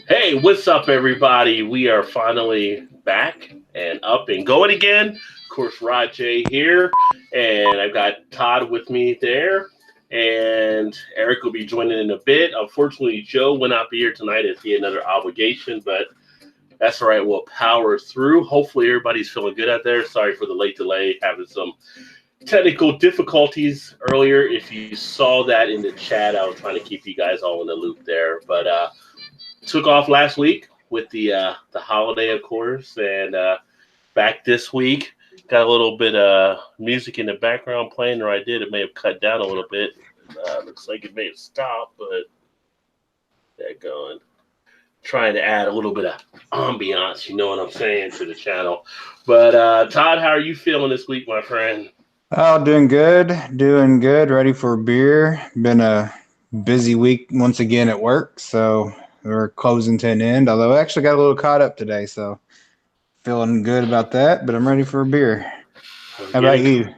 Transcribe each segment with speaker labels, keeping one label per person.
Speaker 1: Hey, what's up, everybody? We are finally back and up and going again. Of course, Rod J here, and I've got Todd with me there, and Eric will be joining in a bit. Unfortunately, Joe will not be here tonight as he had another obligation, but that's all right. We'll power through. Hopefully, everybody's feeling good out there. Sorry for the late delay, having some technical difficulties earlier. If you saw that in the chat, I was trying to keep you guys all in the loop there, but took off last week with the holiday, of course, and back this week. Got a little bit of music in the background playing, or I did. It may have cut down a little bit. Looks like it may have stopped, but that going. Trying to add a little bit of ambiance, you know what I'm saying, to the channel. But Todd, how are you feeling this week, my friend?
Speaker 2: Oh, doing good, doing good. Ready for beer. Been a busy week once again at work, so we're closing to an end. Although I actually got a little caught up today, so feeling good about that. But I'm ready for a beer. How about
Speaker 1: Getting
Speaker 2: you?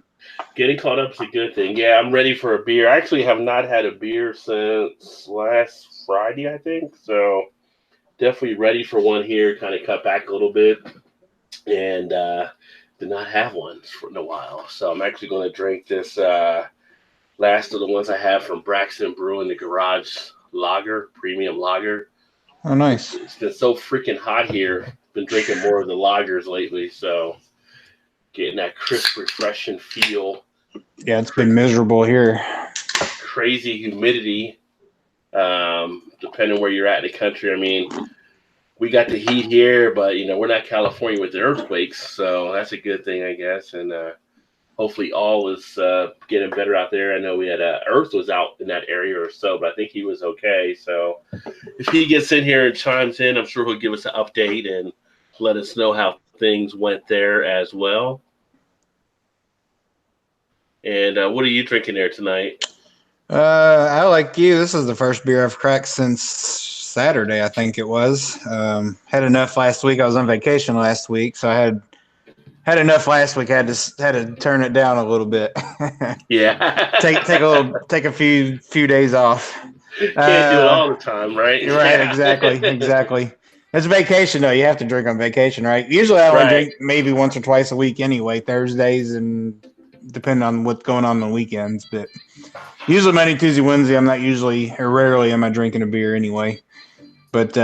Speaker 1: getting caught up is a good thing. Yeah, I'm ready for a beer. I actually have not had a beer since last Friday, I think. So definitely ready for one here. Kind of cut back a little bit, and did not have one for a while. So I'm actually going to drink this last of the ones I have from Braxton Brewing, the Garage Lager, Premium Lager.
Speaker 2: Oh, nice.
Speaker 1: It's been so freaking hot here. Been drinking more of the lagers lately, so getting that crisp, refreshing feel.
Speaker 2: Yeah, it's been miserable here.
Speaker 1: Crazy humidity, depending where you're at in the country. I mean, we got the heat here, but we're not California with the earthquakes, so that's a good thing, I guess. And hopefully, all is getting better out there. I know we had Earth was out in that area or so, but I think he was okay. So if he gets in here and chimes in, I'm sure he'll give us an update and let us know how things went there as well. And what are you drinking there tonight?
Speaker 2: I like you. This is the first beer I've cracked since Saturday, I think it was. Had enough last week. I was on vacation last week, so I had enough last week. I had to turn it down a little bit.
Speaker 1: Yeah.
Speaker 2: Take a few days off.
Speaker 1: Can't do it
Speaker 2: Uh,
Speaker 1: all the time, right?
Speaker 2: you're right,
Speaker 1: Yeah.
Speaker 2: exactly. It's vacation though. You have to drink on vacation, right? Usually I only
Speaker 1: Right.
Speaker 2: drink maybe once or twice a week anyway, Thursdays and depending on what's going on the weekends. But usually Monday, Tuesday, Wednesday, I'm not usually or rarely am I drinking a beer anyway. But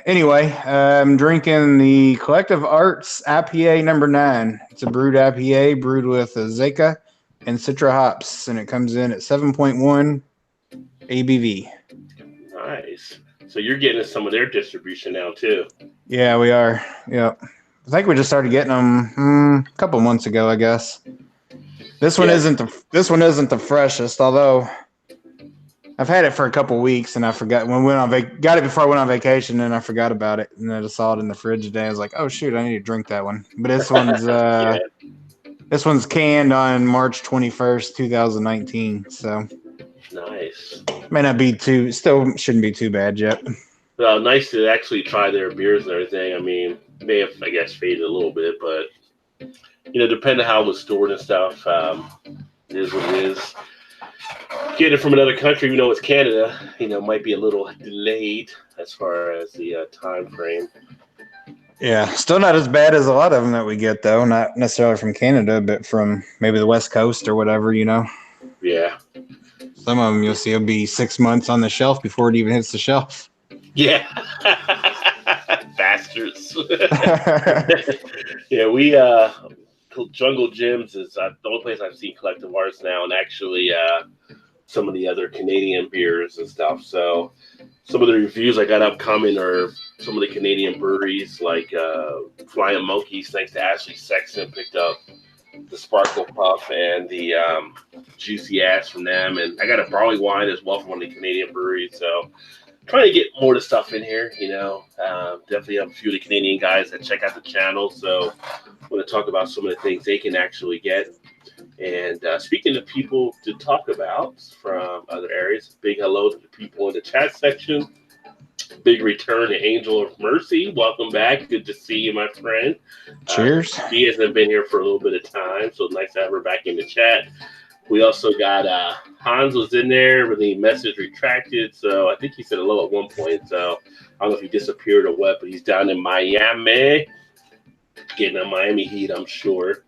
Speaker 2: anyway, I'm drinking the Collective Arts IPA #9. It's a brewed IPA brewed with Zeka and Citra hops, and it comes in at 7.1 ABV.
Speaker 1: Nice. So you're getting some of their distribution now too.
Speaker 2: Yeah, we are. Yep. I think we just started getting them a couple months ago, I guess.
Speaker 1: Yeah.
Speaker 2: This one isn't the freshest, although I've had it for a couple weeks and I forgot when we went on got it before I went on vacation and I forgot about it and I just saw it in the fridge today. I was like, oh shoot, I need to drink that one. But
Speaker 1: Yeah.
Speaker 2: this one's canned on March 21st, 2019. So
Speaker 1: Nice.
Speaker 2: may not be too still shouldn't be too bad yet.
Speaker 1: Well, nice to actually try their beers and everything. I mean, may have, I guess, faded a little bit, but depending on how it was stored and stuff, it is what it is. Getting it from another country, it's Canada, might be a little delayed as far as the time frame.
Speaker 2: Yeah, still not as bad as a lot of them that we get though. Not necessarily from Canada, but from maybe the West Coast or whatever.
Speaker 1: Yeah.
Speaker 2: Some of them you'll see will be 6 months on the shelf before it even hits the shelf.
Speaker 1: Yeah. Bastards. Yeah, we Jungle Gyms is the only place I've seen Collective Arts now, and actually some of the other Canadian beers and stuff. So some of the reviews I got upcoming are some of the Canadian breweries like Flying Monkeys. Thanks to Ashley Sexton, picked up the Sparkle Puff and the Juicy Ass from them, and I got a barley wine as well from one of the Canadian breweries. So trying to get more of the stuff in here, definitely have a few of the Canadian guys that check out the channel. So I'm going to talk about some of the things they can actually get. And speaking of people to talk about from other areas, big hello to the people in the chat section. Big return to Angel of Mercy. Welcome back. Good to see you, my friend.
Speaker 2: Cheers.
Speaker 1: She hasn't been here for a little bit of time, so nice to have her back in the chat. We also got Hans was in there when the message retracted, so I think he said hello at one point. So I don't know if he disappeared or what, but he's down in Miami, getting a Miami Heat, I'm sure.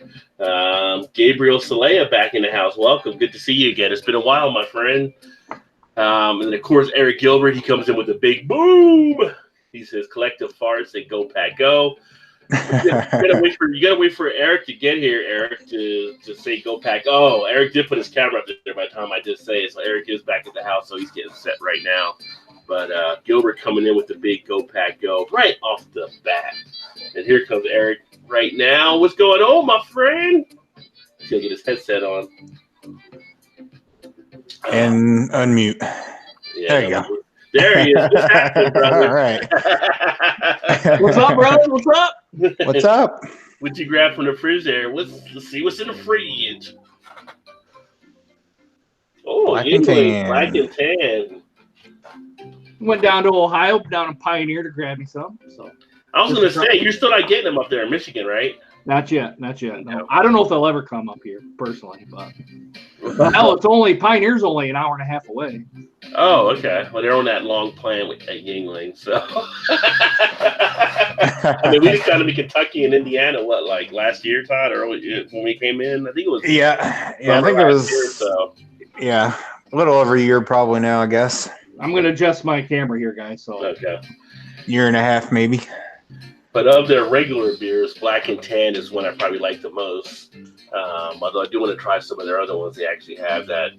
Speaker 1: Gabriel Salea back in the house. Welcome. Good to see you again. It's been a while, my friend. And then, of course, Eric Gilbert, he comes in with a big boom. He says, collective farts, say go, Pack, go. You gotta wait for Eric to get here, Eric, to say go, Pack. Oh, Eric did put his camera up there by the time I did say it. So Eric is back at the house, so he's getting set right now. But Gilbert coming in with the big go, Pack, go right off the bat. And here comes Eric right now. What's going on, my friend? He's gonna get his headset on.
Speaker 2: And unmute.
Speaker 1: Yeah,
Speaker 2: there you go.
Speaker 1: There he is. What's happening, brother?
Speaker 2: All right.
Speaker 3: What's up, brother? What's up?
Speaker 2: What's up?
Speaker 1: What'd you grab from the fridge there? Let's see what's in the fridge. Oh,
Speaker 2: Black and
Speaker 1: tan.
Speaker 3: Went down to Ohio, down in Pioneer to grab me some. So
Speaker 1: I was gonna say you're still not getting them up there in Michigan, right?
Speaker 3: not yet. No. I don't know if they'll ever come up here personally, but hell, Pioneer's only an hour and a half away.
Speaker 1: Oh, okay. Well, they're on that long plan with Yingling, so. I mean, we just got them in Kentucky and Indiana. What, like last year, Todd, or when we came in? I think it was.
Speaker 2: Yeah. I think it was.
Speaker 1: Year, so.
Speaker 2: Yeah, a little over a year probably now, I guess.
Speaker 3: I'm gonna adjust my camera here, guys. So
Speaker 1: okay.
Speaker 2: Year and a half, maybe.
Speaker 1: But of their regular beers, Black and Tan is one I probably like the most. Although I do want to try some of their other ones. They actually have that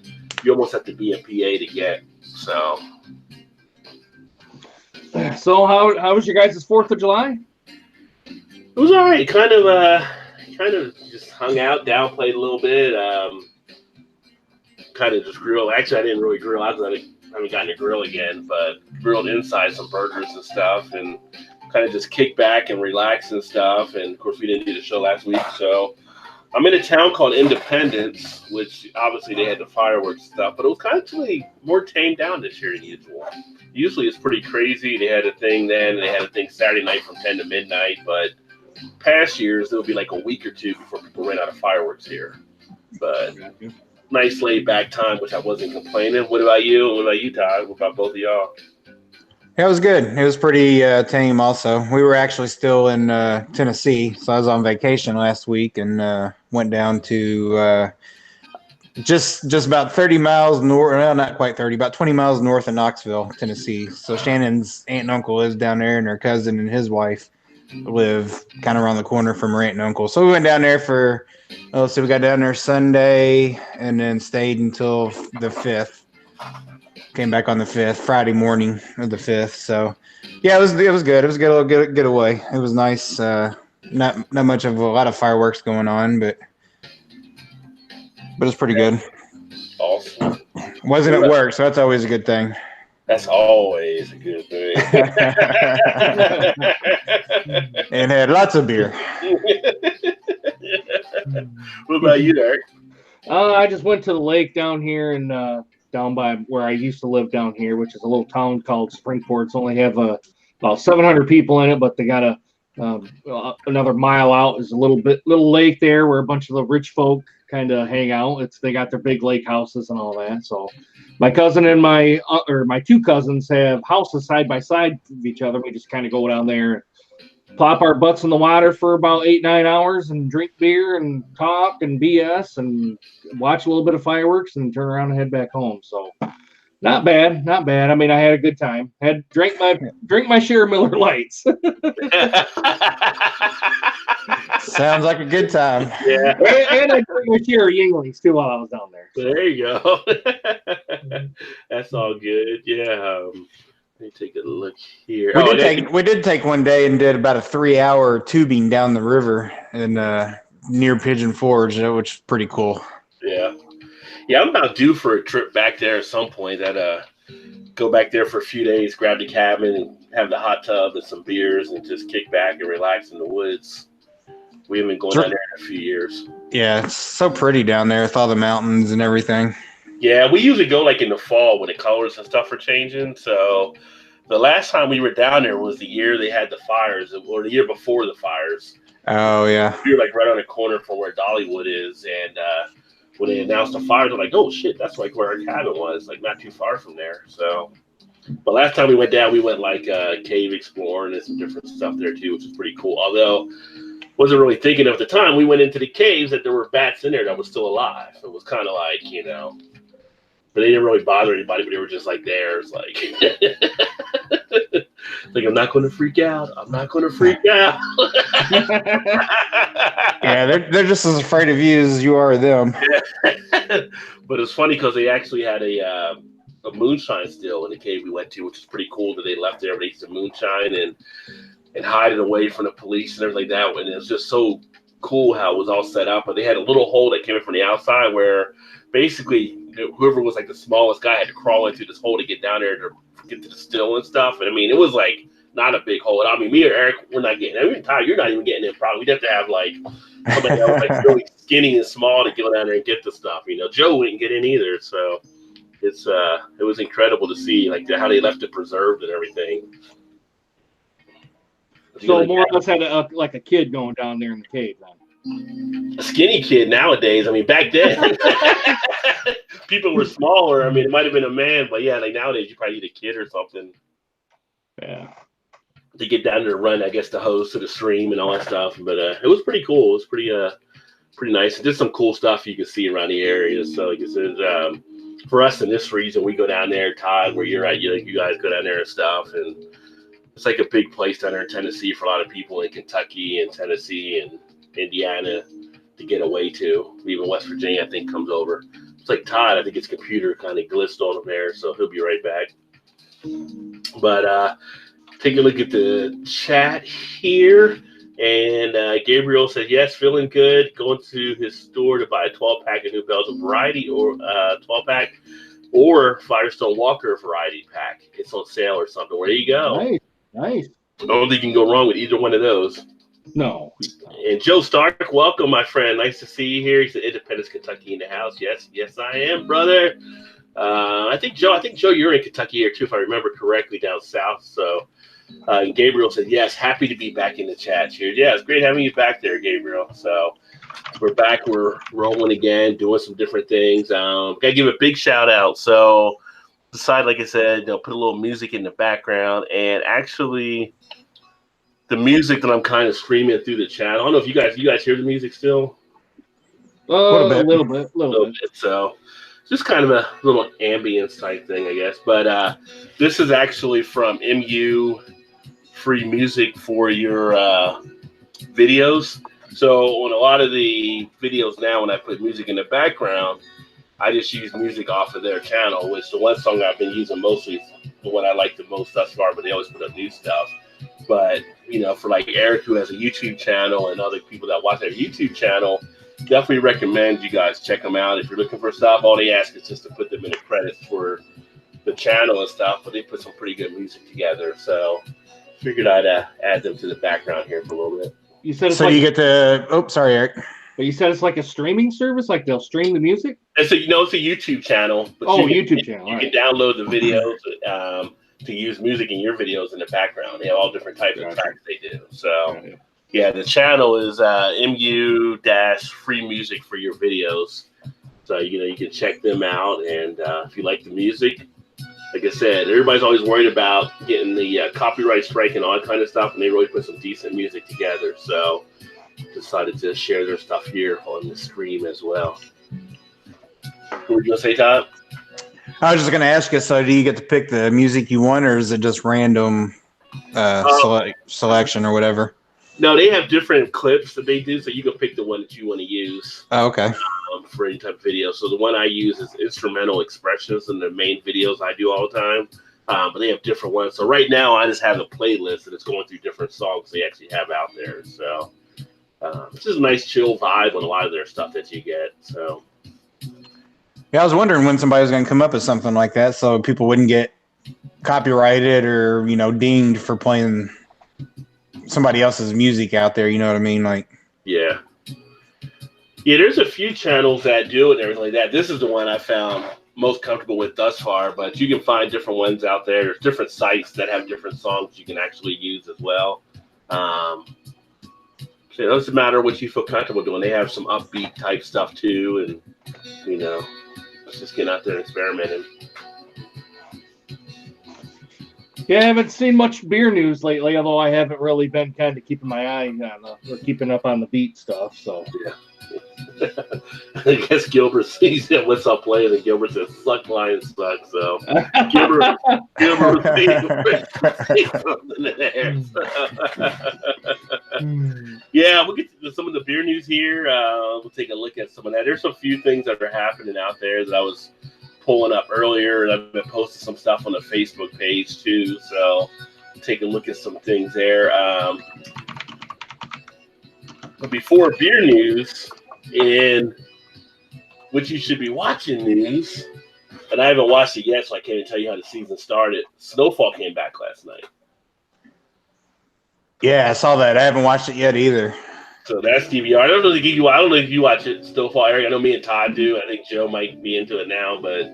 Speaker 1: you almost have to be a PA to get. So
Speaker 3: how was your guys' 4th of July?
Speaker 1: It was all right. Kind of just hung out, downplayed a little bit. Kind of just grilled. Actually, I didn't really grill. I haven't gotten to grill again, but grilled inside some burgers and stuff, and kind of just kick back and relax and stuff. And of course, we didn't do the show last week, so I'm in a town called Independence, which obviously they had the fireworks stuff, but it was kind of really more tamed down this year than usual. Usually it's pretty crazy. They had a thing then, and they had a thing Saturday night from 10 to midnight, but past years, it'll be like a week or two before people ran out of fireworks here. But nice laid back time, which I wasn't complaining. What about you? What about you, Todd? What about both of y'all?
Speaker 2: Yeah, it was good. It was pretty tame also. We were actually still in Tennessee, so I was on vacation last week and went down to just about 30 miles north, well, not quite 30, about 20 miles north of Knoxville, Tennessee. So Shannon's aunt and uncle lives down there, and her cousin and his wife live kind of around the corner from her aunt and uncle. So we went down there we got down there Sunday and then stayed until the 5th. Came back on the 5th, Friday morning of the 5th. So yeah, it was good. It was good. A little getaway. It was nice. Not much of a lot of fireworks going on, but it was pretty good.
Speaker 1: Awesome.
Speaker 2: Wasn't at work, so that's always a good thing.
Speaker 1: That's always a good thing.
Speaker 2: And had lots of beer.
Speaker 1: What about you, Eric?
Speaker 3: I just went to the lake down here and down by where I used to live down here, which is a little town called Springport. It's only have about 700 people in it, but they got another mile out is a little lake there where a bunch of the rich folk kind of hang out. They got their big lake houses and all that. So my cousin and my 2 cousins have houses side by side of each other. We just kind of go down there, plop our butts in the water for about 8-9 hours and drink beer and talk and BS and watch a little bit of fireworks and turn around and head back home. So not bad. I mean, I had a good time. Drink my share of Miller Lights.
Speaker 2: Sounds like a good time.
Speaker 1: Yeah.
Speaker 3: and I drank my share of Yinglings too while I was down there.
Speaker 1: There you go. That's all good. Yeah. Let me take a look here.
Speaker 2: We did take one day and did about a 3-hour tubing down the river in near Pigeon Forge, which was pretty cool.
Speaker 1: Yeah. Yeah, I'm about due for a trip back there at some point. That go back there for a few days, grab the cabin, and have the hot tub and some beers, and just kick back and relax in the woods. We haven't been going down there in a few years. Yeah,
Speaker 2: it's so pretty down there with all the mountains and everything.
Speaker 1: Yeah, we usually go like in the fall when the colors and stuff are changing. So the last time we were down there was the year they had the fires, or the year before the fires.
Speaker 2: Oh, yeah.
Speaker 1: We were like right on the corner from where Dollywood is, and when they announced the fire, they're like, oh shit, that's like where our cabin was, like not too far from there. So, but last time we went down, we went like cave exploring and some different stuff there too, which is pretty cool. Although wasn't really thinking at the time we went into the caves that there were bats in there that were still alive. It was kind of like, you know, but they didn't really bother anybody, but they were just like there. It's like, like I'm not going to freak out. I'm not going to freak out.
Speaker 2: Yeah, they're just as afraid of you as you are of them.
Speaker 1: But it's funny because they actually had a moonshine still in the cave we went to, which is pretty cool that they left there. They used to moonshine and hide it away from the police and everything like that. And it was just so cool how it was all set up. But they had a little hole that came in from the outside where basically whoever was like the smallest guy had to crawl into this hole to get down there to get to the still and stuff. And I mean, it was like not a big hole. I mean, me or Eric, we're not getting it. I mean, Ty, you're not even getting it. Probably we'd have to have like somebody that was like really skinny and small to go down there and get the stuff. You know, Joe wouldn't get in either. So it's it was incredible to see like how they left it preserved and everything.
Speaker 3: So more or less had like a kid going down there in the cave then.
Speaker 1: A skinny kid nowadays. I mean, back then people were smaller. I mean, it might have been a man, but yeah, like nowadays you probably need a kid or something.
Speaker 3: Yeah.
Speaker 1: To get down there to run, I guess, the hose to the stream and all that stuff. But it was pretty cool. It was pretty nice. And just some cool stuff you can see around the area. So like I said, for us in this region, we go down there, Todd, where you're at. You guys go down there and stuff, and it's like a big place down there in Tennessee for a lot of people in Kentucky and Tennessee and Indiana to get away to. Even West Virginia, I think, comes over. It's like Todd, I think his computer kind of glitched on him there, so he'll be right back. But take a look at the chat here. And Gabriel said, yes, feeling good. Going to his store to buy a 12-pack of New Belgium variety or 12-pack or Firestone Walker variety pack. It's on sale or something. Where you go.
Speaker 3: Nice.
Speaker 1: I don't think you can go wrong with either one of those.
Speaker 3: No.
Speaker 1: And Joe Stark, welcome, my friend. Nice to see you here. He said, Independence, Kentucky in the house. Yes, I am, brother. I think Joe, you're in Kentucky here too, if I remember correctly, down south. So Gabriel said, yes, happy to be back in the chat here. Yeah, it's great having you back there, Gabriel. So we're back. We're rolling again, doing some different things. Got to give a big shout out. So decided, like I said, put a little music in the background. And actually, the music that I'm kind of screaming through the chat, I don't know if you guys hear the music still?
Speaker 3: A little bit.
Speaker 1: So just kind of a little ambience type thing, I guess. But this is actually from MU Free Music for your videos. So on a lot of the videos now, when I put music in the background, I just use music off of their channel, which the one song I've been using mostly is the one I like the most thus far, but they always put up new stuff. But, for like Eric, who has a YouTube channel, and other people that watch their YouTube channel, definitely recommend you guys check them out. If you're looking for stuff, all they ask is just to put them in the credits for the channel and stuff, but they put some pretty good music together. So figured I'd add them to the background here for a little bit.
Speaker 3: You said
Speaker 2: so you get to, sorry, Eric.
Speaker 3: But you said it's like a streaming service, like they'll stream the music?
Speaker 1: It's a YouTube channel. But
Speaker 3: YouTube channel.
Speaker 1: You can download the videos to use music in your videos in the background. They have all different types of tracks they do. So, yeah, the channel is MU-Free Music for your videos. So, you can check them out. And if you like the music, like I said, everybody's always worried about getting the copyright strike and all that kind of stuff. And they really put some decent music together. So, decided to share their stuff here on the stream as well. What were you going to say, Todd?
Speaker 2: I was just going to ask you, so do you get to pick the music you want, or is it just random selection or whatever?
Speaker 1: No, they have different clips that they do, so you can pick the one that you want to use.
Speaker 2: Oh, okay.
Speaker 1: For any type of video. So the one I use is instrumental expressions in the main videos I do all the time. But they have different ones. So right now I just have a playlist and it's going through different songs they actually have out there. So it's just a nice chill vibe on a lot of their stuff that you get. So
Speaker 2: yeah, I was wondering when somebody was going to come up with something like that so people wouldn't get copyrighted or, dinged for playing somebody else's music out there. You know what I mean? Like,
Speaker 1: yeah, there's a few channels that do it and everything like that. This is the one I found most comfortable with thus far, but you can find different ones out there. There's different sites that have different songs you can actually use as well. So It doesn't matter what you feel comfortable doing. They have some upbeat type stuff too, and let's just get out there and experimenting.
Speaker 3: Yeah, I haven't seen much beer news lately, although I haven't really been kind of keeping my eye on or keeping up on the beat stuff. So
Speaker 1: yeah. I guess Gilbert sees it. What's up playing? And Gilbert says, "Suck Lions suck." So Gilbert was saying something there. Yeah, we'll get to some of the beer news here. We'll take a look at some of that. There's a few things that are happening out there that I was pulling up earlier, and I've been posting some stuff on the Facebook page too. So take a look at some things there. But before beer news, and what you should be watching news, and I haven't watched it yet, so I can't even tell you how the season started. Snowfall came back last night.
Speaker 2: Yeah, I saw that. I haven't watched it yet either.
Speaker 1: So that's DVR. I don't know if you watch it, Snowfall, Eric. I know me and Todd do. I think Joe might be into it now, but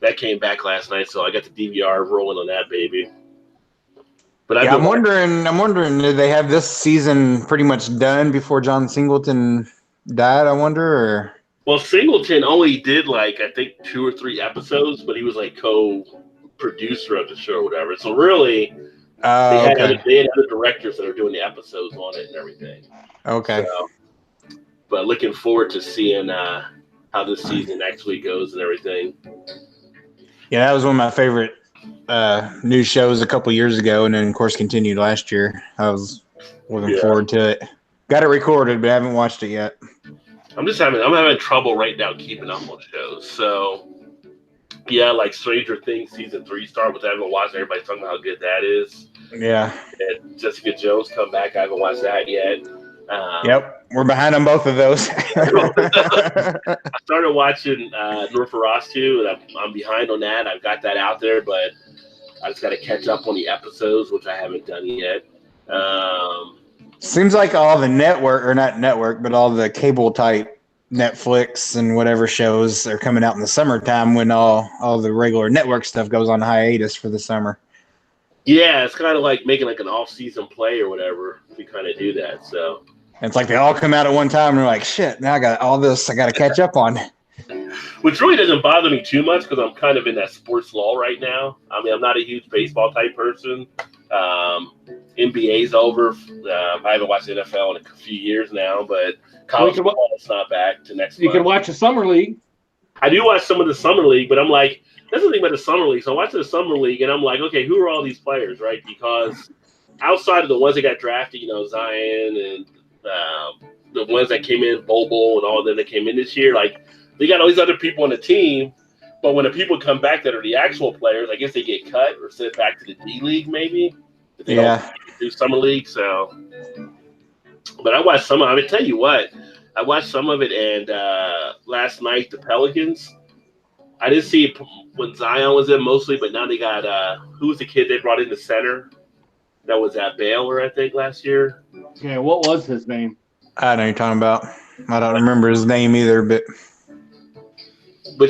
Speaker 1: that came back last night, so I got the DVR rolling on that baby. But
Speaker 2: I'm wondering, did they have this season pretty much done before John Singleton died? I wonder, or
Speaker 1: well, Singleton only did I think 2 or 3 episodes, but he was co-producer of the show or whatever. So really, they had other directors that are doing the episodes on it and everything.
Speaker 2: Okay.
Speaker 1: So, but looking forward to seeing how this season actually goes and everything.
Speaker 2: Yeah, that was one of my favorite news shows a couple years ago, and then of course continued last year. I was looking forward to it. Got it recorded, but I haven't watched it yet. I'm
Speaker 1: having trouble right now keeping up on shows. So yeah, like Stranger Things season 3 started, which I haven't watched. Everybody's talking about how good that is.
Speaker 2: Yeah.
Speaker 1: And Jessica Jones come back. I haven't watched that yet.
Speaker 2: Yep, we're behind on both of those.
Speaker 1: I started watching North for Ross too, and I'm behind on that. I've got that out there, but I just got to catch up on the episodes, which I haven't done yet.
Speaker 2: Seems like all the all the cable type Netflix and whatever shows are coming out in the summertime when all the regular network stuff goes on hiatus for the summer.
Speaker 1: Yeah, it's kind of like making an off-season play or whatever. We kind of do that, so.
Speaker 2: It's like they all come out at one time, and we're like, shit, now I got all this I got to catch up on.
Speaker 1: Which really doesn't bother me too much because I'm kind of in that sports lull right now. I mean, I'm not a huge baseball type person. NBA's over. I haven't watched the NFL in a few years now, but college football is not back to next month.
Speaker 3: You can watch the Summer League.
Speaker 1: I do watch some of the Summer League, but I'm like, that's the thing about the Summer League. So I watch the Summer League, and I'm like, okay, who are all these players, right? Because outside of the ones that got drafted, Zion and the ones that came in, Bobo and all of them that came in this year, they got all these other people on the team. But when the people come back that are the actual players, I guess they get cut or sent back to the D League maybe. If they don't do Summer League. So, but I watched some of it. I mean, tell you what, I watched some of it, and last night the Pelicans. I didn't see it when Zion was in mostly, but now they got who was the kid they brought in the center? That was at Baylor, I think, last year.
Speaker 3: Yeah, what was his name?
Speaker 2: I know what you're talking about. I don't remember his name either, but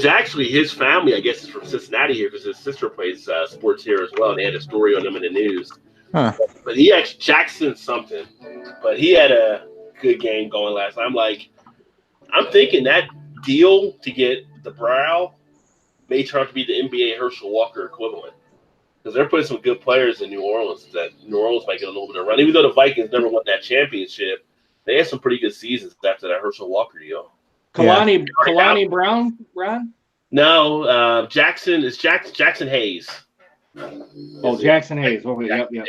Speaker 1: actually his family, I guess, is from Cincinnati here because his sister plays sports here as well. And they had a story on him in the news.
Speaker 2: Huh.
Speaker 1: But he actually Jackson something, but he had a good game going last night. I'm thinking that deal to get the Brow may turn out to be the NBA Herschel Walker equivalent. Because they're putting some good players in New Orleans that New Orleans might get a little bit of run. Even though the Vikings never won that championship, they had some pretty good seasons after that Herschel Walker deal.
Speaker 3: Kalani Brown, Ron?
Speaker 1: No, Jackson Hayes.
Speaker 3: Oh, Jackson Hayes. Okay, yep.
Speaker 1: Yeah.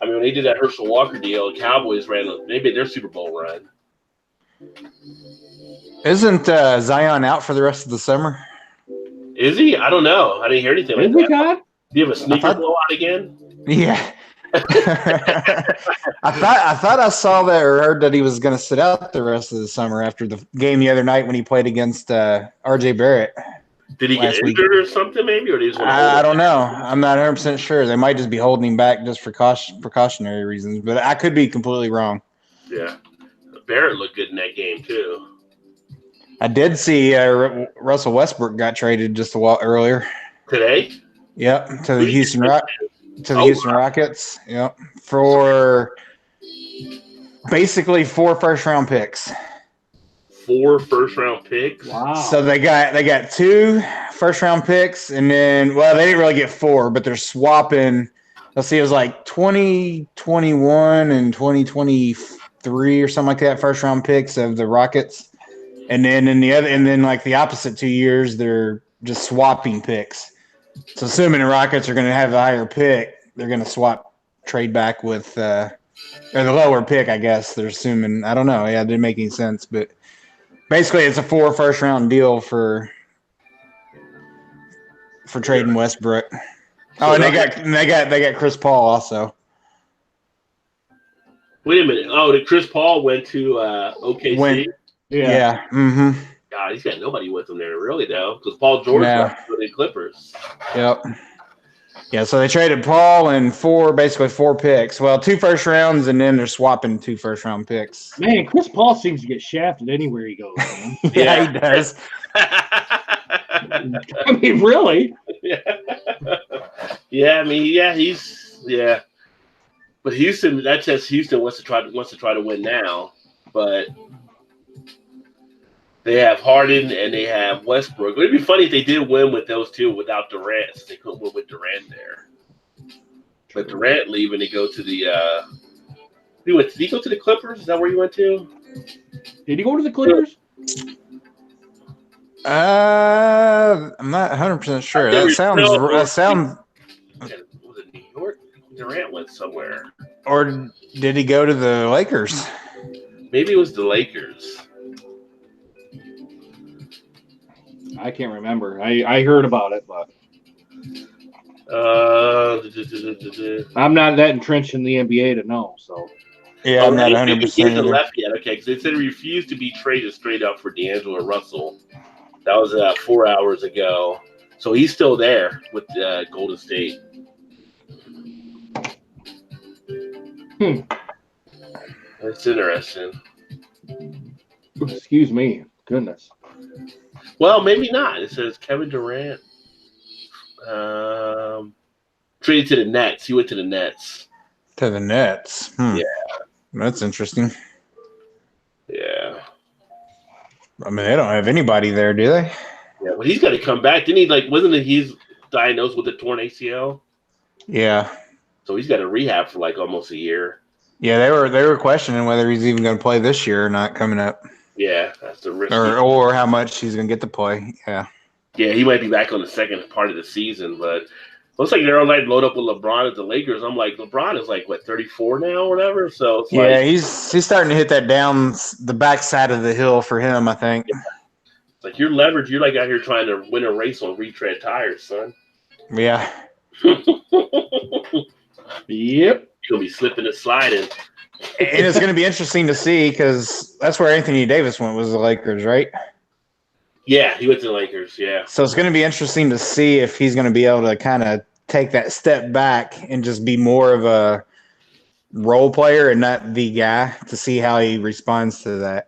Speaker 1: I mean, when they did that Herschel Walker deal, the Cowboys maybe their Super Bowl run.
Speaker 2: Isn't Zion out for the rest of the summer?
Speaker 1: Is he? I don't know. I didn't hear anything like that.
Speaker 3: God?
Speaker 1: Do you have a sneaker blowout again?
Speaker 2: Yeah. I thought I saw that or heard that he was going to sit out the rest of the summer after the game the other night when he played against R.J. Barrett.
Speaker 1: Did he get injured or something maybe? Or
Speaker 2: I don't know. I'm not 100% sure. They might just be holding him back just for precautionary reasons, but I could be completely wrong.
Speaker 1: Yeah. Barrett looked good in that game too.
Speaker 2: I did see Russell Westbrook got traded just a while earlier.
Speaker 1: Today?
Speaker 2: Yep, to the Houston Rockets. Yep, for Basically 4 first-round picks.
Speaker 1: 4 first-round picks.
Speaker 3: Wow.
Speaker 2: So they got 2 first-round picks, and then they didn't really get 4, but they're swapping. Let's see, it was like 2021 and 2023 or something like that. First-round picks of the Rockets, and then like the opposite 2 years, they're just swapping picks. So assuming the Rockets are going to have a higher pick, they're going to trade back with or the lower pick, I guess. They're assuming. I don't know. Yeah, it didn't make any sense, but. Basically, it's a 4 first-round deal for trading Westbrook. Oh, and they got Chris Paul also.
Speaker 1: Wait a minute. Oh, did Chris Paul went to OKC?
Speaker 2: Yeah. Mm-hmm.
Speaker 1: God, he's got nobody with him there, really, though, because Paul George left for the Clippers.
Speaker 2: Yep. Yeah, so they traded Paul and 4 picks. Well, 2 first rounds, and then they're swapping 2 first-round picks.
Speaker 3: Man, Chris Paul seems to get shafted anywhere he goes, man.
Speaker 2: Yeah, he does.
Speaker 3: I mean, really?
Speaker 1: Yeah, I mean, yeah. But Houston, that says Houston wants to try to win now, but they have Harden and they have Westbrook. It'd be funny if they did win with those 2 without Durant, since they couldn't win with Durant there. But Durant leaving to go to the did he go to the Clippers? Is that where he went to?
Speaker 3: Did he go to the Clippers?
Speaker 2: I'm not 100% sure. That sounds.
Speaker 1: Was it New York? Durant went somewhere.
Speaker 2: Or did he go to the Lakers?
Speaker 1: Maybe it was the Lakers.
Speaker 3: I can't remember. I heard about it, but I'm not that entrenched in the NBA to know. So
Speaker 2: yeah, I'm not 100%.
Speaker 1: He hasn't left yet. Okay, because they said he refused to be traded straight up for D'Angelo Russell. That was 4 hours ago. So he's still there with Golden State. That's interesting.
Speaker 3: Excuse me. Goodness.
Speaker 1: Well, maybe not. It says Kevin Durant traded to the Nets. He went to the Nets.
Speaker 2: To the Nets.
Speaker 1: Yeah.
Speaker 2: That's interesting.
Speaker 1: Yeah.
Speaker 2: I mean, they don't have anybody there, do they?
Speaker 1: Yeah, well, he's got to come back. Didn't he? Wasn't it he's diagnosed with a torn ACL?
Speaker 2: Yeah.
Speaker 1: So he's got to rehab for almost a year.
Speaker 2: Yeah, they were questioning whether he's even going to play this year or not coming up.
Speaker 1: Yeah, that's the risk.
Speaker 2: Or how much he's going to get to play. Yeah.
Speaker 1: Yeah, he might be back on the second part of the season, but looks like they're like load up with LeBron at the Lakers. I'm like, LeBron is 34 now or whatever. So it's
Speaker 2: he's starting to hit that down the backside of the hill for him, I think.
Speaker 1: Yeah. It's like you're leveraged. You're out here trying to win a race on retread tires, son.
Speaker 2: Yeah.
Speaker 3: Yep.
Speaker 1: You'll be slipping and sliding.
Speaker 2: And it's going to be interesting to see because that's where Anthony Davis went, was the Lakers, right?
Speaker 1: Yeah, he went to the Lakers, yeah.
Speaker 2: So it's going to be interesting to see if he's going to be able to kind of take that step back and just be more of a role player and not the guy, to see how he responds to that.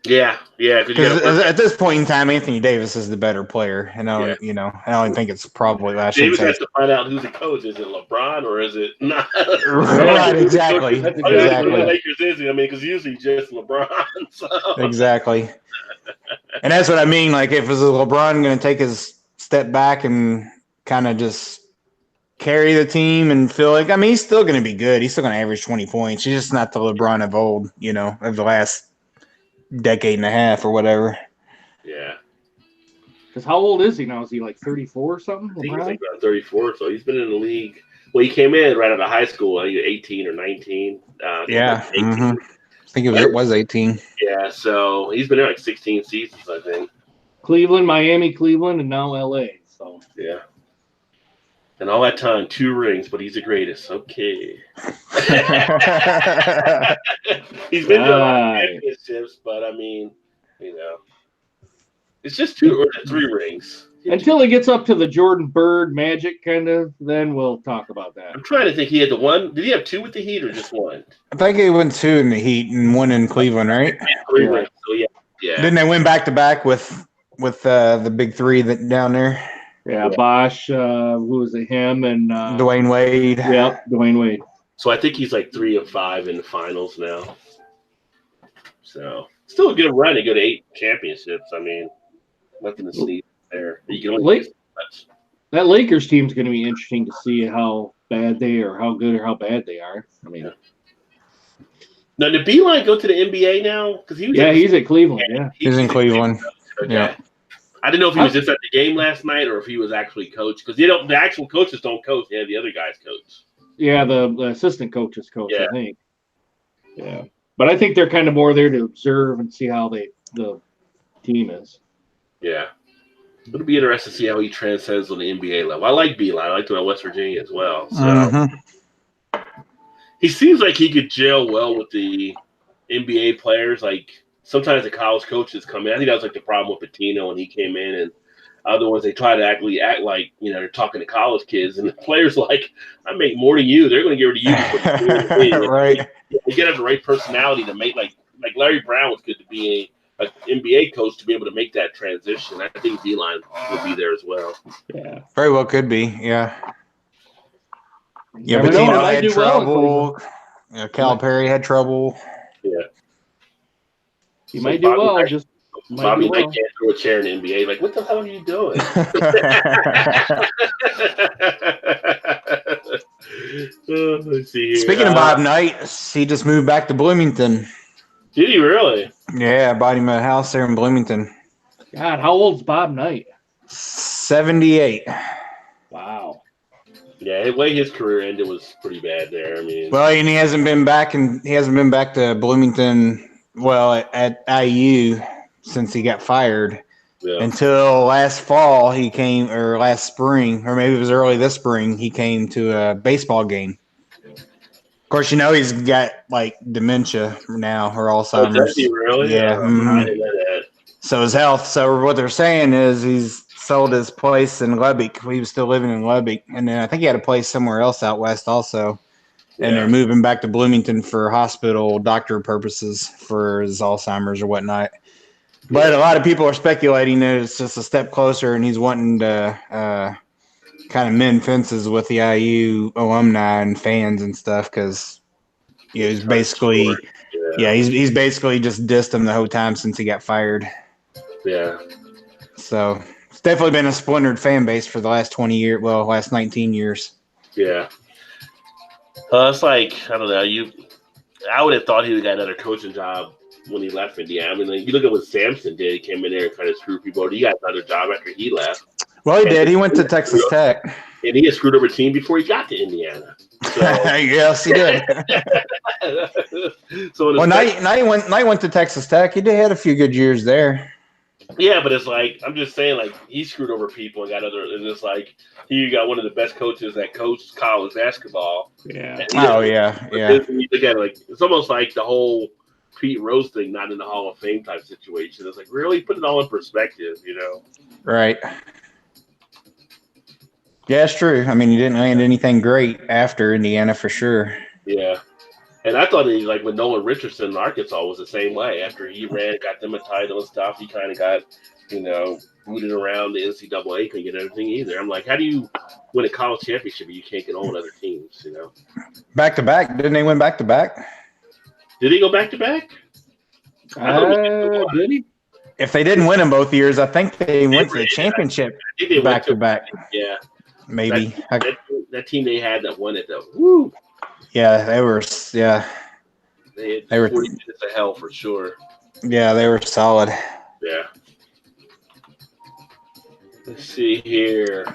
Speaker 1: Yeah.
Speaker 2: Because at this point in time, Anthony Davis is the better player, and I don't think it's probably last year.
Speaker 1: Davis has to find out who's the coach. Is it LeBron or is it not?
Speaker 2: Right, exactly.
Speaker 1: The Lakers is. I mean, because usually just LeBron. So.
Speaker 2: Exactly. And that's what I mean. Like, if it was LeBron going to take his step back and kind of just carry the team and feel like, I mean, he's still going to be good. He's still going to average 20 points. He's just not the LeBron of old, of the last decade and a half or whatever.
Speaker 1: Yeah.
Speaker 3: Because how old is he now? Is he 34 or something?
Speaker 1: I think he's about 34, so he's been in the league. Well, he came in right out of high school. He was 18 or 19.
Speaker 2: Yeah. 18. Mm-hmm. I think it was 18.
Speaker 1: Yeah, so he's been there 16 seasons, I think.
Speaker 3: Cleveland, Miami, Cleveland, and now LA. So
Speaker 1: yeah. And all that time, 2 rings, but he's the greatest. Okay. He's been to a lot of championships, but I mean, it's just 2 or 3 rings.
Speaker 3: Until he gets up to the Jordan Bird Magic kind of, then we'll talk about that.
Speaker 1: I'm trying to think. He had the 1. Did he have 2 with the Heat or just 1?
Speaker 2: I think he went 2 in the Heat and 1 in Cleveland, right?
Speaker 1: 3 rings. So yeah.
Speaker 2: Didn't they win back to back with the big 3 that down there?
Speaker 3: Yeah, Bosh, who was it? Him and
Speaker 2: Dwayne Wade.
Speaker 3: Yeah, Dwayne Wade.
Speaker 1: So I think he's like 3-5 in the finals now. So still a good run. He go to 8 championships. I mean, nothing to see there. You can only get so much.
Speaker 3: That Lakers team's going to be interesting to see how bad they are, how good or how bad they are. I mean,
Speaker 1: now did Beeline go to the NBA now? Because
Speaker 3: he's at Cleveland. Yeah,
Speaker 2: he's in Cleveland.
Speaker 1: Okay.
Speaker 2: Yeah.
Speaker 1: I didn't know if he was just at the game last night or if he was actually coach. Because the actual coaches don't coach; they have the other guys coach.
Speaker 3: Yeah, the assistant coaches coach,
Speaker 1: Yeah.
Speaker 3: I think. Yeah, but I think they're kind of more there to observe and see how the team is.
Speaker 1: Yeah. It'll be interesting to see how he transcends on the NBA level. I like Beeline. I liked him at West Virginia as well. So he seems like he could gel well with the NBA players. Like sometimes the college coaches come in. I think that was like the problem with Pitino when he came in, and other ones they try to act like they're talking to college kids, and the players like, I make more than you. They're going to get rid of you.
Speaker 2: Right.
Speaker 1: You get to have the right personality to make like Larry Brown was good to be an NBA coach to be able to make that transition. I think Beeline will be there as well.
Speaker 3: Yeah,
Speaker 2: very well could be. Yeah. Yeah,
Speaker 3: Never know,
Speaker 2: Pitino
Speaker 3: might
Speaker 2: had
Speaker 3: do well in
Speaker 2: trouble. Calipari had trouble.
Speaker 1: Yeah.
Speaker 3: He might do well.
Speaker 1: Bobby Knight can't throw a chair in the NBA. Like, what the hell are you doing? Let's see here.
Speaker 2: Speaking of Bob Knight, he just moved back to Bloomington.
Speaker 1: Did he really?
Speaker 2: Yeah, I bought him a house there in Bloomington.
Speaker 3: God, how old's Bob Knight?
Speaker 2: 78.
Speaker 3: Wow.
Speaker 1: Yeah, the way his career ended was pretty bad there. I mean,
Speaker 2: well, and he hasn't been back to Bloomington. Well, at IU since he got fired until last fall. He came, or last spring, or maybe it was early this spring. He came to a baseball game. Of course, he's got like dementia now or Alzheimer's.
Speaker 1: Oh, does he really?
Speaker 2: Yeah.
Speaker 1: I didn't know that.
Speaker 2: So his health. So what they're saying is he's sold his place in Lubbock. He was still living in Lubbock, and then I think he had a place somewhere else out west also. And they're moving back to Bloomington for hospital doctor purposes for his Alzheimer's or whatnot. But a lot of people are speculating that it's just a step closer, and he's wanting to kind of mend fences with the IU alumni and fans and stuff because he's basically, he's basically just dissed him the whole time since he got fired.
Speaker 1: Yeah.
Speaker 2: So it's definitely been a splintered fan base for the last 20 years. Well, last 19 years.
Speaker 1: Yeah. It's like, I don't know. I would have thought he would have got another coaching job when he left Indiana. I mean, like, you look at what Sampson did. He came in there and kind of screwed people over. He got another job after he left.
Speaker 2: Well, he did. He went to Texas Tech.
Speaker 1: And he had screwed over a team before he got to Indiana. So.
Speaker 2: Yes, he did. Knight went to Texas Tech. He had a few good years there.
Speaker 1: Yeah, but it's like, I'm just saying, like, he screwed over people and got and it's like, he got one of the best coaches that coached college basketball.
Speaker 3: Yeah.
Speaker 2: Yeah.
Speaker 1: You look at it, like, it's almost like the whole Pete Rose thing, not in the Hall of Fame type situation. It's like, really put it all in perspective,
Speaker 2: Right. Yeah, it's true. I mean, he didn't land anything great after Indiana for sure.
Speaker 1: Yeah. And I thought he, like, with Nolan Richardson in Arkansas was the same way. After he got them a title and stuff, he kind of got, rooted around the NCAA, couldn't get everything either. I'm like, how do you win a college championship if you can't get on with other teams,
Speaker 2: Back to back. Didn't they win back to back?
Speaker 1: Did he go back to back?
Speaker 3: Did he?
Speaker 2: If they didn't win them both years, I think they went to the championship back to back.
Speaker 1: Yeah.
Speaker 2: Maybe.
Speaker 1: That team they had that won it, though. Woo!
Speaker 2: Yeah, they were. Yeah,
Speaker 1: they were 40 minutes of hell for sure.
Speaker 2: Yeah, they were solid.
Speaker 1: Yeah. Let's see here.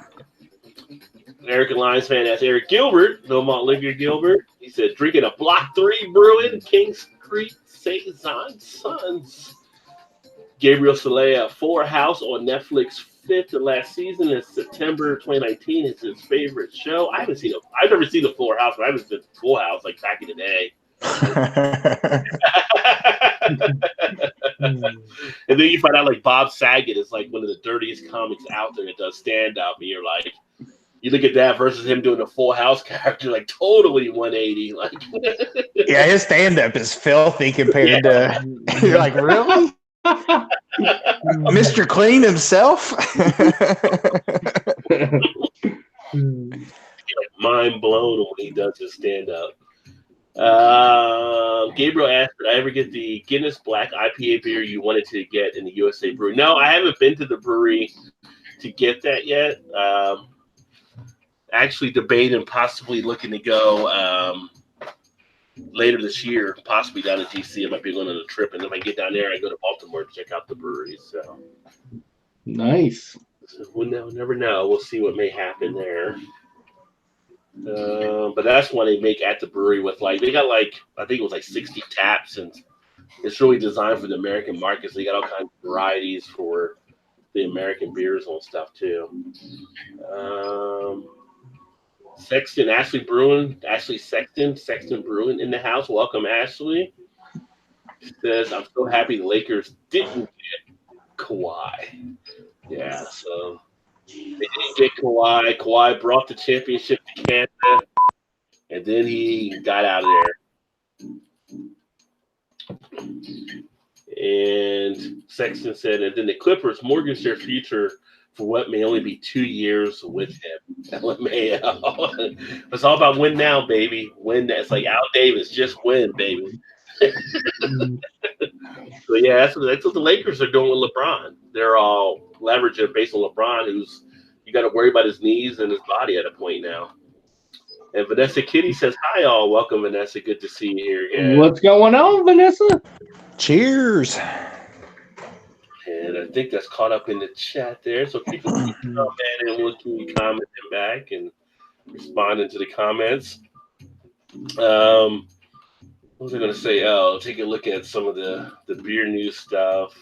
Speaker 1: American Lions fan asked Eric Gilbert, Belmont Liquor Gilbert. He said, drinking a Block 3 Brewing, Kings Creek, Saison Sons. Gabriel Salea, Fuller House on Netflix, 5th of last season in September 2019 is his favorite show. I've never seen the Fuller House, but I haven't seen Full House like back in the day. And then you find out like Bob Saget is like one of the dirtiest comics out there that does stand up, and you're like, you look at that versus him doing a Full House character, like totally 180. Like,
Speaker 2: yeah, his stand up is filthy compared to. You're like, really? Mr. Clean himself?
Speaker 1: You're like mind blown when he does his stand up. Gabriel asked, did I ever get the Guinness Black IPA beer you wanted to get in the USA Brewery? No, I haven't been to the brewery to get that yet. Actually debating possibly looking to go later this year, possibly down to DC. I might be going on a trip, and if I get down there, I go to Baltimore to check out the brewery. So
Speaker 3: nice.
Speaker 1: So we'll never know. We'll see what may happen there. But that's one they make at the brewery with they got I think it was 60 taps, and it's really designed for the American market. So they got all kinds of varieties for the American beers and stuff too. Sexton, Ashley Sexton Brewing in the house. Welcome, Ashley. She says, I'm so happy the Lakers didn't get Kawhi. Yeah, so they didn't get Kawhi. Kawhi brought the championship to Canada, and then he got out of there. And Sexton said, and then the Clippers mortgaged their future for what may only be 2 years with him. LMAO. It's all about win now, baby. Win. It's like Al Davis, just win, baby. So yeah, that's what the Lakers are doing with LeBron. They're all leveraging based on LeBron, who's you got to worry about his knees and his body at a point now. And Vanessa Kitty says, "Hi all, welcome Vanessa. Good to see you here again."
Speaker 3: What's going on, Vanessa?
Speaker 2: Cheers.
Speaker 1: And I think that's caught up in the chat there. So people keep commenting and we'll keep commenting back and responding to the comments. What was I going to say? Oh, take a look at some of the beer news stuff.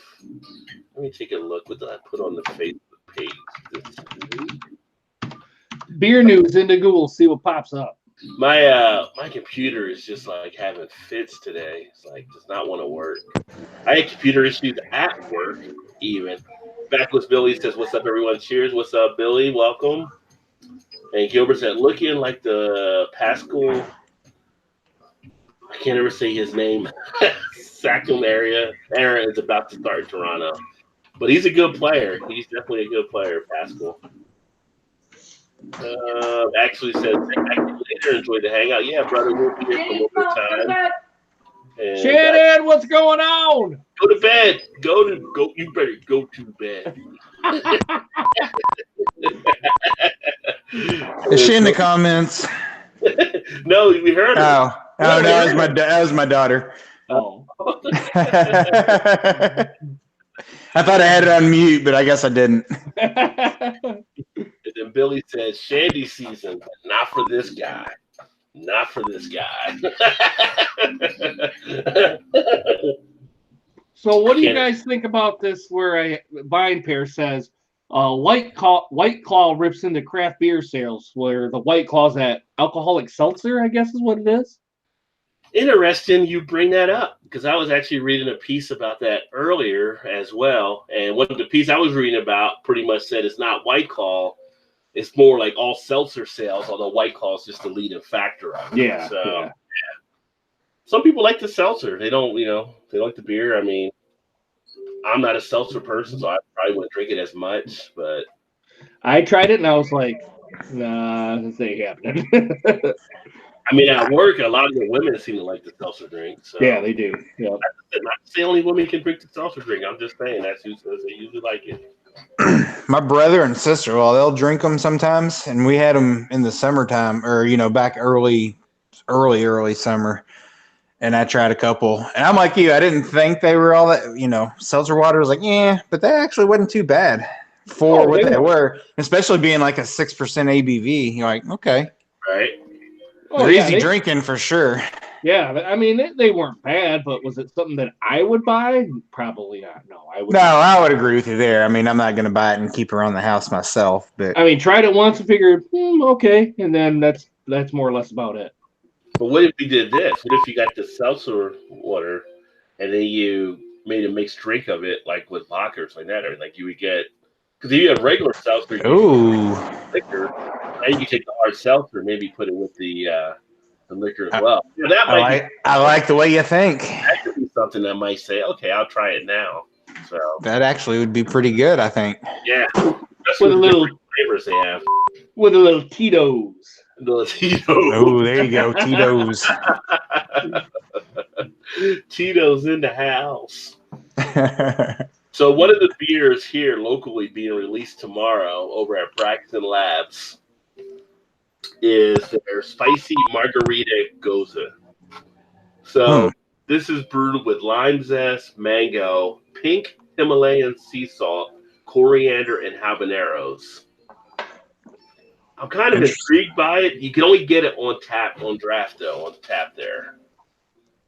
Speaker 1: Let me take a look. What did I put on the Facebook page this week?
Speaker 3: Beer news into Google, see what pops up.
Speaker 1: My computer is just having fits today. It's does not want to work. I had computer issues at work even. Backless Billy says, "What's up, everyone? Cheers. What's up, Billy? Welcome." And Gilbert said, "Looking like the Pascal." I can't ever say his name. Sackville area. Aaron is about to start in Toronto, but he's a good player. He's definitely a good player, Pascal. Actually says, later enjoy the hangout. Yeah, brother, we'll be here for a little bit of time. And,
Speaker 3: Shannon, what's going on?
Speaker 1: Go to bed. Go. You better go to bed.
Speaker 2: Is she in the comments?
Speaker 1: No, we heard her.
Speaker 2: Oh, no, that was my daughter.
Speaker 3: Oh.
Speaker 2: I thought I had it on mute, but I guess I didn't.
Speaker 1: And then Billy says, "Shandy season, but not for this guy. Not for this guy."
Speaker 3: So what do you guys think about this where a Vine Pair says White Claw rips into craft beer sales where the White Claw's at alcoholic seltzer, I guess is what it is?
Speaker 1: Interesting you bring that up because I was actually reading a piece about that earlier as well. And one of the piece I was reading about pretty much said it's not White Claw. It's more like all seltzer sales, although White Claw is just the leading factor of it.
Speaker 3: Yeah.
Speaker 1: So,
Speaker 3: yeah.
Speaker 1: Some people like the seltzer. They don't, they like the beer. I mean, I'm not a seltzer person, so I probably wouldn't drink it as much. But
Speaker 3: I tried it and I was like, nah, this ain't happening.
Speaker 1: I mean, at work, a lot of the women seem to like the seltzer drink. So
Speaker 3: yeah, they do. Yeah.
Speaker 1: Not to say only women can drink the seltzer drink. I'm just saying that's who says they usually like it.
Speaker 2: My brother and sister, they'll drink them sometimes, and we had them in the summertime, or back early summer. And I tried a couple, and I'm like you. I didn't think they were all that. Seltzer water was but they actually wasn't too bad for what they were, especially being like a 6% ABV. You're like, okay,
Speaker 1: right?
Speaker 2: They're easy drinking for sure.
Speaker 3: Yeah, I mean they weren't bad, but was it something that I would buy? Probably not. No, I would.
Speaker 2: No, I would agree with you there. I mean, I'm not going to buy it and keep it around the house myself. But
Speaker 3: I mean, tried it once and figured, okay, and then that's more or less about it.
Speaker 1: But what if you did this? What if you got the seltzer water and then you made a mixed drink of it, like with vodka or something like that, or like you would get because if you have regular seltzer, liquor, and you can take the hard seltzer, maybe put it with the liquor as well.
Speaker 2: I like the way you think.
Speaker 1: That could be something that might say, okay, I'll try it now. So
Speaker 2: that actually would be pretty good, I think.
Speaker 1: Yeah,
Speaker 3: with a little
Speaker 1: flavors they have.
Speaker 3: With a little Tito's.
Speaker 1: The Tito's.
Speaker 2: Oh, there you go, Tito's.
Speaker 1: Tito's in the house. So one of the beers here locally being released tomorrow over at Braxton Labs is their spicy margarita goza. So this is brewed with lime zest, mango, pink Himalayan sea salt, coriander, and habaneros. I'm kind of intrigued by it. You can only get it on tap, on draft though, on tap there.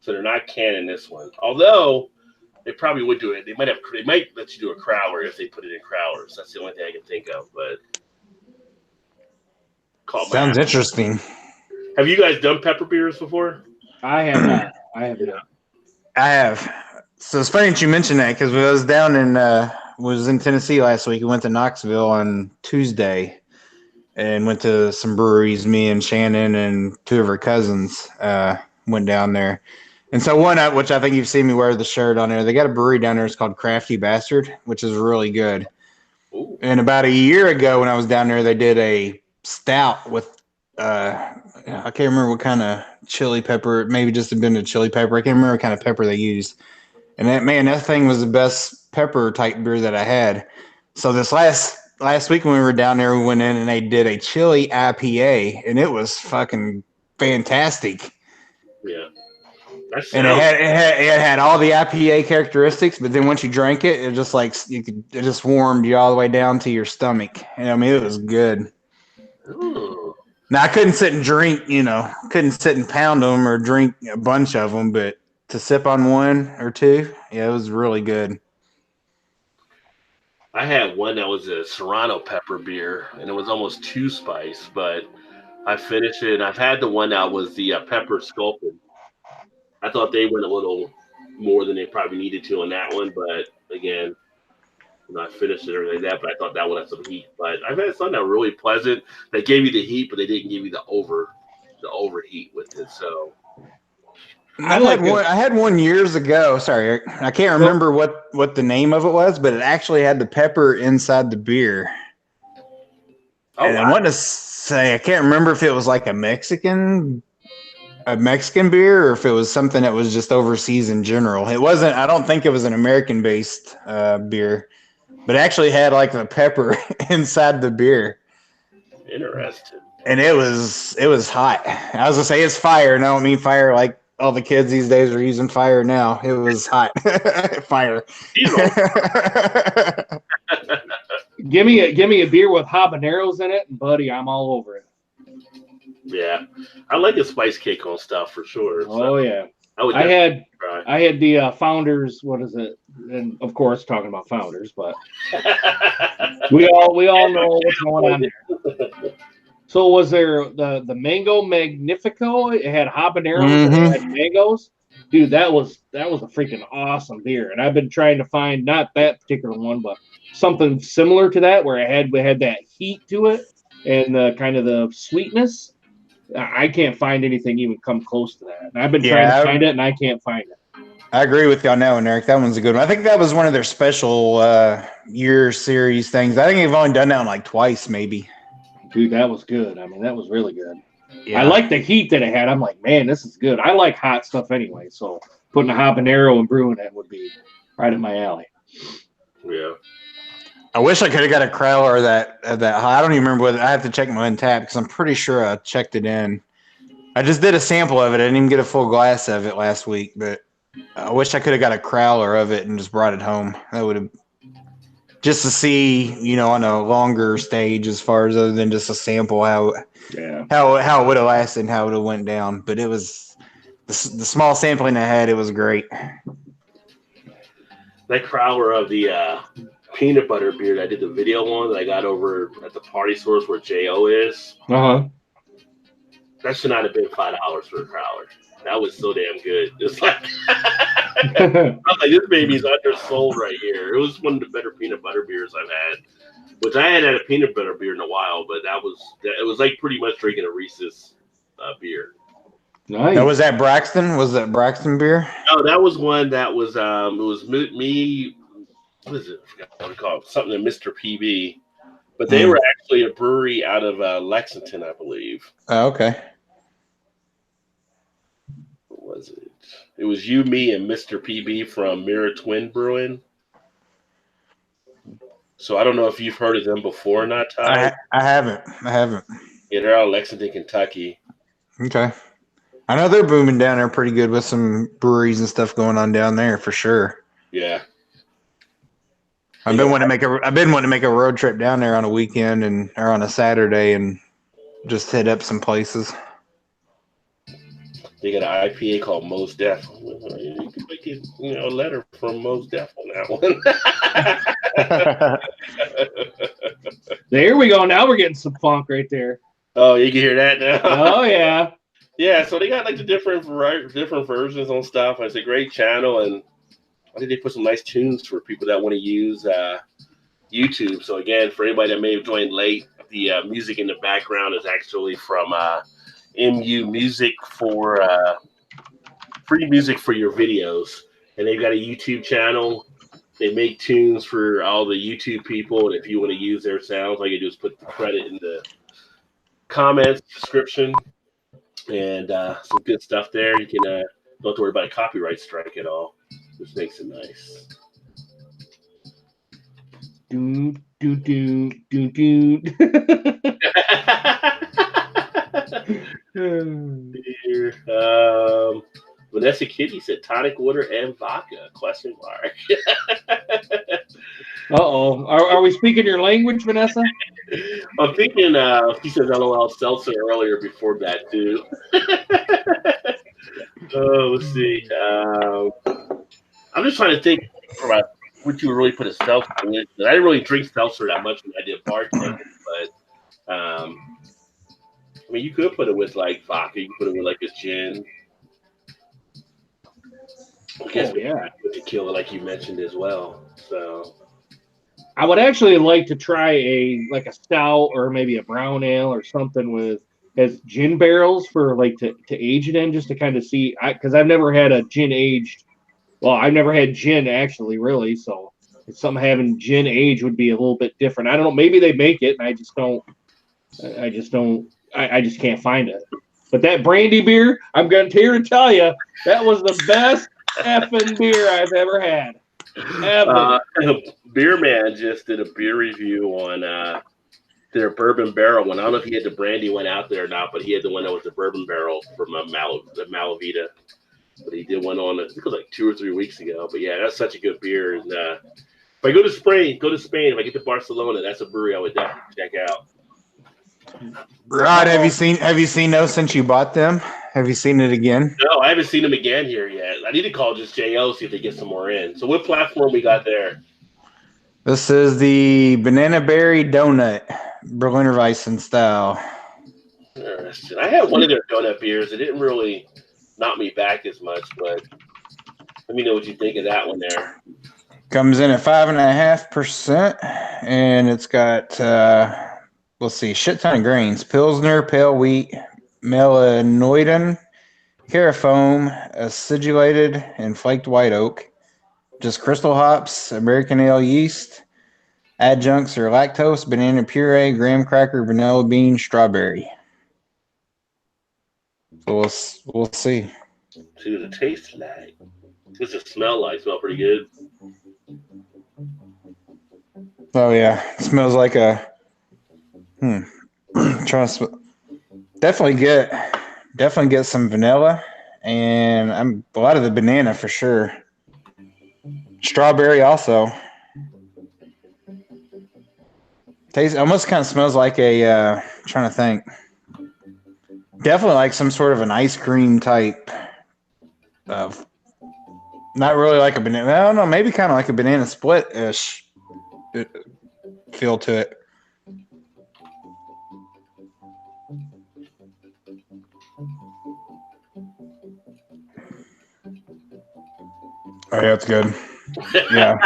Speaker 1: So they're not canning this one. Although they probably would do it. They might let you do a crowler if they put it in crowlers. That's the only thing I can think of. But
Speaker 2: sounds interesting.
Speaker 1: Have you guys done pepper beers before?
Speaker 3: I have not. I
Speaker 2: have. So it's funny that you mentioned that because we was in Tennessee last week. We went to Knoxville on Tuesday and went to some breweries. Me and Shannon and two of her cousins went down there. And so one, which I think you've seen me wear the shirt on there, they got a brewery down there. It's called Crafty Bastard, which is really good. Ooh. And about a year ago when I was down there, they did a stout with I can't remember what kind of chili pepper. Maybe just a bit of chili pepper. I can't remember what kind of pepper they used. And that thing was the best pepper type beer that I had. So this last week when we were down there, we went in and they did a chili IPA, and it was fucking fantastic.
Speaker 1: Yeah.
Speaker 2: And it had all the IPA characteristics, but then once you drank it, it just it just warmed you all the way down to your stomach. And I mean, it was good. Ooh. Now I couldn't sit and drink, couldn't sit and pound them or drink a bunch of them, but to sip on one or two, yeah, it was really good.
Speaker 1: I had one that was a Serrano pepper beer, and it was almost too spice, but I finished it. And I've had the one that was the pepper sculpted. I thought they went a little more than they probably needed to on that one, but again, I finished it or like that. But I thought that one had some heat. But I've had some that were really pleasant. They gave you the heat, but they didn't give you the overheat with it. So
Speaker 2: I had one years ago. Sorry, I can't remember what the name of it was, but it actually had the pepper inside the beer. Oh, and I want to say I can't remember if it was like a Mexican beer or if it was something that was just overseas in general. It wasn't. I don't think it was an American-based beer, but it actually had like the pepper inside the beer.
Speaker 1: Interesting.
Speaker 2: And it was hot. I was gonna say it's fire, and I don't mean fire like all the kids these days are using fire now. It was hot. Fire.
Speaker 3: Give me a beer with habaneros in it, and buddy, I'm all over it.
Speaker 1: Yeah, I like a spice kick on stuff for sure.
Speaker 3: Oh yeah, I had the Founders. What is it? And of course, talking about Founders, but we all know what's going on there. So was there the Mango Magnifico? It had habaneros and it had mangoes. Dude, that was a freaking awesome beer. And I've been trying to find not that particular one, but something similar to that where it had that heat to it and kind of the sweetness. I can't find anything even come close to that. And I've been trying to find it, and I can't find it.
Speaker 2: I agree with you on that one, Eric. That one's a good one. I think that was one of their special year series things. I think they've only done that one like twice, maybe.
Speaker 3: Dude, that was good. I mean, that was really good. Yeah. I like the heat that it had. I'm like, man, this is good. I like hot stuff anyway, so putting a habanero and brewing it would be right in my alley.
Speaker 1: Yeah.
Speaker 2: I wish I could have got a crowler that I don't even remember whether I have to check my Untappd because I'm pretty sure I checked it in. I just did a sample of it. I didn't even get a full glass of it last week, but I wish I could have got a crowler of it and just brought it home. That would have just to see, on a longer stage as far as other than just a sample how it would have lasted and how it would have went down. But it was the small sampling I had. It was great.
Speaker 1: That crowler of the peanut butter beer that I did the video on that I got over at the party source where J.O. is.
Speaker 3: Uh-huh.
Speaker 1: That should not have been $5 for a crowler. That was so damn good. It's like I was like, this baby's undersold right here. It was one of the better peanut butter beers I've had. Which I hadn't had a peanut butter beer in a while, but it was like pretty much drinking a Reese's beer.
Speaker 2: Nice. Now, was that Braxton? Was that Braxton beer?
Speaker 1: No, that was one that was it was me. What is it? I forgot what it's called. Something to Mr. PB. But they were actually a brewery out of Lexington, I believe.
Speaker 2: Oh, okay.
Speaker 1: What was It was you, me, and Mr. PB from Mirror Twin Brewing. So I don't know if you've heard of them before or not, Todd.
Speaker 2: I haven't.
Speaker 1: Yeah, they're out of Lexington, Kentucky.
Speaker 2: Okay. I know they're booming down there pretty good with some breweries and stuff going on down there for sure.
Speaker 1: Yeah.
Speaker 2: I've been wanting to make a road trip down there on a weekend or on a Saturday and just hit up some places.
Speaker 1: They got an IPA called Mos Def. You can make it, a letter from Mos Def on that one.
Speaker 3: There we go. Now we're getting some funk right there.
Speaker 1: Oh, you can hear that now.
Speaker 3: Oh yeah.
Speaker 1: Yeah, so they got like the different versions on stuff. It's a great channel, and I think they put some nice tunes for people that want to use YouTube. So again, for anybody that may have joined late, the music in the background is actually from MU Music for free music for your videos, and they've got a YouTube channel. They make tunes for all the YouTube people, and if you want to use their sounds, all you do is put the credit in the comments, description, and some good stuff there. You can don't have to worry about a copyright strike at all, which makes it nice.
Speaker 3: Do do do do do.
Speaker 1: Here, Vanessa Kitty said tonic water and vodka? ?
Speaker 3: Uh-oh. Are we speaking your language, Vanessa?
Speaker 1: I'm thinking she says LOL seltzer earlier before that too. Let's see. I'm just trying to think about what you would really put a seltzer in. I didn't really drink seltzer that much when I did bartending, but I mean, you could put it with like vodka. You could put it with like a gin. I guess with tequila, like you mentioned as well. So
Speaker 3: I would actually like to try a stout or maybe a brown ale or something as gin barrels for to age it in, just to kind of see. Because I've never had a gin aged. Well, I've never had gin actually, really. So it's something having gin age would be a little bit different. I don't know. Maybe they make it, and I just don't. I just can't find it. But that brandy beer, I'm going to tell you, that was the best effing beer I've ever had.
Speaker 1: Beer Man just did a beer review on their bourbon barrel one. I don't know if he had the brandy one out there or not, but he had the one that was the bourbon barrel from the Malavita. But he did one on, I think it was like 2 or 3 weeks ago. But yeah, that's such a good beer. And if I go to Spain, if I get to Barcelona, that's a brewery I would definitely check out.
Speaker 2: Rod, have you seen those since you bought them? Have you seen it again?
Speaker 1: No, I haven't seen them again here yet. I need to call just JO, see if they get some more in. So what platform we got there?
Speaker 2: This is the Banana Berry Donut, Berliner Weissen style.
Speaker 1: Interesting. I had one of their donut beers. It didn't really knock me back as much, but let me know what you think of that one there.
Speaker 2: Comes in at 5.5%, and it's got let's see, shit ton of grains: Pilsner, pale wheat, melanoidin, carafoam, acidulated, and flaked white oak. Just crystal hops, American ale yeast. Adjuncts are lactose, banana puree, graham cracker, vanilla bean, strawberry. So we'll see.
Speaker 1: See what it tastes like. What's it smell like? Smell pretty good.
Speaker 2: Oh yeah, it smells like a. Definitely get some vanilla, and a lot of the banana for sure. Strawberry also. Tastes almost kind of smells like a. Trying to think. Definitely like some sort of an ice cream type of. Not really like a banana. I don't know. Maybe kind of like a banana split-ish feel to it. Oh, yeah, it's good. Yeah.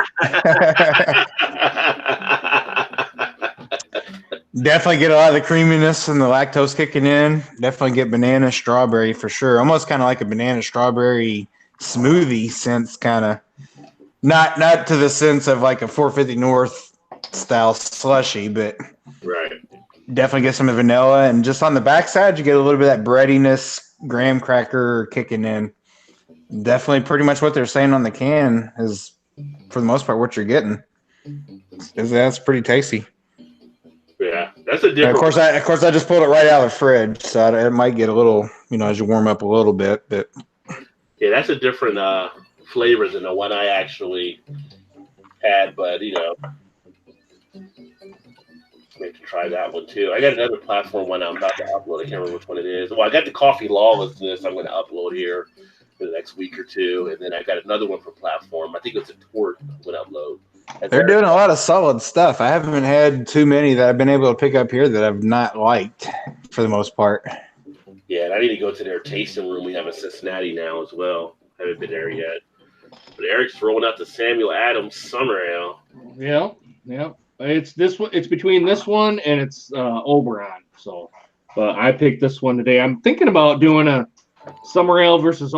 Speaker 2: Definitely get a lot of the creaminess and the lactose kicking in. Definitely get banana strawberry for sure. Almost kind of like a banana strawberry smoothie sense, kind of. Not to the sense of like a 450 North style slushy, but
Speaker 1: right.
Speaker 2: Definitely get some of the vanilla. And just on the backside, you get a little bit of that breadiness, graham cracker kicking in. Definitely pretty much what they're saying on the can is, for the most part, what you're getting. That's pretty tasty.
Speaker 1: Yeah, that's a
Speaker 2: And
Speaker 1: different.
Speaker 2: of course, I just pulled it right out of the fridge, so it might get a little, as you warm up a little bit. But
Speaker 1: Yeah, that's a different flavor than the one I actually had. But maybe try that one too. I got another platform one I'm about to upload. I can't remember which one it is. Well, I got the Coffee Lawlessness I'm going to upload here for the next week or two, and then I got another one for platform. I think it's a Tort I'm going to upload.
Speaker 2: they're doing a lot of solid stuff. I haven't had too many that I've been able to pick up here that I've not liked, for the most part.
Speaker 1: Yeah, and I need to go to their tasting room we have in Cincinnati now as well. I haven't been there yet. But Eric's rolling out the Samuel Adams Summer Ale.
Speaker 3: Yeah. It's this one. It's between this one and it's Oberon. So, but I picked this one today. I'm thinking about doing a Summer Ale versus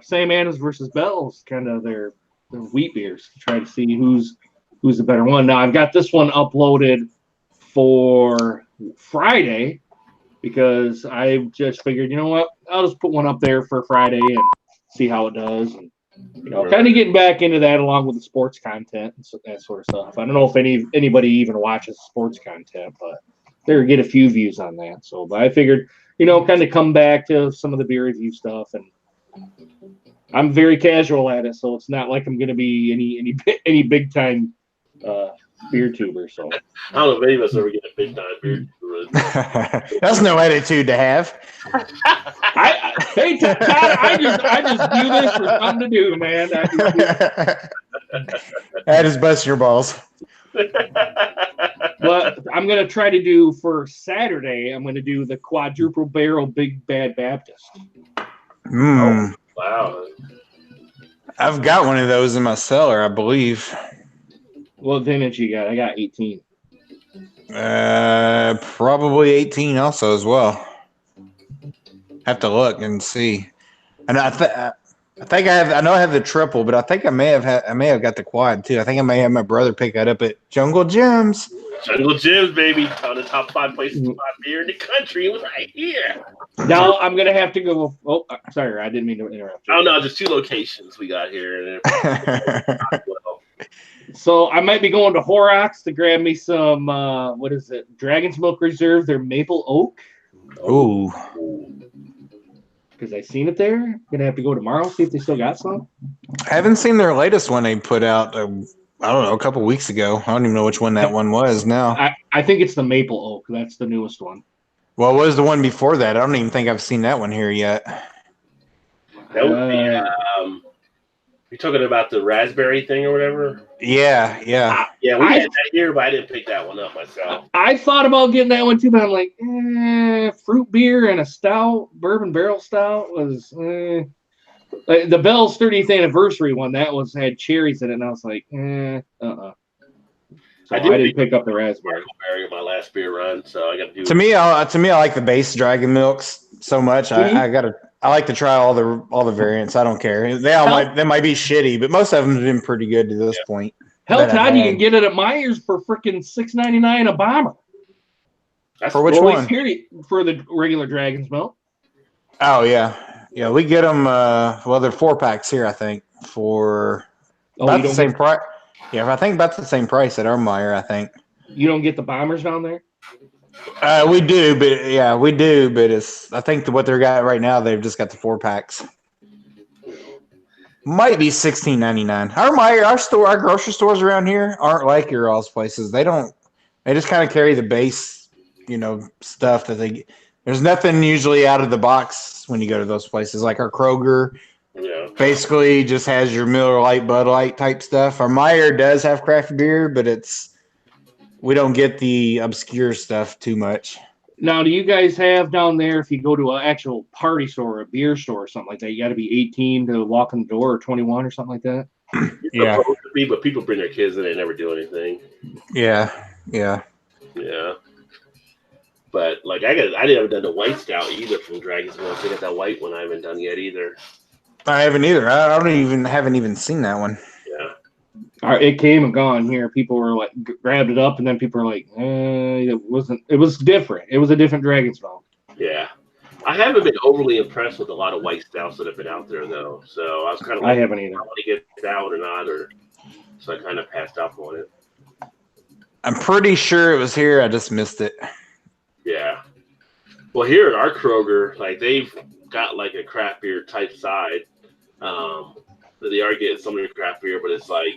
Speaker 3: Sam Adams versus Bell's, kind of their wheat beers, to try to see who's the better one. Now I've got this one uploaded for Friday because I just figured, you know what, I'll just put one up there for Friday and see how it does. And kind of getting back into that along with the sports content and that sort of stuff. I don't know if anybody even watches sports content, but there get a few views on that. So, but I figured, kind of come back to some of the beer review stuff, and I'm very casual at it, so it's not like I'm going to be any big time beer tuber. So
Speaker 1: I don't know if any of us ever get a big time beer tuber.
Speaker 2: That's no attitude to have.
Speaker 3: Hey, Todd, I just do this for something to do, man.
Speaker 2: That is bust your balls.
Speaker 3: But I'm going to try to do for Saturday, I'm going to do the quadruple barrel Big Bad Baptist.
Speaker 2: Mm.
Speaker 1: Oh, wow.
Speaker 2: I've got one of those in my cellar, I believe.
Speaker 3: What vintage you got? I got 18.
Speaker 2: Probably 18 also as well. Have to look and see. And I think I have. I know I have the triple, but I think I may have got the quad too. I think I may have my brother pick that up at Jungle Gyms.
Speaker 1: Jungle Gyms, baby. On the top 5 places to buy beer in the country. It was right here.
Speaker 3: Now I'm gonna have to go. Oh, sorry, I didn't mean to interrupt you.
Speaker 1: Oh no, just 2 locations we got here.
Speaker 3: So I might be going to Horrocks to grab me some. What is it? Dragon's Milk Reserve. Their Maple Oak.
Speaker 2: Ooh.
Speaker 3: Because I seen it there. Gonna have to go tomorrow, see if they still got some.
Speaker 2: I haven't seen their latest one they put out. I don't know, a couple weeks ago. I don't even know which one that one was now.
Speaker 3: I think it's the Maple Oak. That's the newest one.
Speaker 2: Well, what was the one before that? I don't even think I've seen that one here yet.
Speaker 1: That would be, you're talking about the raspberry thing or whatever?
Speaker 2: Yeah.
Speaker 1: Yeah, we had that here, but I didn't pick that one up myself. I
Speaker 3: thought about getting that one too, but I'm like, fruit beer and a stout, bourbon barrel stout was, Like the Bell's 30th anniversary one, that had cherries in it, and I was like, So I didn't pick up the raspberry
Speaker 1: in my last beer run, so I got to do.
Speaker 2: To me, I like the base Dragon Milks so much.
Speaker 3: Mm-hmm.
Speaker 2: I like to try all the variants. I don't care. They might be shitty, but most of them have been pretty good to this point.
Speaker 3: Hell, Todd, you can get it at Myers for freaking $6.99 a bomber.
Speaker 1: That's
Speaker 2: for which one?
Speaker 3: For the regular Dragon's Milk.
Speaker 2: Oh yeah. We get them. They're 4-packs here, I think, for about the same price. Yeah, I think about the same price at our Meyer. I think.
Speaker 3: You don't get the bombers down there.
Speaker 2: We do, but it's. I think what they're got right now, they've just got the 4-packs. Might be $16.99. Our Meyer, our grocery stores around here aren't like your all's places. They don't. They just kind of carry the base, stuff that they. There's nothing usually out of the box when you go to those places. Like our Kroger, basically just has your Miller Lite, Bud Light type stuff. Our Meyer does have craft beer, but we don't get the obscure stuff too much.
Speaker 3: Now, do you guys have down there, if you go to an actual party store, a beer store or something like that, you got to be 18 to walk in the door, or 21 or something like that?
Speaker 2: Yeah.
Speaker 1: But people bring their kids and they never do anything.
Speaker 2: Yeah.
Speaker 1: But like I haven't done the white stout either from Dragon's Milk. I got that white one I haven't done yet either.
Speaker 2: I haven't either. I haven't even seen that one.
Speaker 1: Yeah.
Speaker 3: All right, it came and gone here. People were like, grabbed it up, and then people were like, it wasn't. It was different. It was a different Dragon's Milk.
Speaker 1: Yeah. I haven't been overly impressed with a lot of white stouts that have been out there though. So I was kind of
Speaker 3: I
Speaker 1: like,
Speaker 3: haven't either.
Speaker 1: I want to get it out or not, or so I kind of passed up on it.
Speaker 2: I'm pretty sure it was here. I just missed it.
Speaker 1: Yeah. Well, here at our Kroger, like they've got like a craft beer type side. But they are getting some of the craft beer, but it's like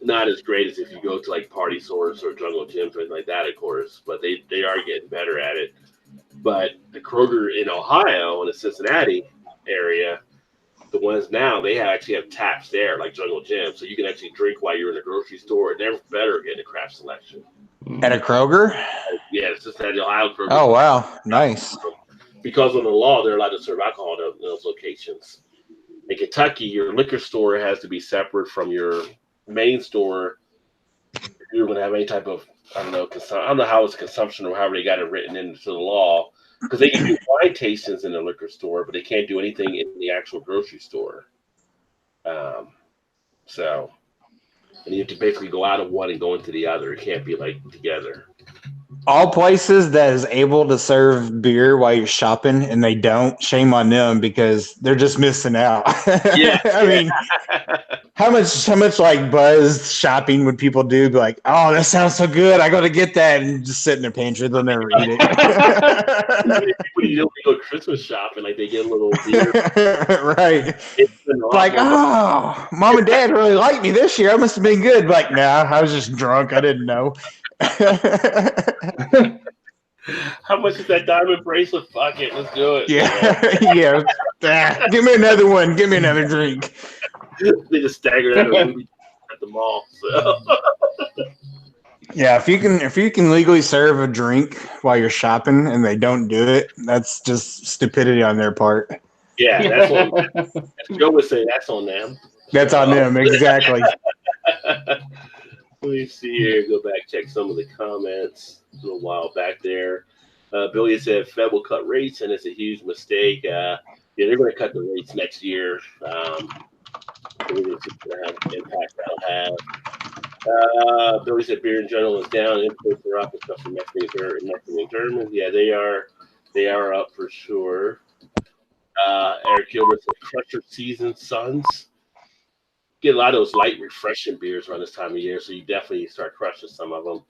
Speaker 1: not as great as if you go to like Party Source or Jungle Gyms or anything like that, of course. But they are getting better at it. But the Kroger in Ohio and the Cincinnati area, the ones now, they actually have taps there, like Jungle Gym. So you can actually drink while you're in the grocery store. And they're better getting a craft selection.
Speaker 2: At a Kroger?
Speaker 1: Yeah, it's Cincinnati, Ohio Kroger.
Speaker 2: Oh, wow. Nice.
Speaker 1: Because of the law, they're allowed to serve alcohol in those locations. In Kentucky, your liquor store has to be separate from your main store if you're going to have any type of, I don't know how it's consumption or however they got it written into the law. Because they can do wine tastings in the liquor store, but they can't do anything in the actual grocery store. So, and you have to basically go out of one and go into the other. It can't be like together.
Speaker 2: All places that is able to serve beer while you're shopping and they don't, shame on them because they're just missing out.
Speaker 1: Yeah.
Speaker 2: I mean, how much like buzz shopping would people do? Be like, oh, that sounds so good. I got to get that, and just sit in their pantry. They'll never eat it.
Speaker 1: People usually go Christmas shopping, like they get a little beer.
Speaker 2: Right. Like, oh, mom and dad really liked me this year. I must have been good. Like, nah, I was just drunk. I didn't know.
Speaker 1: How much is that diamond bracelet? Fuck it, let's do it.
Speaker 2: Yeah. Give me another one. Give me another drink.
Speaker 1: They just staggered out of movie at the mall. So.
Speaker 2: Yeah, if you can legally serve a drink while you're shopping and they don't do it, that's just stupidity on their part.
Speaker 1: Yeah, that's on. As Joe would say, that's on them.
Speaker 2: That's on them, exactly.
Speaker 1: Let me see here. Go back, check some of the comments. A little while back there. Billy said Fed will cut rates, and it's a huge mistake. Yeah, they're going to cut the rates next year. We're going to see what impact that'll have. Billy said beer in general is down. Imports are up, especially Mexican and German. Yeah, they are up for sure. Eric Gilbert said Crusher Season Suns. Get a lot of those light, refreshing beers around this time of year, so you definitely start crushing some of them.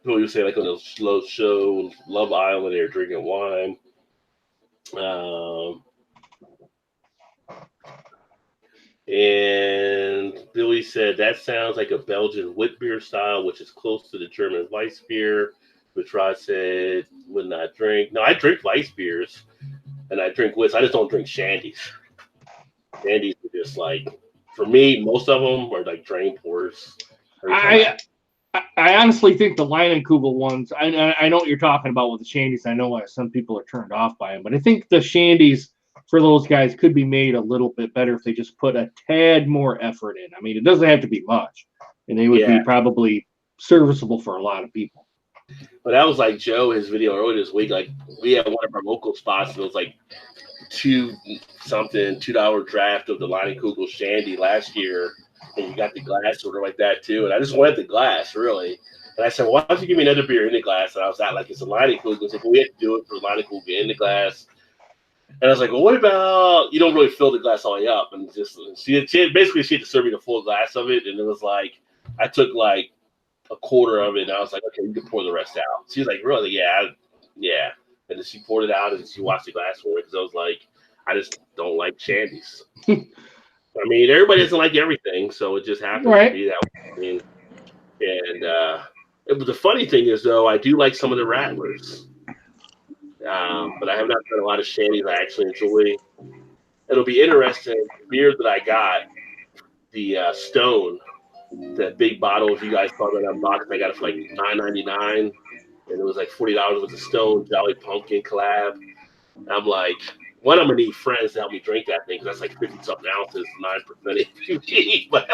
Speaker 1: People you say like on those slow show, Love Island, they're drinking wine. And Billy said that sounds like a Belgian wit beer style, which is close to the German Weiss beer, which Rod said would not drink. No, I drink Weiss beers, and I drink wits. I just don't drink shandies. Shandies are just like, for me, most of them are like drain pours.
Speaker 3: I honestly think the Leinenkugel ones, I know what you're talking about with the shandies. I know why some people are turned off by them, but I think the shandies for those guys could be made a little bit better if they just put a tad more effort in. I mean, it doesn't have to be much, and they would be probably serviceable for a lot of people.
Speaker 1: But that was like Joe, his video earlier this week. Like, we had one of our local spots, and it was like $2 draft of the Leinenkugel Shandy last year, and you got the glass order like that too. And I just wanted the glass, really. And I said, why don't you give me another beer in the glass? And I was out like, it's a Leinenkugel. It's like, we had to do it for Leinenkugel in the glass. And I was like, well, what about, you don't really fill the glass all the way up. And just, she had to serve me the full glass of it. And it was like, I took like a quarter of it, and I was like, okay, you can pour the rest out. She was like, really? Yeah. And then she poured it out, and she washed the glass for it, because I was like, I just don't like shandies. I mean, everybody doesn't like everything, so it just happens to be that way. I mean, and the funny thing is, though, I do like some of the Rattlers. But I have not done a lot of shandies I actually enjoy. It'll be interesting. The beer that I got, the Stone, that big bottle, if you guys saw that unboxed, I got it for like $9.99, and it was like $40 with the Stone Jolly Pumpkin collab. And I'm like, one, I'm gonna need friends to help me drink that thing, because that's like 50-something ounces, 9% ABV. But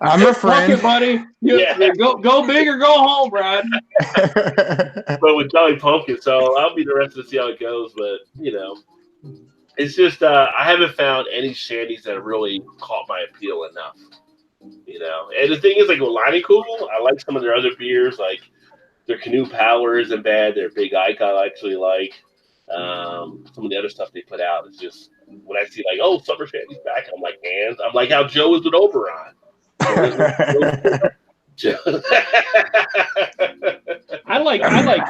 Speaker 2: I'm a friend,
Speaker 3: it, buddy. Go big or go home, Brad.
Speaker 1: But with Jolly Pumpkin, so I'll be interested to see how it goes. But it's just I haven't found any shandies that really caught my appeal enough. And the thing is, like with Leinenkugel, I like some of their other beers, like their canoe power isn't bad. Their big icon I actually like. Some of the other stuff they put out is just when I see like, oh, Summer Shanty's back, I'm like, hands. I'm like how Joe is with Oberon. Joe.
Speaker 3: I like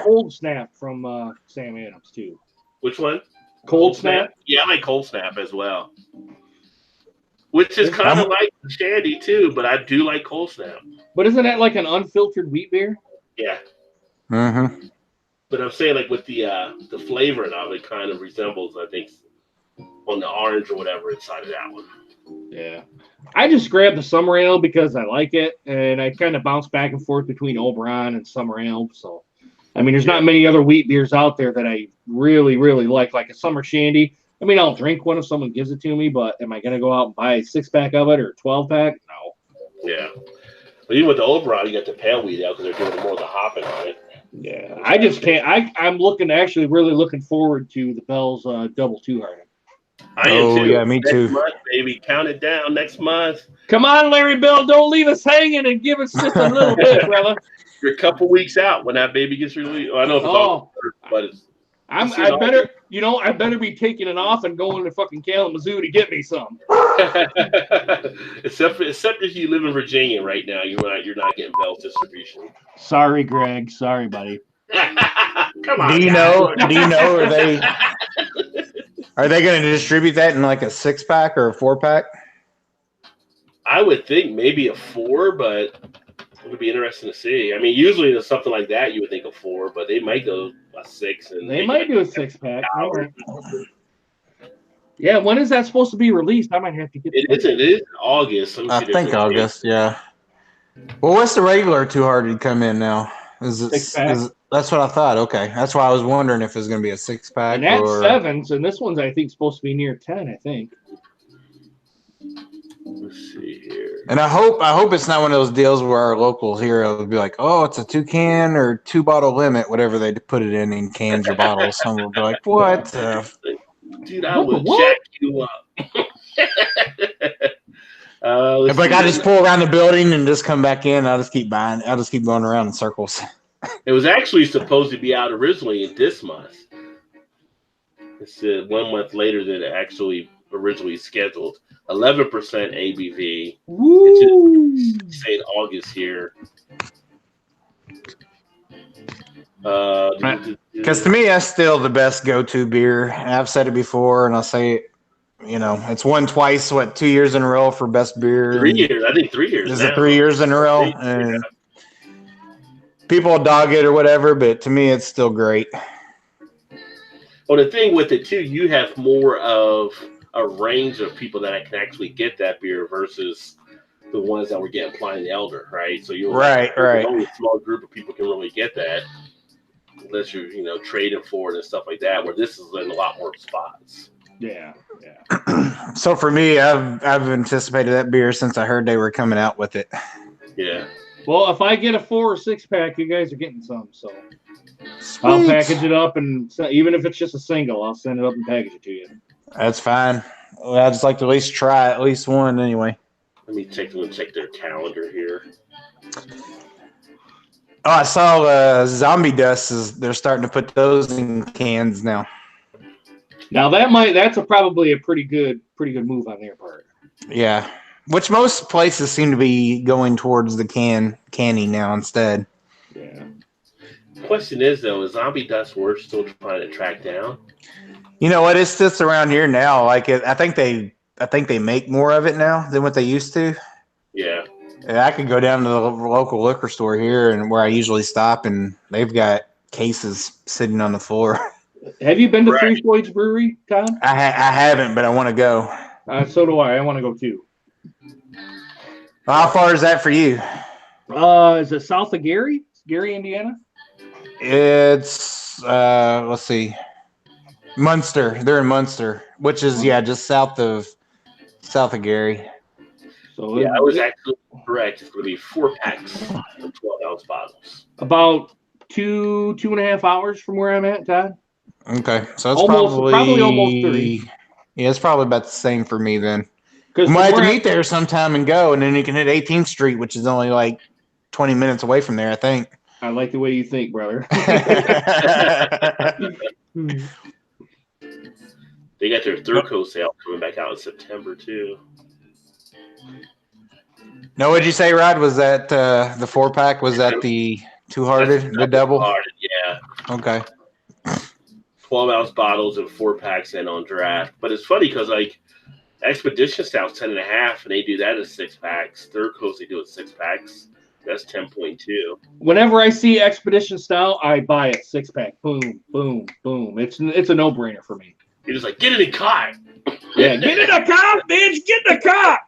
Speaker 3: Cold Snap from Sam Adams too.
Speaker 1: Which one?
Speaker 3: Cold Snap?
Speaker 1: Yeah, I like Cold Snap as well. Which is kind of like Shandy too, but I do like Cold Snap.
Speaker 3: But isn't that like an unfiltered wheat beer?
Speaker 1: Yeah.
Speaker 2: Mm-hmm.
Speaker 1: But I'm saying like with the flavoring of it kind of resembles, I think, on the orange or whatever inside of that one.
Speaker 3: Yeah. I just grabbed the Summer Ale because I like it, and I kind of bounce back and forth between Oberon and Summer Ale. So, I mean, there's not many other wheat beers out there that I really, really like a Summer Shandy. I mean, I'll drink one if someone gives it to me, but am I going to go out and buy a 6-pack of it or a 12-pack? No.
Speaker 1: Yeah. But even with the Oberon, you got the pale wheat out because they're doing more of the hopping on it.
Speaker 3: Yeah. I just can't. I'm really looking forward to the Bell's Double Two Hearted.
Speaker 1: I am too.
Speaker 2: Yeah, me too.
Speaker 1: Next month, baby. Count it down next month.
Speaker 3: Come on, Larry Bell. Don't leave us hanging and give us just a little bit, brother.
Speaker 1: You're a couple weeks out when that baby gets released. Well, I know it's all, but it's.
Speaker 3: I better be taking it off and going to fucking Kalamazoo to get me some.
Speaker 1: except if you live in Virginia right now, you're not getting Bell's distribution.
Speaker 3: Sorry, Greg. Sorry, buddy.
Speaker 1: Come on.
Speaker 2: Do you know? Are they going to distribute that in like a 6-pack or a 4-pack?
Speaker 1: I would think maybe a 4, but it would be interesting to see. I mean, usually there's something like that you would think a 4, but they might go a 6. And
Speaker 3: they might do a 6-pack. Yeah, when is that supposed to be released? I might have to get
Speaker 1: it. It is August.
Speaker 2: I think August, yeah. Well, what's the regular 2-hearted come in now? Is it
Speaker 3: 6-pack?
Speaker 2: That's what I thought. Okay. That's why I was wondering if it's going to be a 6-pack.
Speaker 3: And that's 7s, and this one's, I think, supposed to be near 10, I think.
Speaker 1: Let's see here.
Speaker 2: And I hope it's not one of those deals where our locals here will be like, oh, it's a 2-can or 2-bottle limit, whatever they put it in cans or bottles. Some will be like, what?
Speaker 1: Dude, I will jack you up.
Speaker 2: Like I just pull around the building and just come back in. I'll just keep buying. I'll just keep going around in circles.
Speaker 1: It was actually supposed to be out originally in this month. It's 1 month later than it actually originally scheduled. 11% ABV.
Speaker 3: Woo!
Speaker 1: It's saying August here.
Speaker 2: Because to me, that's still the best go-to beer. I've said it before, and I'll say it. You know, it's won twice. 2 years in a row for best beer?
Speaker 1: 3 years. I think 3 years.
Speaker 2: Is it 3 years in a row? And people dog it or whatever, but to me, it's still great.
Speaker 1: Well, the thing with it too, you have more of a range of people that can actually get that beer versus the ones that were getting Flying Elder, right? So you're
Speaker 2: right.
Speaker 1: Only a small group of people can really get that, unless you're trading for it and stuff like that. Where this is in a lot more spots.
Speaker 3: Yeah.
Speaker 2: So for me, I've anticipated that beer since I heard they were coming out with it.
Speaker 1: Yeah.
Speaker 3: Well, if I get a 4 or 6-pack, you guys are getting some. So
Speaker 2: Sweet.
Speaker 3: I'll package it up, and even if it's just a single, I'll send it up and package it to you.
Speaker 2: That's fine. Well, I'd just like to at least try at least one anyway.
Speaker 1: Let me check their calendar here.
Speaker 2: Oh, I saw Zombie Dust they're starting to put those in cans now.
Speaker 3: Now that's probably a pretty good move on their part.
Speaker 2: Yeah, which most places seem to be going towards the canning now instead.
Speaker 3: Yeah.
Speaker 1: Question is though, is Zombie Dust worth still trying to track down?
Speaker 2: You know what? It sits around here now. Like I think they make more of it now than what they used to.
Speaker 1: Yeah.
Speaker 2: I could go down to the local liquor store here and where I usually stop, and they've got cases sitting on the floor.
Speaker 3: Have you been to Three Floyd's Brewery, Tom?
Speaker 2: I haven't, but I want to go.
Speaker 3: So do I. I want to go too.
Speaker 2: How far is that for you?
Speaker 3: Is it south of Gary? Gary, Indiana?
Speaker 2: It's let's see, Munster. They're in Munster, which is just south of Gary.
Speaker 1: So yeah, I was actually correct. It's going to be 4 packs of 12-ounce bottles.
Speaker 3: About 2.5 hours from where I'm at, Todd.
Speaker 2: Okay, so it's
Speaker 3: probably almost 3.
Speaker 2: Yeah, it's probably about the same for me then. We might have to meet there sometime and go, and then you can hit 18th Street, which is only like 20 minutes away from there, I think.
Speaker 3: I like the way you think, brother.
Speaker 1: They got their third coast sale coming back out in September too.
Speaker 2: No, what'd you say, Rod? Was that the 4-pack? Was that the two-hearted, the double?
Speaker 1: Two-hearted, yeah.
Speaker 2: Okay.
Speaker 1: 12-ounce bottles and 4-packs and on draft. But it's funny because like Expedition Stout's 10.5, and they do that as 6-packs. Third Coast they do it 6-packs. That's 10.2.
Speaker 3: Whenever I see Expedition Stout, I buy it 6-pack. Boom, boom, boom. It's a no-brainer for me.
Speaker 1: You're just like, get it in cot.
Speaker 3: Yeah, get in the cop, bitch. Get in the cop.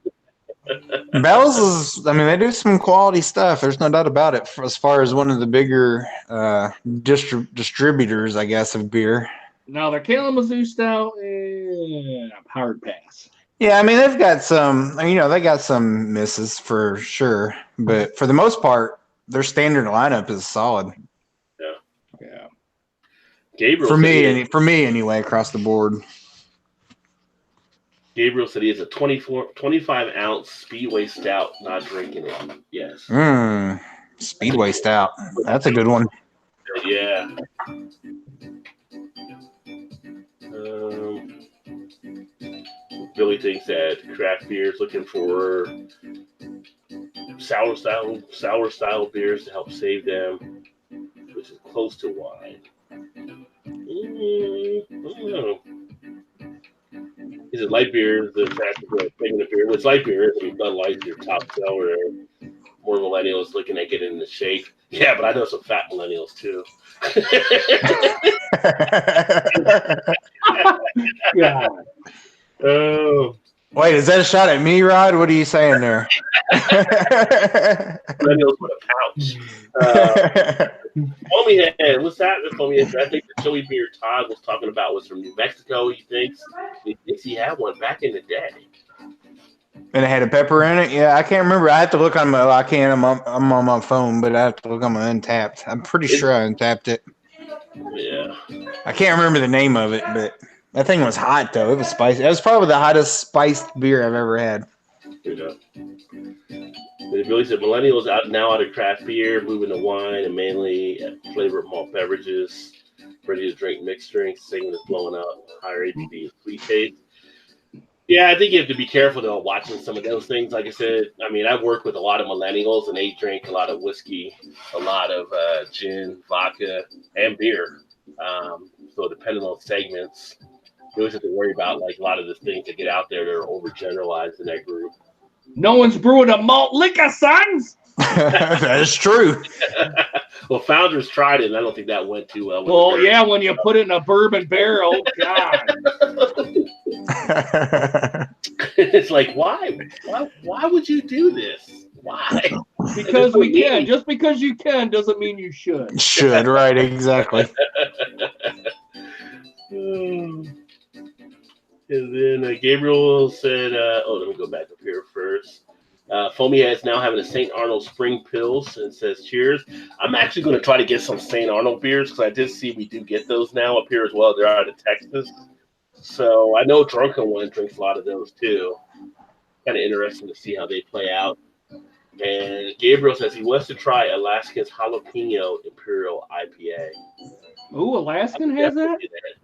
Speaker 2: Bell's is, I mean, they do some quality stuff. There's no doubt about it. As far as one of the bigger distributors, I guess, of beer.
Speaker 3: Now, their Kalamazoo Stout, hard pass.
Speaker 2: Yeah, I mean, they've got some, they got some misses for sure. But for the most part, their standard lineup is solid.
Speaker 3: Yeah.
Speaker 1: Gabriel
Speaker 2: for me anyway, across the board.
Speaker 1: Gabriel said he has a 25-ounce Speedway Stout, not drinking it. Yes.
Speaker 2: Speedway Stout. That's a good one.
Speaker 1: Yeah. Billy thinks that craft beer is looking for sour style beers to help save them, which is close to wine. I don't know. Is it light beer? The fact that taking the beer, which light beer is, Bud Light's your top seller. More millennials looking at getting in the shape. Yeah, but I know some fat millennials too.
Speaker 3: Yeah.
Speaker 1: Oh.
Speaker 2: Wait, is that a shot at me, Rod? What are you saying there?
Speaker 1: Millennials with a pouch. Homie head, what's that? Homie head, I think the chili beer Todd was talking about was from New Mexico. He thinks he had one back in the day.
Speaker 2: And it had a pepper in it? Yeah, I can't remember. I have to look on my, I'm on my phone, but I have to look on my Untapped. I'm pretty sure I untapped it.
Speaker 1: Yeah.
Speaker 2: I can't remember the name of it, but that thing was hot, though. It was spicy. It was probably the hottest spiced beer I've ever had.
Speaker 1: Yeah. Billy said millennials out of craft beer, moving to wine and mainly flavored malt beverages, ready to drink mixed drinks, singing is blowing up, higher ABV and sweet taste. Yeah, I think you have to be careful though watching some of those things. Like I said, I mean, I've worked with a lot of millennials and they drink a lot of whiskey, a lot of gin, vodka, and beer. So depending on segments, you always have to worry about like a lot of the things that get out there that are overgeneralized in that group.
Speaker 3: No one's brewing a malt liquor, sons.
Speaker 2: That is true.
Speaker 1: Well, Founders tried it, and I don't think that went too well.
Speaker 3: Well, yeah, when you put it in a bourbon barrel, God.
Speaker 1: It's like, why? Why would you do this? Why?
Speaker 3: Because we can. Just because you can doesn't mean you should.
Speaker 2: Should, right, exactly.
Speaker 1: And then Gabriel said, let me go back up here first. Foamy is now having a St. Arnold Spring Pils and says, cheers. I'm actually going to try to get some St. Arnold beers because I did see we do get those now up here as well. They're out of Texas. So I know Drunken One drinks a lot of those too. Kind of interesting to see how they play out. And Gabriel says he wants to try Alaska's Jalapeno Imperial IPA.
Speaker 3: Ooh, Alaskan has that?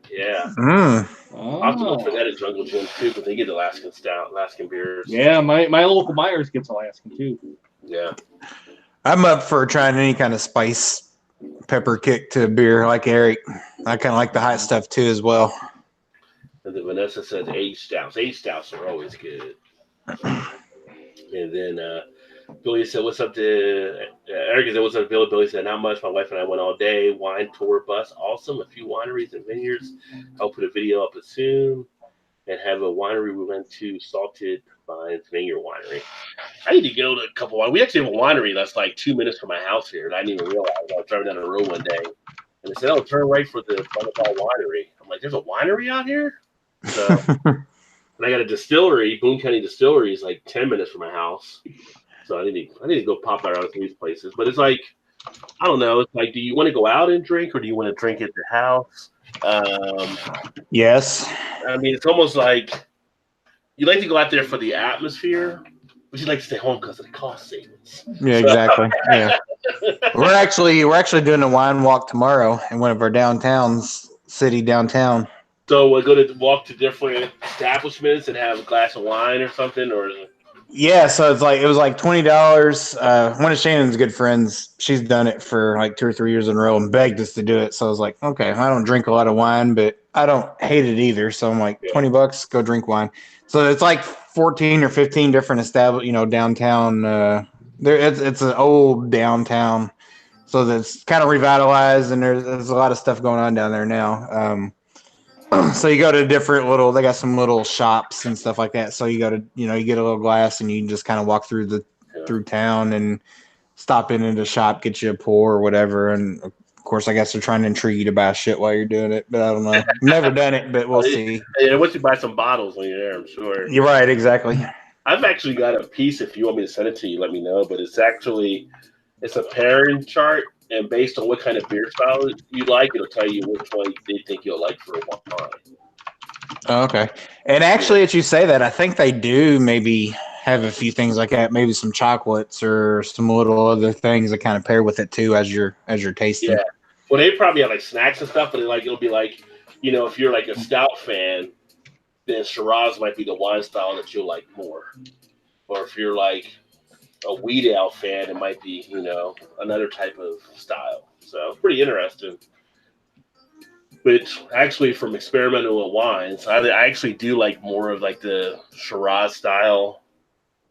Speaker 1: Yeah.
Speaker 3: Oh.
Speaker 1: I'll have to look for that at Jungle Gym too, because they get Alaskan stout, Alaskan beers.
Speaker 3: Yeah, my local Myers gets Alaskan too.
Speaker 1: Yeah.
Speaker 2: I'm up for trying any kind of spice pepper kick to beer like Eric. I kind of like the hot stuff too as well.
Speaker 1: And then Vanessa says aged stouts. Aged stouts are always good. And then Billy said, what's up to Eric? Said, what's up, Billy? Billy said, not much. My wife and I went all day. Wine tour bus. Awesome. A few wineries and vineyards. I'll put a video up soon. And have a winery we went to, Salted Vines Vineyard Winery. I need to go to a couple wineries. We actually have a winery that's like 2 minutes from my house here. And I didn't even realize. I was driving down the road one day. And they said, oh, turn right for the Bonneville Winery. I'm like, there's a winery out here? So, and I got a distillery. Boone County Distillery is like 10 minutes from my house. So I need to go pop around to these places. But it's like, I don't know. It's like, do you want to go out and drink or do you want to drink at the house?
Speaker 2: Yes.
Speaker 1: I mean, it's almost like you like to go out there for the atmosphere, but you like to stay home because of the cost savings.
Speaker 2: Yeah, exactly. Yeah. We're actually doing a wine walk tomorrow in one of our city downtown.
Speaker 1: So we're going to walk to different establishments and have a glass of wine or something, or
Speaker 2: Yeah, so it was like $20. One of Shannon's good friends, she's done it for like 2 or 3 years in a row and begged us to do it. So I was like, okay, I don't drink a lot of wine, but I don't hate it either. So I'm like, $20, go drink wine. So it's like 14 or 15 different downtown. It's an old downtown, so that's kind of revitalized, and there's a lot of stuff going on down there now. So you go to they got some little shops and stuff like that. So you go to, you get a little glass and you can just kind of walk through town and stop into the shop, get you a pour or whatever. And of course, I guess they're trying to intrigue you to buy shit while you're doing it, but I don't know. Never done it, but we'll see.
Speaker 1: Yeah, once you buy some bottles when you're there, I'm sure.
Speaker 2: You're right, exactly.
Speaker 1: I've actually got a piece. If you want me to send it to you, let me know. But it's a pairing chart. And based on what kind of beer style you like, it'll tell you which one they think you'll like for wine.
Speaker 2: Oh, okay. And actually, as you say that, I think they do maybe have a few things like that, maybe some chocolates or some little other things that kind of pair with it too as you're tasting.
Speaker 1: Yeah. Well, they probably have like snacks and stuff, but it'll be like, if you're like a stout fan, then Shiraz might be the wine style that you'll like more. Or if you're like a wheat ale fan, it might be, another type of style. So pretty interesting. But actually, from experimental with wines, I actually do like more of like the Shiraz style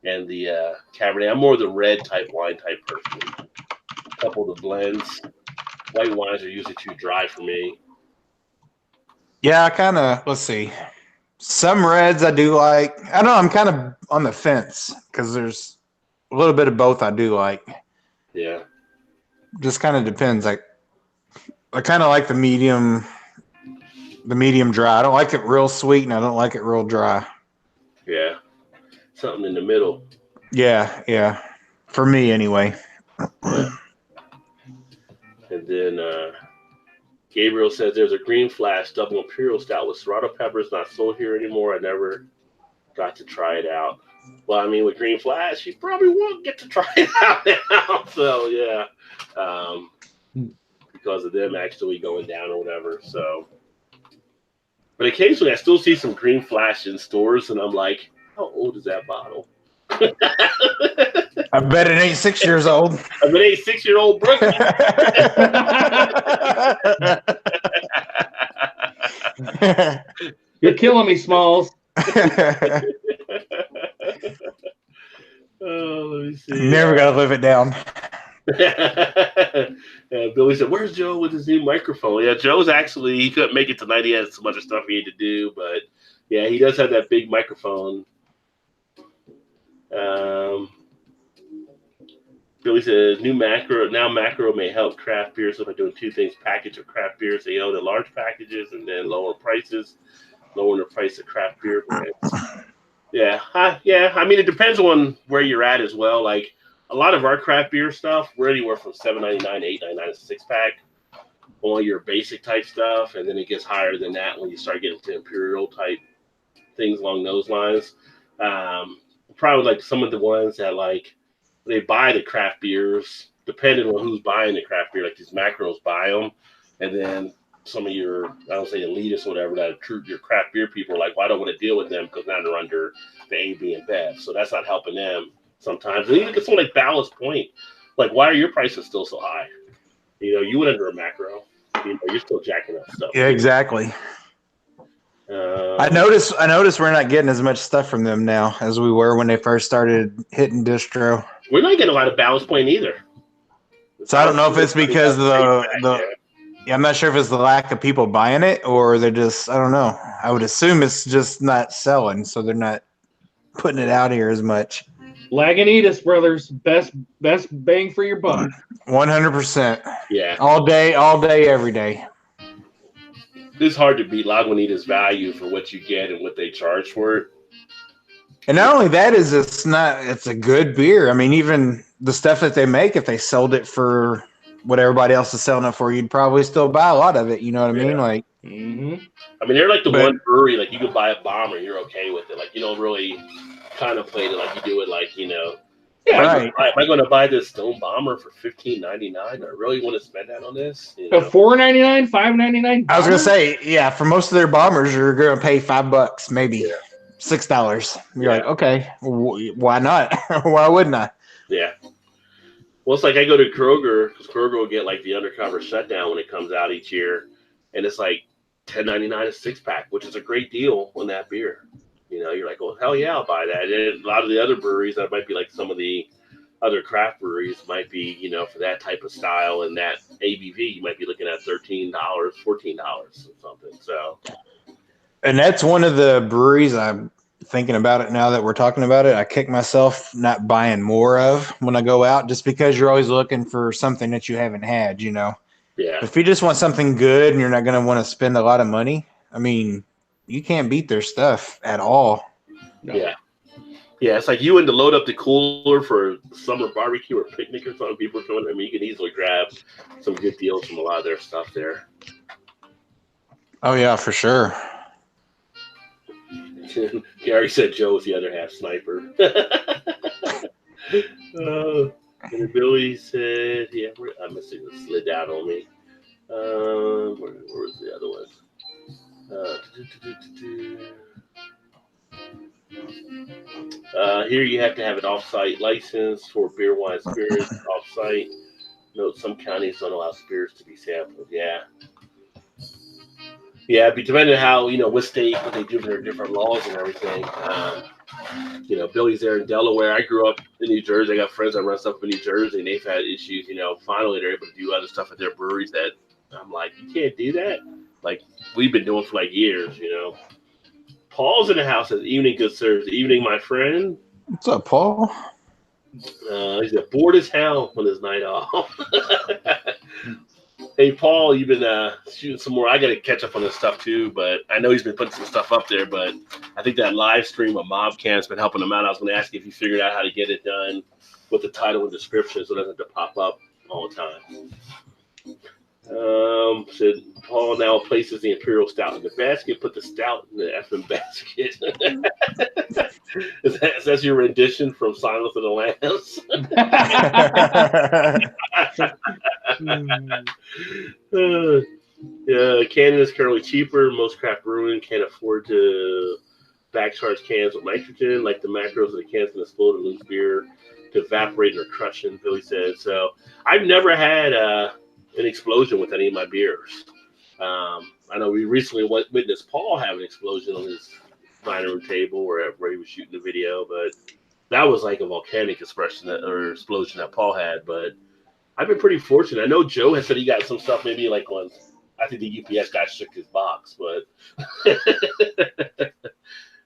Speaker 1: and the Cabernet. I'm more of the red type wine type person. A couple of the blends. White wines are usually too dry for me.
Speaker 2: Yeah, let's see. Some reds I do like. I don't know, I'm kind of on the fence because there's a little bit of both I do like.
Speaker 1: Yeah.
Speaker 2: Just kind of depends. I kind of like the medium dry. I don't like it real sweet and I don't like it real dry.
Speaker 1: Yeah. Something in the middle.
Speaker 2: Yeah. For me anyway.
Speaker 1: Yeah. And then Gabriel says there's a green flash double imperial stout with serrano peppers not sold here anymore. I never got to try it out. Well, I mean, with green flash, you probably won't get to try it out now. So yeah, because of them actually going down or whatever. So, but occasionally I still see some green flash in stores, and I'm like, how old is that bottle?
Speaker 2: I bet it ain't 6 years old.
Speaker 1: I bet it ain't 6-year-old Brooklyn.
Speaker 3: You're killing me, Smalls.
Speaker 1: Oh, let me see.
Speaker 2: Never gotta live it down.
Speaker 1: Billy said, "Where's Joe with his new microphone?" Yeah, Joe's he couldn't make it tonight. He had some other stuff he had to do, but yeah, he does have that big microphone. Billy says, macro may help craft beers by doing two things: package of craft beers. They own the large packages and then lowering the price of craft beer brands. Yeah. I mean, it depends on where you're at as well. Like a lot of our craft beer stuff, we're anywhere from $7.99 to $8.99 a 6-pack on your basic type stuff, and then it gets higher than that when you start getting to imperial type things along those lines. Probably like some of the ones that like they buy the craft beers, depending on who's buying the craft beer. Like these macros buy them, and then some of your, I don't say elitists or whatever, your craft beer people are like, well, I don't want to deal with them because now they're under the AB and Bev. So that's not helping them sometimes. And even get someone like Ballast Point, like, why are your prices still so high? You went under a macro. You're still jacking up stuff.
Speaker 2: Yeah, exactly. I noticed we're not getting as much stuff from them now as we were when they first started hitting distro.
Speaker 1: We're not getting a lot of Ballast Point either.
Speaker 2: So I don't know if it's because I'm not sure if it's the lack of people buying it or they're just, I don't know. I would assume it's just not selling, so they're not putting it out here as much.
Speaker 3: Lagunitas Brothers, best bang for your buck.
Speaker 2: 100%.
Speaker 1: Yeah.
Speaker 2: All day, every day.
Speaker 1: It's hard to beat Lagunitas' value for what you get and what they charge for it.
Speaker 2: And not only that is it's a good beer. I mean, even the stuff that they make, if they sold it for what everybody else is selling it for, you'd probably still buy a lot of it. You know what I mean? Like,
Speaker 1: I mean, they're like the one brewery, like you could buy a bomber and you're okay with it. Like you don't really contemplate it like you do it, like
Speaker 3: Yeah,
Speaker 2: Right.
Speaker 1: Am I going to buy this Stone Bomber for $15.99? I really want to spend that on this. You know?
Speaker 3: $4.99, $5.99.
Speaker 2: I was gonna say, yeah, for most of their bombers, you're gonna pay $5, maybe
Speaker 1: Yeah.
Speaker 2: $6. You're
Speaker 1: Yeah.
Speaker 2: like, okay, why not? Why wouldn't I?
Speaker 1: Yeah. Well, it's like I go to Kroger because Kroger will get like the undercover shutdown when it comes out each year, and it's like $10.99 a 6-pack, which is a great deal on that beer. You know, you're like, well, hell yeah, I'll buy that. And a lot of the other breweries that might be like some of the other craft breweries might be, you know, for that type of style and that ABV, you might be looking at $13, $14 or something. So,
Speaker 2: And that's one of the breweries I'm thinking about it now that we're talking about it. I kick myself not buying more of when I go out, just because you're always looking for something that you haven't had, you know.
Speaker 1: yeah.
Speaker 2: If you just want something good and you're not going to want to spend a lot of money, I mean, you can't beat their stuff at all.
Speaker 3: No.
Speaker 1: Yeah. Yeah, it's like you went to load up the cooler for summer barbecue or picnic or something. People are coming. I mean, you can easily grab some good deals from a lot of their stuff there.
Speaker 2: Oh, yeah, for sure.
Speaker 1: Gary said Joe was the other half sniper. And Billy said, yeah, I'm missing it slid down on me. Where was the other one? Here you have to have an off-site license for beer, wine, spirits off-site. Note some counties don't allow spirits to be sampled. Yeah. Yeah, but depending on how, you know, what state, what they do for their different laws and everything. You know, Billy's there in Delaware. I grew up in New Jersey. I got friends that run stuff in New Jersey, and they've had issues. You know, finally they're able to do other stuff at their breweries that I'm like, you can't do that. Like we've been doing for like years. You know. Paul's in the house. Says, "Evening, good sirs. Evening, my friend."
Speaker 2: What's up, Paul?
Speaker 1: He's bored as hell on his night off. Hey, Paul, you've been shooting some more. I got to catch up on this stuff too, but I know he's been putting some stuff up there. But I think that live stream of MobCam's been helping him out. I was going to ask you if you figured out how to get it done with the title and description so it doesn't have to pop up all the time. Said Paul now places the Imperial Stout in the basket. Put the stout in the effing basket. Is that your rendition from Silence of the Lambs? Canning is currently cheaper. Most craft brewing can't afford to backcharge cans with nitrogen. Like the macros of the cans can explode and lose beer to evaporate or crushing, Billy said. So I've never had an explosion with any of my beers. I know we recently witnessed Paul have an explosion on his dining room table where he was shooting the video, but that was like a volcanic explosion that Paul had. But I've been pretty fortunate. I know Joe has said he got some stuff maybe like on, I think the UPS guy shook his box, but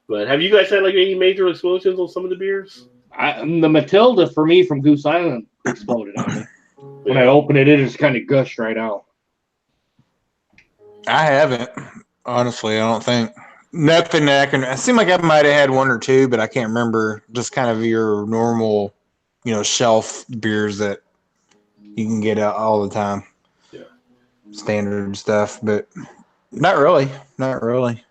Speaker 1: but have you guys had like any major explosions on some of the beers?
Speaker 3: The Matilda for me from Goose Island exploded on me. When I opened it, it just kind of gushed right out.
Speaker 2: I haven't, honestly. I don't think nothing that I can. It seemed like I might have had one or two, but I can't remember. Just kind of your normal, you know, shelf beers that you can get out all the time.
Speaker 1: Yeah,
Speaker 2: standard stuff, but not really. Not really.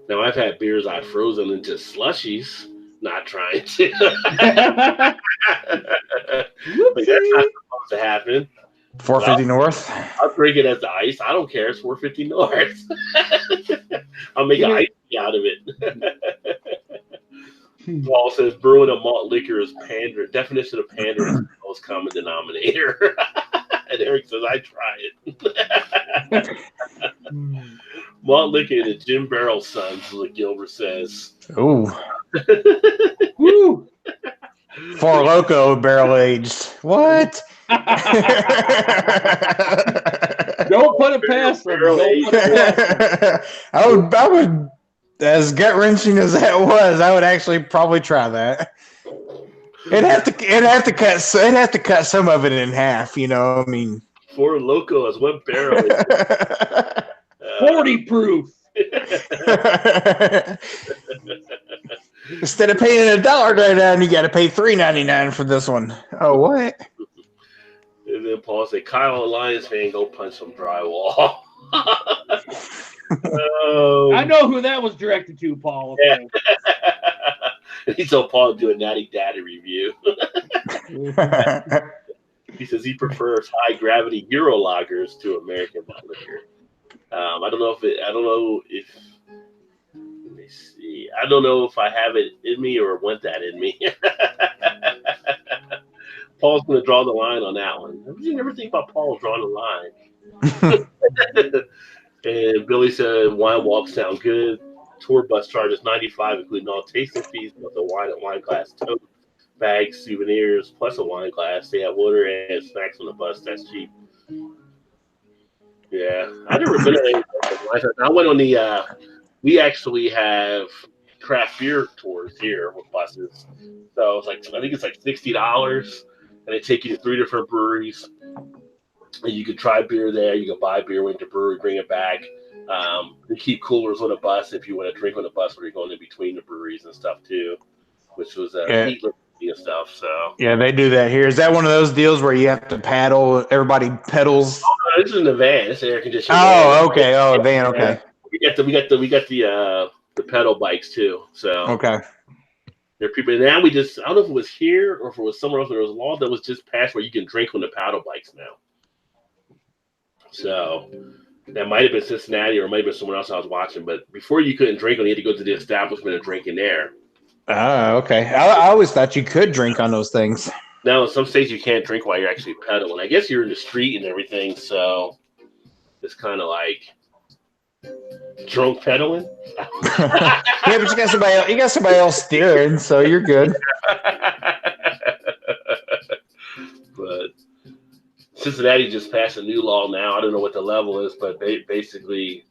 Speaker 1: Now I've had beers I've frozen into slushies. Not trying to. Like, that's not supposed to happen.
Speaker 2: 450 North.
Speaker 1: I'll drink it as the ice. I don't care. It's 450 North. I'll make an ice out of it. Paul says brewing a malt liquor is pandering. Definition of pandering is the most common denominator. And Eric says, I try it. Malt liquor in the Jim Barrel Sons, like Gilbert says.
Speaker 2: Ooh.
Speaker 3: Woo!
Speaker 2: Four Loko barrel aged. What?
Speaker 3: Don't put it past them.
Speaker 2: I would, as gut wrenching as that was, I would actually probably try that. It'd have to cut some of it in half, you know. I mean,
Speaker 1: Four Loko as one barrel.
Speaker 3: 40 proof.
Speaker 2: Instead of paying $1.99, you got to pay $3.99 for this one. Oh, what?
Speaker 1: And then Paul said, "Kyle, a Lions fan, go punch some drywall."
Speaker 3: I know who that was directed to, Paul.
Speaker 1: Yeah. He told Paul to do a Natty Daddy review. He says he prefers high gravity Euro lagers to American liquor. I don't know if. Let me see. I don't know if I have it in me or want that in me. Paul's going to draw the line on that one. You never think about Paul drawing the line. And Billy said wine walks sound good. Tour bus charges $95, including all tasting fees, plus a wine and wine glass tote, bags, souvenirs, plus a wine glass. They have water and snacks on the bus. That's cheap. Yeah, I've never been to any. I went on the. We actually have craft beer tours here with buses. So it's like I think it's like $60, and they take you to 3 different breweries. And you could try beer there. You could buy beer, went to brewery, bring it back. They keep coolers on a bus if you want to drink on a bus where you're going in between the breweries and stuff too, which was neat and stuff. So
Speaker 2: yeah, they do that here. Is that one of those deals where you have to paddle? Everybody pedals.
Speaker 1: Oh, no, this is in the van. It's air conditioned.
Speaker 2: Oh, okay. Oh, van. Okay.
Speaker 1: We got the pedal bikes too. So
Speaker 2: okay.
Speaker 1: There are people now. I don't know if it was here or if it was somewhere else. There was a law that was just passed where you can drink on the paddle bikes now. So that might have been Cincinnati or maybe somewhere else I was watching. But before you couldn't drink on, you had to go to the establishment and drink in there.
Speaker 2: Oh, okay. I always thought you could drink on those things.
Speaker 1: No, in some states you can't drink while you're actually pedaling. I guess you're in the street and everything, so it's kind of like drunk pedaling.
Speaker 2: Yeah, but you got somebody else. You got somebody else steering, so you're good.
Speaker 1: But Cincinnati just passed a new law now. I don't know what the level is, but basically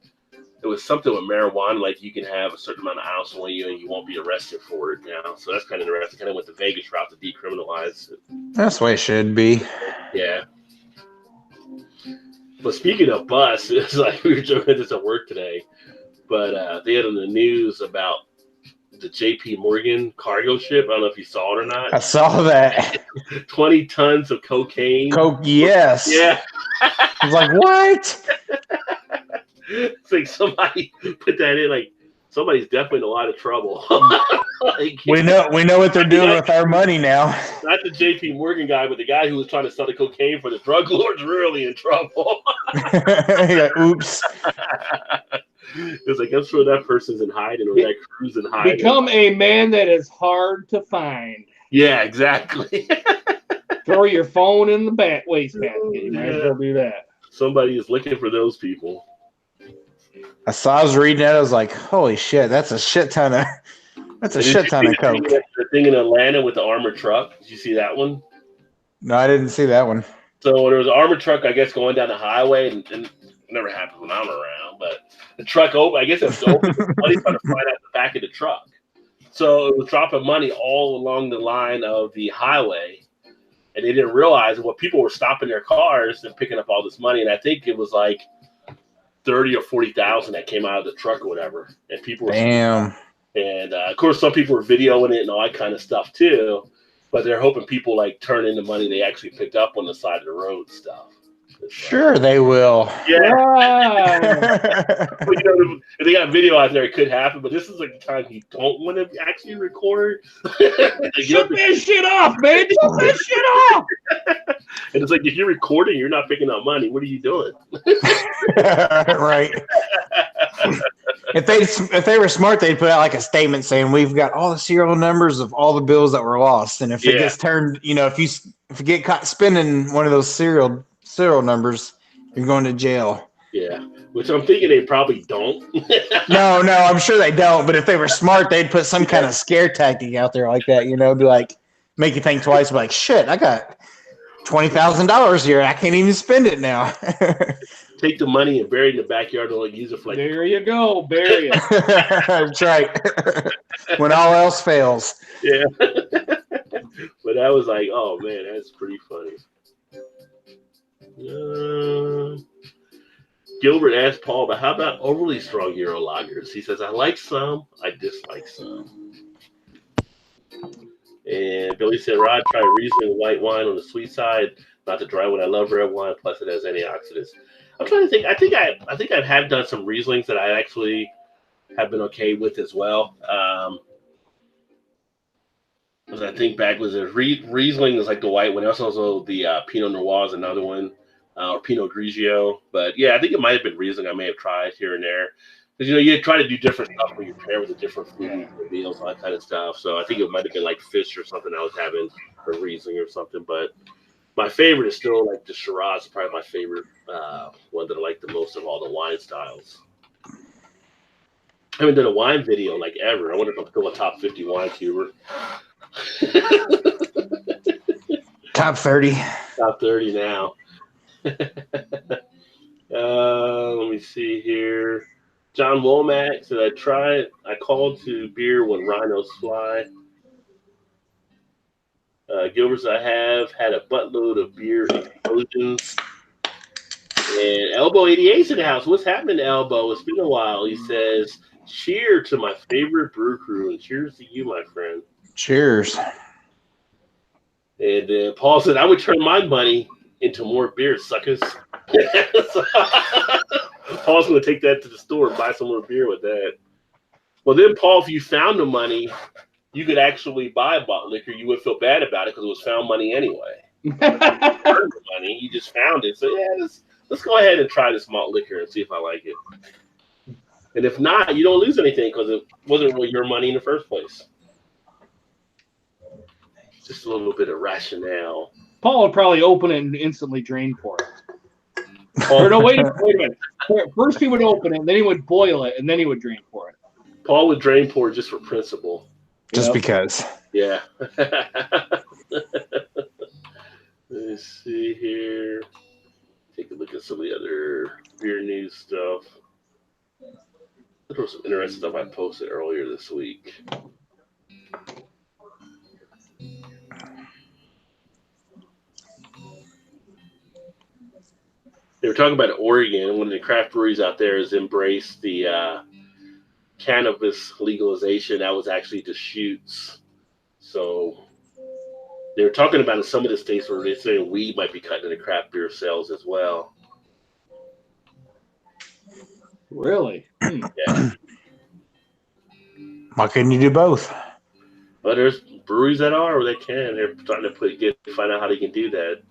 Speaker 1: it was something with marijuana, like you can have a certain amount of ounce on you and you won't be arrested for it now. So that's kind of interesting. Kind of went the Vegas route to decriminalize it.
Speaker 2: That's the way it should be. Yeah.
Speaker 1: But speaking of bus, it's like we were joking this at work today, but they had on the news about the J.P. Morgan cargo ship. I don't know if you saw it or not.
Speaker 2: I saw that.
Speaker 1: 20 tons of cocaine.
Speaker 2: Yes.
Speaker 1: Yeah.
Speaker 2: I was like, what?
Speaker 1: It's like somebody put that in. Like somebody's definitely in a lot of trouble. Like,
Speaker 2: we know what they're doing with our money now.
Speaker 1: Not the J.P. Morgan guy, but the guy who was trying to sell the cocaine for the drug lords really in trouble.
Speaker 2: Yeah, oops.
Speaker 1: It's like I'm sure that person's in hiding or that crew's in hiding.
Speaker 3: Become a man that is hard to find.
Speaker 1: Yeah, exactly.
Speaker 3: Throw your phone in the wastebasket. You might as well do that.
Speaker 1: Somebody is looking for those people.
Speaker 2: I was reading that. I was like, "Holy shit! That's a shit ton of coke."
Speaker 1: The thing in Atlanta with the armored truck. Did you see that one?
Speaker 2: No, I didn't see that one.
Speaker 1: So there was an armored truck, I guess, going down the highway, and it never happens when I'm around. But the truck open. I guess it was open. Money's trying to find out the back of the truck. So it was dropping money all along the line of the highway, and they didn't realize what people were stopping their cars and picking up all this money. And I think it was like 30 or 40,000 that came out of the truck or whatever, and people were
Speaker 2: damn.
Speaker 1: And of course, some people were videoing it and all that kind of stuff too. But they're hoping people like turn in the money they actually picked up on the side of the road stuff.
Speaker 2: Sure, they will.
Speaker 1: Yeah. But, if they got video out there, it could happen. But this is like the time you don't want to actually record.
Speaker 3: Shut that shit off, man! Shut that shit off!
Speaker 1: And it's like if you're recording, you're not picking up money. What are you doing?
Speaker 2: Right. If they were smart, they'd put out like a statement saying we've got all the serial numbers of all the bills that were lost, and if it gets turned, if you get caught spending one of those serial numbers, you're going to jail.
Speaker 1: Yeah, which I'm thinking they probably don't.
Speaker 2: No, I'm sure they don't. But if they were smart, they'd put some kind of scare tactic out there like that. Be like, make you think twice. Be like, shit, I got $20,000 here. I can't even spend it now.
Speaker 1: Take the money and bury it in the backyard and like use it for like.
Speaker 3: There you go, bury it.
Speaker 2: That's right. When all else fails.
Speaker 1: Yeah. But that was like, oh man, that's pretty funny. Gilbert asked Paul, but how about overly strong Euro lagers? He says, I like some, I dislike some. And Billy said, Rod, try Riesling white wine on the sweet side, not the dry one. I love red wine, plus it has antioxidants. I'm trying to think. I think I have done some Rieslings that I actually have been okay with as well. I'm was I think back was it Riesling is like the white one. There's also the Pinot Noir is another one, or Pinot Grigio. But yeah, I think it might have been Riesling. I may have tried here and there because you try to do different stuff when you pair with the different food meals, all that kind of stuff. So I think it might have been like fish or something I was having, or Riesling or something. But my favorite is still like the Shiraz. Probably my favorite one that I like the most of all the wine styles. I haven't done a wine video like ever. I wonder if I'm still a top 50 wine cuber.
Speaker 2: Top 30.
Speaker 1: Top 30 now. Let me see here. John Womack said, I called to beer when rhinos fly. Gilbert's, I have had a buttload of beer explosions. And Elbow 88's in the house. What's happening to Elbow? It's been a while. He says, cheer to my favorite brew crew, and cheers to you, my friend.
Speaker 2: Cheers.
Speaker 1: And Paul said, I would turn my money into more beer, suckers. Paul's going to take that to the store and buy some more beer with that. Well, then, Paul, if you found the money, you could actually buy a bottle of liquor. You would feel bad about it because it was found money anyway. You earned the money. You just found it. So, yeah, let's go ahead and try this malt liquor and see if I like it. And if not, you don't lose anything because it wasn't really your money in the first place. Just a little bit of rationale.
Speaker 3: Paul would probably open it and instantly drain for it. Or no, wait a minute. First he would open it, then he would boil it, and then he would drain for it.
Speaker 1: Paul would drain pour just for principle.
Speaker 2: Just because.
Speaker 1: Yeah. Let's see here. Take a look at some of the other beer news stuff. There was some interesting stuff I posted earlier this week. They were talking about Oregon. One of the craft breweries out there has embraced the cannabis legalization. That was actually Deschutes. So they were talking about in some of the states where they're saying weed might be cutting into craft beer sales as well.
Speaker 3: Really?
Speaker 1: Yeah.
Speaker 2: Why couldn't you do both?
Speaker 1: But there's breweries that are, or they can. They're trying to find out how they can do that.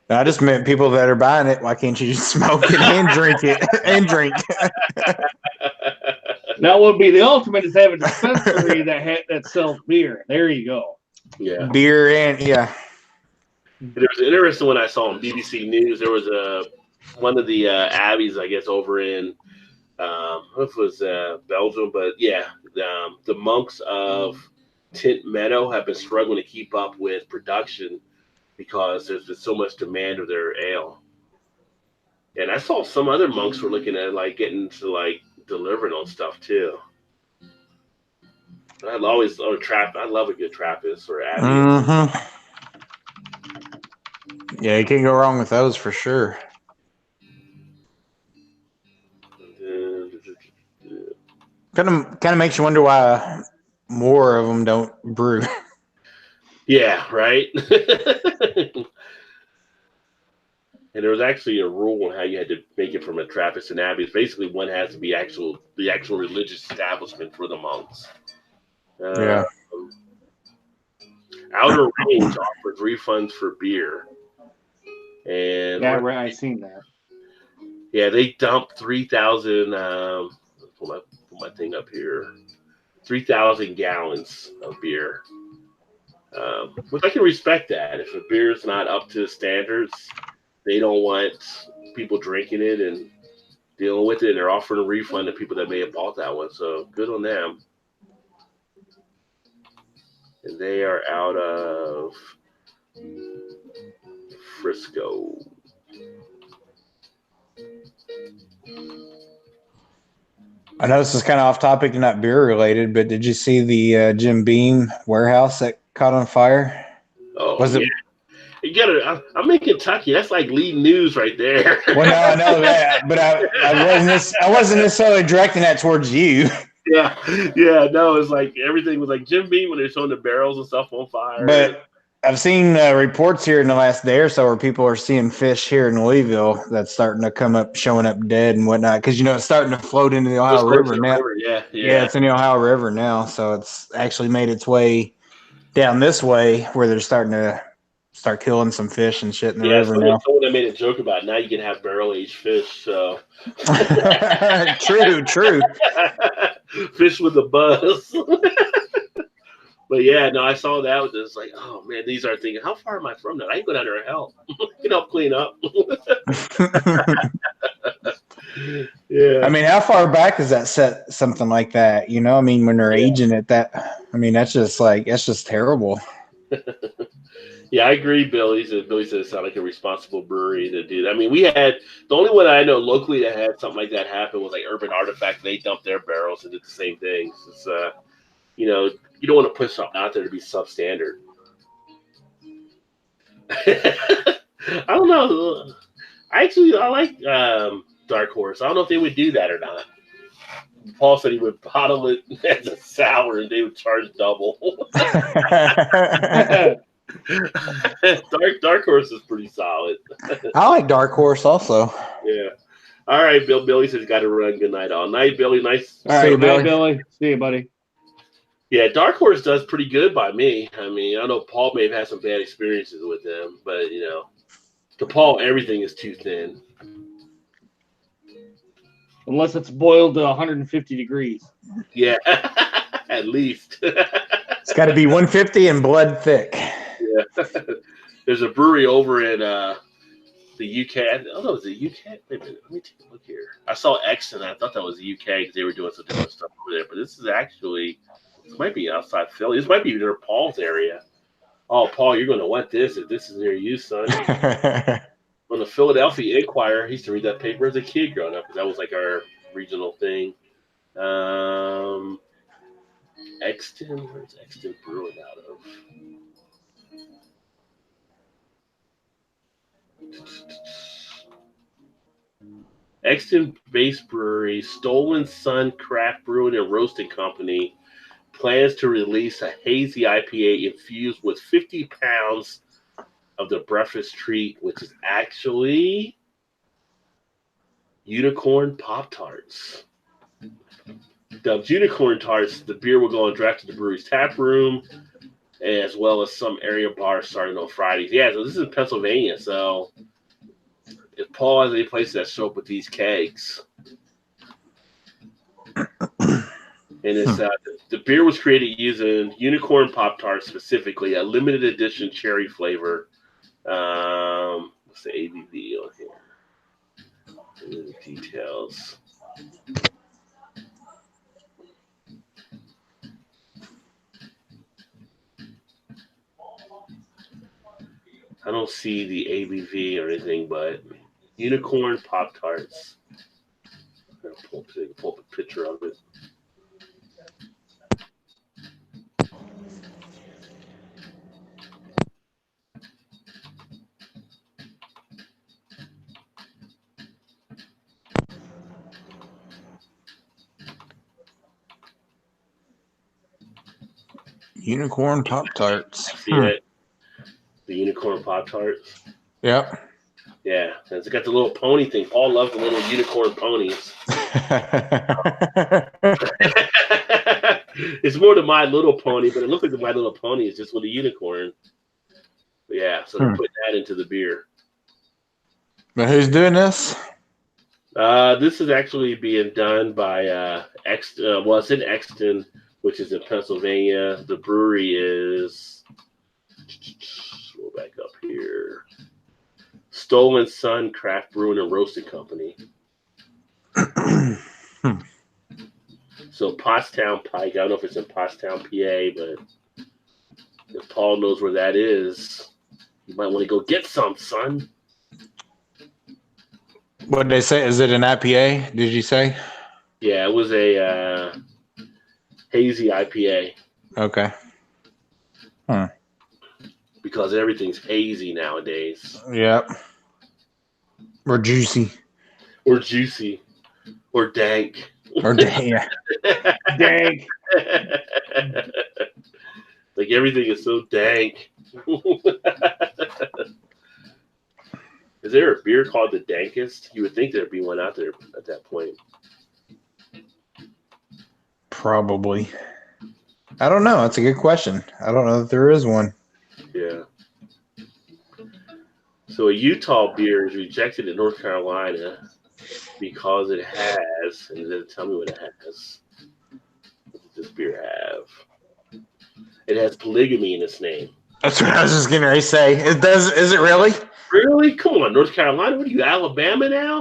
Speaker 2: I just meant people that are buying it. Why can't you just smoke it and drink it and drink?
Speaker 3: Now, what would be the ultimate is have a dispensary that sells beer. There you go.
Speaker 1: Yeah.
Speaker 2: Beer and yeah.
Speaker 1: There was an interesting one I saw on BBC News. There was one of the abbeys, I guess, over in I don't know if it was Belgium, but yeah, the monks of Tint Meadow have been struggling to keep up with production because there's been so much demand of their ale. And I saw some other monks were looking at like getting to like delivering on stuff too. I love a good Trappist or Abbey.
Speaker 2: Mm-hmm. Yeah, you can't go wrong with those for sure. Kind of makes you wonder why more of them don't brew.
Speaker 1: Yeah, right. And there was actually a rule on how you had to make it from a Trappist and Abbey. Basically, one has to be the actual religious establishment for the monks.
Speaker 2: Yeah.
Speaker 1: Outer Range offers refunds for beer. And
Speaker 3: yeah, right. I seen that.
Speaker 1: Yeah, they dumped 3,000. Put my thing up here. 3,000 gallons of beer. Which I can respect that. If a beer is not up to standards, they don't want people drinking it and dealing with it. And they're offering a refund to people that may have bought that one. So good on them. And they are out of Frisco.
Speaker 2: I know this is kind of off topic and not beer related, but did you see the Jim Beam warehouse that caught on fire?
Speaker 1: Oh,
Speaker 2: was it?
Speaker 1: You gotta. I'm in Kentucky. That's like lead news right there.
Speaker 2: Well, no, I know that, but I wasn't necessarily directing that towards you.
Speaker 1: Yeah. No, it's like everything was like Jim Beam when they're showing the barrels and stuff on fire.
Speaker 2: But I've seen reports here in the last day or so where people are seeing fish here in Louisville that's starting to come up, showing up dead and whatnot. Because it's starting to float into the Ohio River now.
Speaker 1: Yeah,
Speaker 2: Yeah, it's in the Ohio River now, so it's actually made its way down this way where they're starting to start killing some fish and shit in the river now.
Speaker 1: Someone that made a joke about it. Now you can have barrel-aged fish. So
Speaker 2: True.
Speaker 1: Fish with a buzz. But yeah, no, I saw that. It's like, oh man, these are thinking, how far am I from that? I can go down there and help. Clean up. Yeah.
Speaker 2: I mean, how far back does that set something like that? I mean, when they're aging at that, I mean, that's just terrible.
Speaker 1: Yeah, I agree, Billy. Billy said it sounded like a responsible brewery to do that. I mean, we had the only one I know locally that had something like that happen was like Urban Artifact. They dumped their barrels and did the same thing. It's you don't want to push something out there to be substandard. I don't know. I like Dark Horse. I don't know if they would do that or not. Paul said he would bottle it as a sour and they would charge double. Dark Horse is pretty solid.
Speaker 2: I like Dark Horse also.
Speaker 1: Yeah. All right, Billy says got to run. Good night all night, Billy. Nice.
Speaker 3: All right, Billy. See you, buddy.
Speaker 1: Yeah, Dark Horse does pretty good by me. I mean, I know Paul may have had some bad experiences with them, but to Paul, everything is too thin.
Speaker 3: Unless it's boiled to 150 degrees.
Speaker 1: Yeah, at least.
Speaker 2: It's got to be 150 and blood thick.
Speaker 1: Yeah. There's a brewery over in the UK. I don't know, is it UK? Wait a minute. Let me take a look here. I saw Exton. I thought that was the UK because they were doing some different stuff over there. But this is actually, this might be outside Philly. This might be near Paul's area. Oh, Paul, you're going to want this if this is near you, son. On the Philadelphia Inquirer, I used to read that paper as a kid growing up because that was like our regional thing. Exton, where's Exton Brewing out of? Exton-based brewery, Stolen Sun Craft Brewing and Roasting Company, plans to release a hazy IPA infused with 50 pounds of the breakfast treat, which is actually unicorn Pop-Tarts. Dubbed unicorn tarts, the beer will go on draft to the brewery's tap room, as well as some area bars starting on Fridays. Yeah, so this is in Pennsylvania. So if Paul has any place that show up with these kegs, and it's the beer was created using unicorn Pop-Tarts specifically, a limited edition cherry flavor. What's the ABV on here? The details. I don't see the ABV or anything, but unicorn Pop-Tarts. I'm going to pull up a picture of it.
Speaker 2: Unicorn Pop-Tarts.
Speaker 1: See it? The unicorn Pop-Tarts.
Speaker 2: Yep.
Speaker 1: Yeah, it's got the little pony thing. Paul loves the little unicorn ponies. It's more than My Little Pony, but it looks like the My Little Pony is just with a unicorn. But yeah, so they're putting that into the beer.
Speaker 2: But who's doing this?
Speaker 1: This is actually being done by Exton. Well, it's in Exton, which is in Pennsylvania. The brewery is. We'll back up here. Stolen Sun Craft Brewing and Roasting Company. So Pottstown Pike. I don't know if it's in Pottstown, PA, but if Paul knows where that is, you might want to go get some, son.
Speaker 2: What did they say? Is it an IPA? Did you say?
Speaker 1: Yeah, it was a hazy IPA.
Speaker 2: Okay.
Speaker 1: Because everything's hazy nowadays.
Speaker 2: Yep. Or juicy.
Speaker 1: Or juicy. Or dank.
Speaker 2: Or dank.
Speaker 3: Dank.
Speaker 1: Like everything is so dank. Is there a beer called the Dankest? You would think there'd be one out there at that point.
Speaker 2: Probably. I don't know. That's a good question. I don't know that there is one.
Speaker 1: Yeah. So a Utah beer is rejected in North Carolina because it has, and then tell me what it has. What does this beer have? It has polygamy in its name.
Speaker 2: That's what I was just getting ready to say. It does. Is it really?
Speaker 1: Really? Come on, North Carolina. What are you, Alabama now?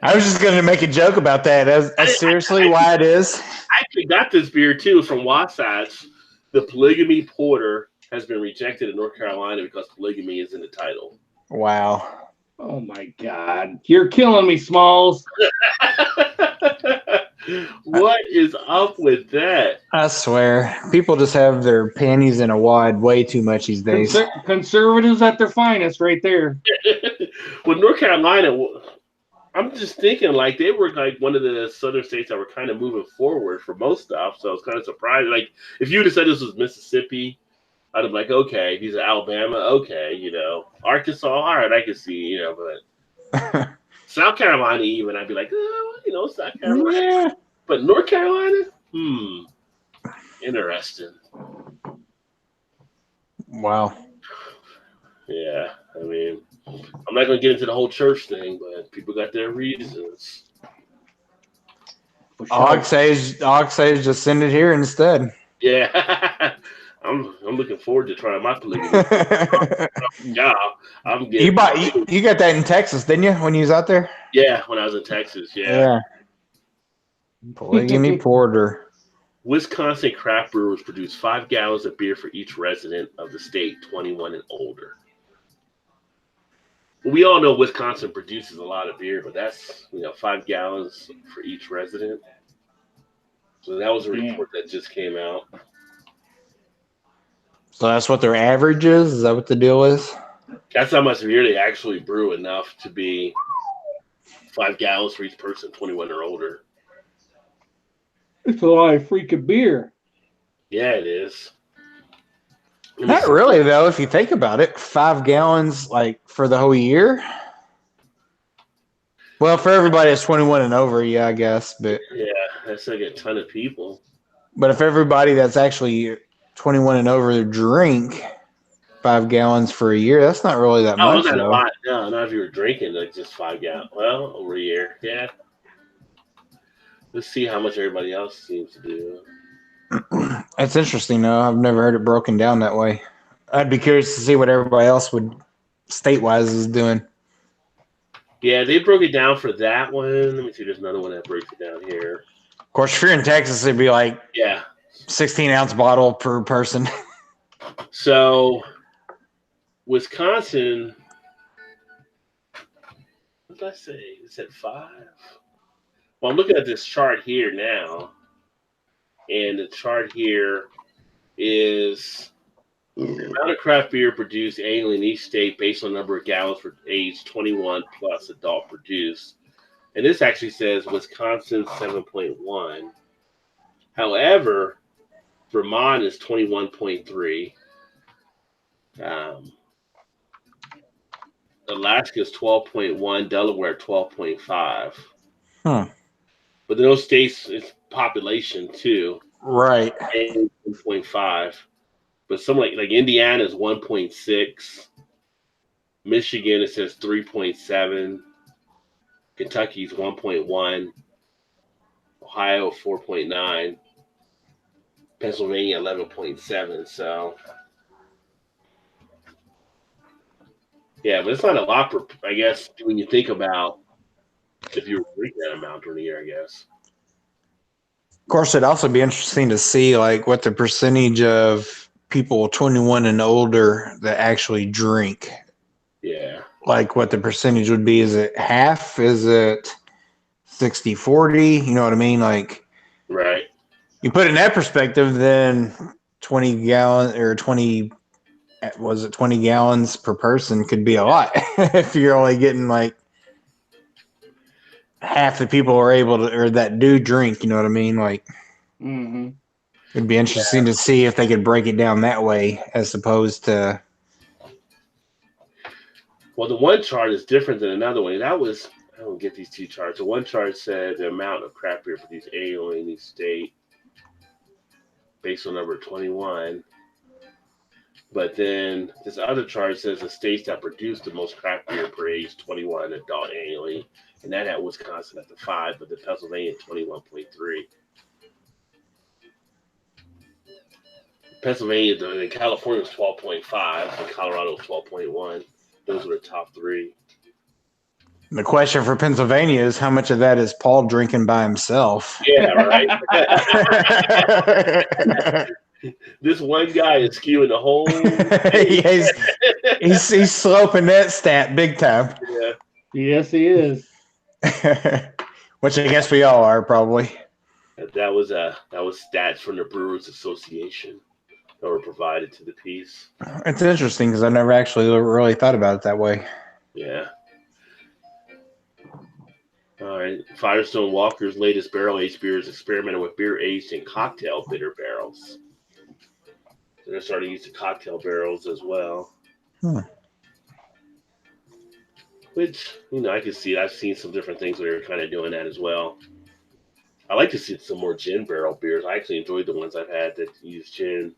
Speaker 2: I was just going to make a joke about that. That's seriously why it is.
Speaker 1: I actually got this beer too from Wasatch. The polygamy porter has been rejected in North Carolina because polygamy is in the title.
Speaker 2: Wow.
Speaker 3: Oh my God. You're killing me, Smalls.
Speaker 1: What is up with that?
Speaker 2: I swear. People just have their panties in a wad way too much these days.
Speaker 3: Conservatives at their finest right there.
Speaker 1: Well, North Carolina, I'm just thinking like they were like one of the southern states that were kind of moving forward for most stuff. So I was kind of surprised. Like if you would have said this was Mississippi, I'd have been like, okay, these are Alabama, okay, you know, Arkansas, all right, I can see, you know, but South Carolina even, I'd be like, oh, you know, South Carolina.
Speaker 2: Yeah.
Speaker 1: But North Carolina, interesting.
Speaker 2: Wow.
Speaker 1: Yeah, I mean, I'm not going to get into the whole church thing, but people got their reasons.
Speaker 2: All I say is just send it here instead.
Speaker 1: Yeah, I'm looking forward to trying my polygamy. Yeah, I'm getting.
Speaker 2: You got that in Texas, didn't you? When you was out there?
Speaker 1: Yeah, when I was in Texas. Yeah.
Speaker 2: Polygamy porter.
Speaker 1: Wisconsin craft brewers produce 5 gallons of beer for each resident of the state, 21 and older. We all know Wisconsin produces a lot of beer, but that's 5 gallons for each resident. So that was a report that just came out.
Speaker 2: So that's what their average is? Is that what the deal is?
Speaker 1: That's how much beer they actually brew, enough to be 5 gallons for each person, 21 or older.
Speaker 3: It's a lot of freaking beer.
Speaker 1: Yeah, it is.
Speaker 2: Not really, though, if you think about it. 5 gallons, like, for the whole year? Well, for everybody that's 21 and over, yeah, I guess. But
Speaker 1: yeah, that's like a ton of people.
Speaker 2: But if everybody that's actually 21 and over drink 5 gallons for a year, that's not really that much,
Speaker 1: not
Speaker 2: though.
Speaker 1: A lot. No, not if you were drinking like just 5 gallons. Well, over a year, yeah. Let's see how much everybody else seems to do.
Speaker 2: That's interesting, though. I've never heard it broken down that way. I'd be curious to see what everybody else would, state-wise, is doing.
Speaker 1: Yeah, they broke it down for that one. Let me see. There's another one that breaks it down here.
Speaker 2: Of course, if you're in Texas, it'd be like 16-ounce bottle per person.
Speaker 1: So, Wisconsin, what did I say? Is it 5? Well, I'm looking at this chart here now, and the chart here is the amount of craft beer produced annually in each state based on the number of gallons for age 21 plus adult produced. And this actually says Wisconsin 7.1. However, Vermont is 21.3. Alaska is 12.1. Delaware 12.5. But those states, it's population too.
Speaker 2: Right.
Speaker 1: 1.5. But some like Indiana is 1.6. Michigan, it says 3.7. Kentucky's 1.1. Ohio 4.9. Pennsylvania 11.7. So yeah, but it's not a lot for, I guess, when you think about if you were drinking that amount during the year, I guess.
Speaker 2: Of course, it'd also be interesting to see like what the percentage of people 21 and older that actually drink.
Speaker 1: Yeah.
Speaker 2: Like what the percentage would be. Is it half? Is it 60-40? You know what I mean? Like,
Speaker 1: right.
Speaker 2: You put it in that perspective, then 20 gallons or 20 gallons per person could be a lot if you're only getting like half the people are able to, or that do drink, you know what I mean? Like, It'd be interesting to see if they could break it down that way as opposed to.
Speaker 1: Well, the one chart is different than another one. I don't get these two charts. The one chart said the amount of craft beer produced annually in each state based on number 21. But then this other chart says the states that produce the most craft beer per age 21 adult annually. And that had Wisconsin at the 5, but the Pennsylvania at 21.3. Pennsylvania and California was 12.5, and Colorado was 12.1. Those were the top 3.
Speaker 2: The question for Pennsylvania is how much of that is Paul drinking by himself?
Speaker 1: Yeah, right. This one guy is skewing the whole.
Speaker 2: Yeah, he's sloping that stat big time.
Speaker 1: Yeah.
Speaker 3: Yes, he is.
Speaker 2: Which I guess we all are probably.
Speaker 1: That was stats from the Brewers Association that were provided to the piece.
Speaker 2: It's interesting because I never actually really thought about it that way.
Speaker 1: Yeah. All right. Firestone Walker's latest barrel-aged beer is experimenting with beer aged in cocktail bitter barrels. So they're starting to use the cocktail barrels as well. Which, I can see it. I've seen some different things where they're kind of doing that as well. I like to see some more gin barrel beers. I actually enjoyed the ones I've had that use gin.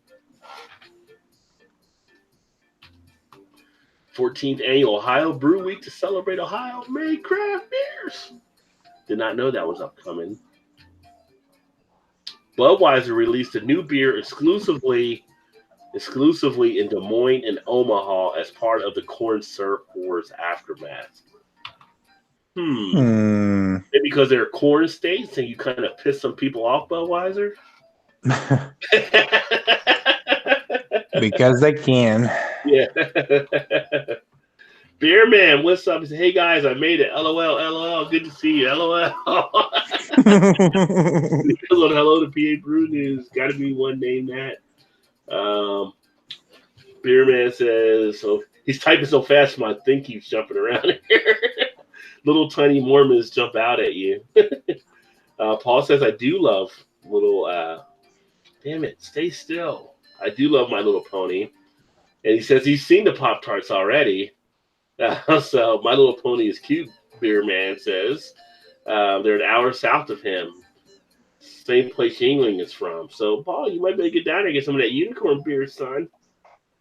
Speaker 1: 14th Annual Ohio Brew Week to celebrate Ohio-made craft beers. Did not know that was upcoming. Budweiser released a new beer exclusively in Des Moines and Omaha as part of the corn syrup wars aftermath. Maybe because they're corn states and you kind of piss some people off, Budweiser?
Speaker 2: Because they can.
Speaker 1: Yeah. Beer Man, what's up? He said, hey guys, I made it. LOL, LOL. Good to see you. LOL. Hello to PA Brew News. Got to be one named that. Beer Man says, so he's typing so fast my thing keeps jumping around here. Little tiny Mormons jump out at you. Paul says, I do love little, damn it, stay still. I do love My Little Pony. And he says he's seen the Pop-Tarts already. So My Little Pony is cute, Beer Man says. They're an hour south of him. Same place Yingling is from. So, Paul, you might be able to get down there and get some of that unicorn beer, son.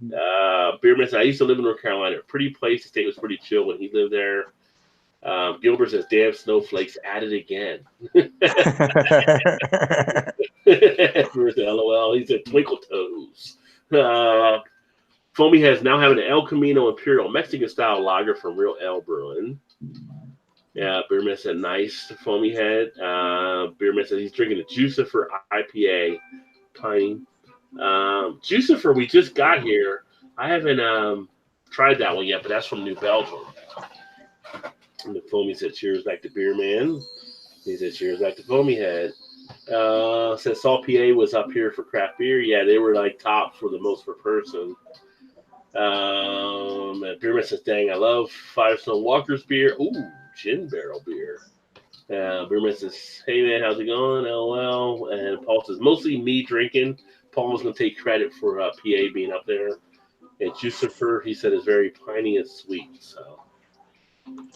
Speaker 1: Beer Man says, I used to live in North Carolina. Pretty place. The state was pretty chill when he lived there. Gilbert says, damn snowflakes at it again. LOL. He said, twinkle toes. Foamy Head's now having an El Camino Imperial Mexican-style lager from Real Ale Brewing. Yeah, Beerman said, nice, Foamy Head. Beerman said he's drinking a Juicifer IPA. Piney. Juicifer, we just got here. I haven't tried that one yet, but that's from New Belgium. And the Foamy said, cheers back to Beerman. He said, cheers back to Foamy Head. Since Salt PA was up here for craft beer, yeah, they were like top for the most per person. And Beerman says, dang, I love Firestone Walker's beer. Ooh, gin barrel beer. Beerman says, hey man, how's it going? LOL. And Paul says, mostly me drinking. Paul was going to take credit for PA being up there. And Juicifer, he said, is very piney and sweet. So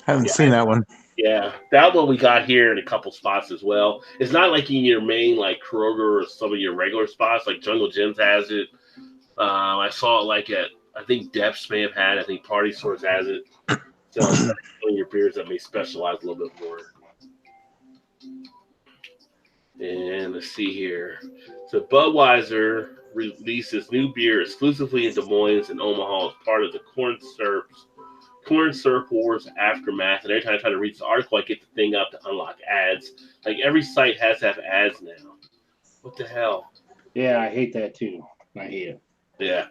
Speaker 2: Haven't seen that one.
Speaker 1: Yeah, that one we got here in a couple spots as well. It's not like in your main like Kroger or some of your regular spots. Like Jungle Gyms has it. I saw it like at, I think Depths may have had it. I think Party Source has it. So one of your beers that may specialize a little bit more. And let's see here. So Budweiser releases new beer exclusively in Des Moines and Omaha as part of the corn syrup wars aftermath. And every time I try to read the article, I get the thing up to unlock ads. Like every site has to have ads now. What the hell?
Speaker 3: Yeah, I hate that too. I hate it.
Speaker 1: Yeah.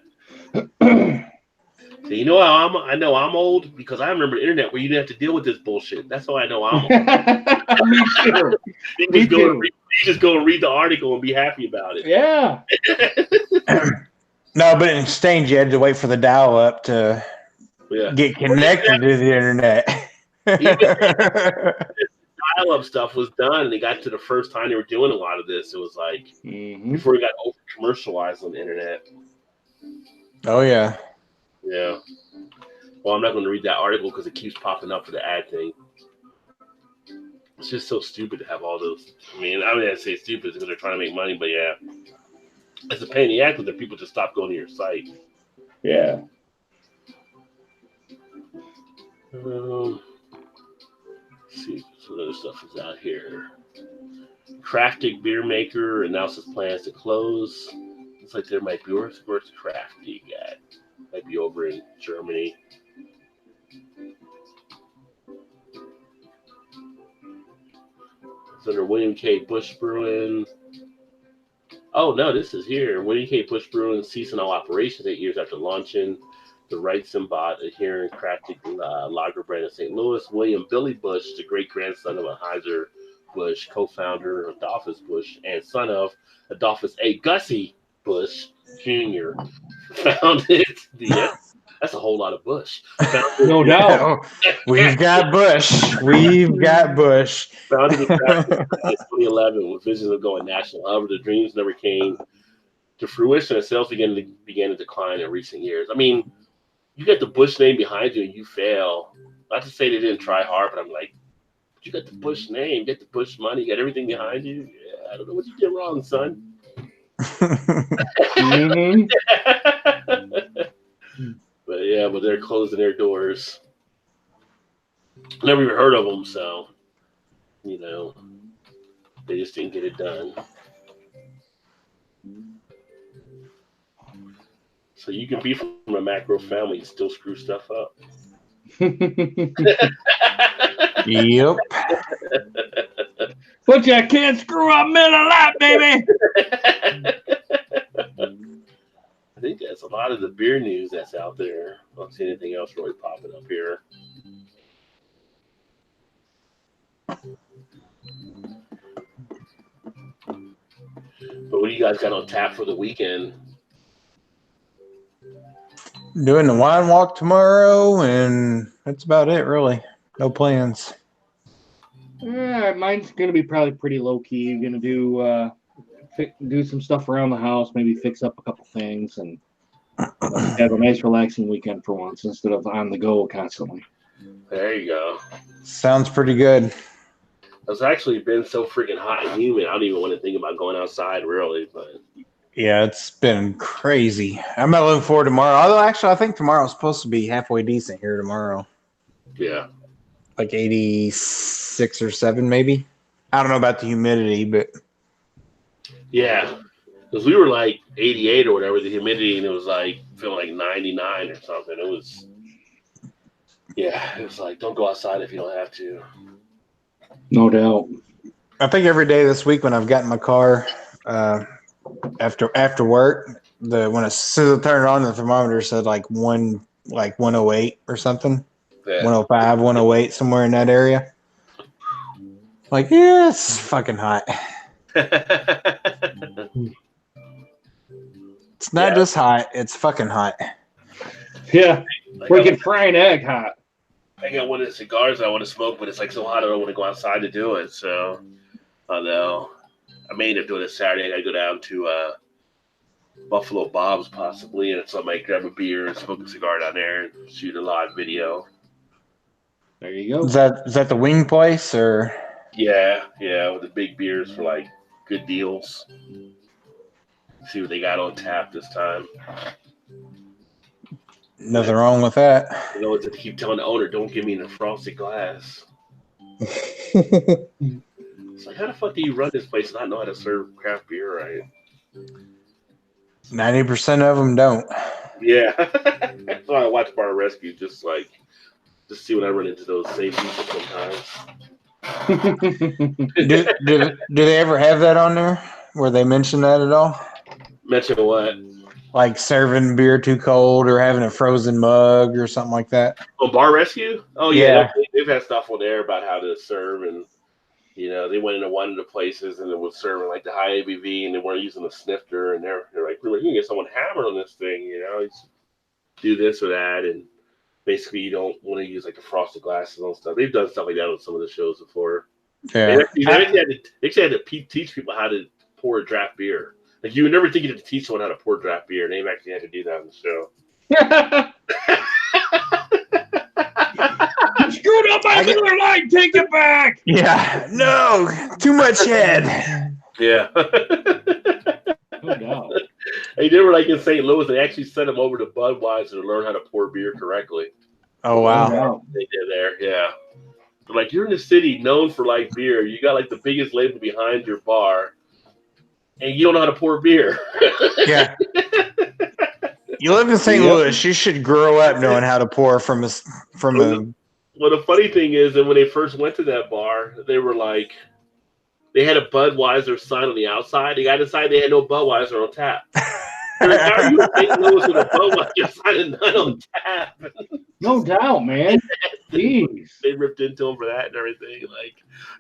Speaker 1: So you know how I know I'm old? Because I remember the internet where you didn't have to deal with this bullshit. That's how I know I'm old.
Speaker 3: Me too.
Speaker 1: You just go and read the article and be happy about it.
Speaker 3: Yeah.
Speaker 2: No, but in exchange, you had to wait for the dial-up to get connected to the internet.
Speaker 1: dial-up stuff was done, and they got to the first time they were doing a lot of this. It was like before it got over commercialized on the internet.
Speaker 2: Oh yeah.
Speaker 1: Yeah. Well, I'm not going to read that article because it keeps popping up for the ad thing. It's just so stupid to have all those. I say stupid because they're trying to make money, but yeah, it's a pain in the ass that people just stop going to your site.
Speaker 3: Yeah.
Speaker 1: Let's see what other stuff is out here. Craftig beer maker announces plans to close. Looks like there might be where's Craftig at? Might be over in Germany. It's under William K. Bush Brewing. Oh no, this is here. William K. Bush Brewing ceasing all operations 8 years after launching the Weizenbot adhering Craftig lager brand in St. Louis. William Billy Bush, the great grandson of Anheuser Busch, co-founder of Adolphus Busch, and son of Adolphus A. Gussie Busch Jr. founded the. That's a whole lot of Bush.
Speaker 3: No doubt.
Speaker 2: We've got Bush. We've got Bush.
Speaker 1: Founded in 2011 with visions of going national. However, the dreams never came to fruition and sales began to decline in recent years. I mean, you get the Bush name behind you and you fail. Not to say they didn't try hard, but I'm like, you got the Bush name, get the Bush money, you got everything behind you. Yeah, I don't know what you did wrong, son. But they're closing their doors. Never even heard of them, so they just didn't get it done. So you can be from a macro family and still screw stuff up.
Speaker 2: Yep.
Speaker 3: But you can't screw up men a lot, baby.
Speaker 1: I think that's a lot of the beer news that's out there. I don't see anything else really popping up here. But what do you guys got on tap for the weekend?
Speaker 2: Doing the wine walk tomorrow, and that's about it, really. No plans.
Speaker 3: Mine's gonna be probably pretty low key. Gonna do some stuff around the house, maybe fix up a couple things, and have a nice relaxing weekend for once instead of on the go constantly.
Speaker 1: There you go.
Speaker 2: Sounds pretty good.
Speaker 1: It's actually been so freaking hot and humid. I don't even want to think about going outside, really. But
Speaker 2: yeah, it's been crazy. I'm not looking forward to tomorrow. Although, actually, I think tomorrow's supposed to be halfway decent here tomorrow.
Speaker 1: Yeah.
Speaker 2: Like 86 or 7, maybe. I don't know about the humidity, but
Speaker 1: yeah, because we were like 88 or whatever, the humidity, and it was like feeling like 99 or something. It was like, don't go outside if you don't have to.
Speaker 3: No doubt.
Speaker 2: I think every day this week when I've gotten my car after work, as soon as I turned it on, the thermometer said like 108 or something. Yeah. 105, 108, somewhere in that area. Like, yeah, it's fucking hot. It's not just hot, it's fucking hot.
Speaker 3: Yeah, freaking frying egg hot.
Speaker 1: I got one of the cigars I want to smoke, but it's like so hot I don't want to go outside to do it. So, I know. I may end up doing it Saturday. I got to go down to Buffalo Bob's possibly, and so I might grab a beer and smoke a cigar down there and shoot a live video.
Speaker 3: There you go.
Speaker 2: Is that the wing place or?
Speaker 1: Yeah, with the big beers for like good deals. See what they got on tap this time.
Speaker 2: Nothing wrong with that.
Speaker 1: You know, to keep telling the owner, don't give me in a frosted glass. It's like, how the fuck do you run this place and not know how to serve craft beer right?
Speaker 2: 90% of them don't.
Speaker 1: Yeah. That's why I watch Bar Rescue, just see when I run into those same people sometimes.
Speaker 2: do they ever have that on there where they mention that at all?
Speaker 1: Mention what?
Speaker 2: Like serving beer too cold or having a frozen mug or something like that.
Speaker 1: Oh, Bar Rescue? Oh, yeah. They've had stuff on there about how to serve, and they went into one of the places and it was serving like the high ABV and they weren't using a snifter, and they're like, you can get someone hammered on this thing, do this or that, and basically you don't want to use like the frosted glasses and stuff. They've done stuff like that on some of the shows before.
Speaker 2: Yeah.
Speaker 1: They actually had to teach people how to pour a draft beer. Like you would never think you had to teach someone how to pour draft beer, and they've actually had to do that on the show.
Speaker 3: You screwed up my Miller Lite. Take it back.
Speaker 2: Yeah. No, too much head.
Speaker 1: Yeah.
Speaker 3: No doubt.
Speaker 1: Hey, they were like in St. Louis. They actually sent them over to Budweiser to learn how to pour beer correctly.
Speaker 2: Oh wow.
Speaker 1: They did there, yeah. But like you're in a city known for like beer. You got like the biggest label behind your bar, and you don't know how to pour beer.
Speaker 2: Yeah. You live in St. Louis. You should grow up knowing how to pour from a.
Speaker 1: Well, the funny thing is that when they first went to that bar, they were like, they had a Budweiser sign on the outside. They got inside, they had no Budweiser on tap. They're like, how are you in St. Louis with a Budweiser sign and none on tap?
Speaker 3: No doubt, man. Jeez.
Speaker 1: They ripped into them for that and everything. Like,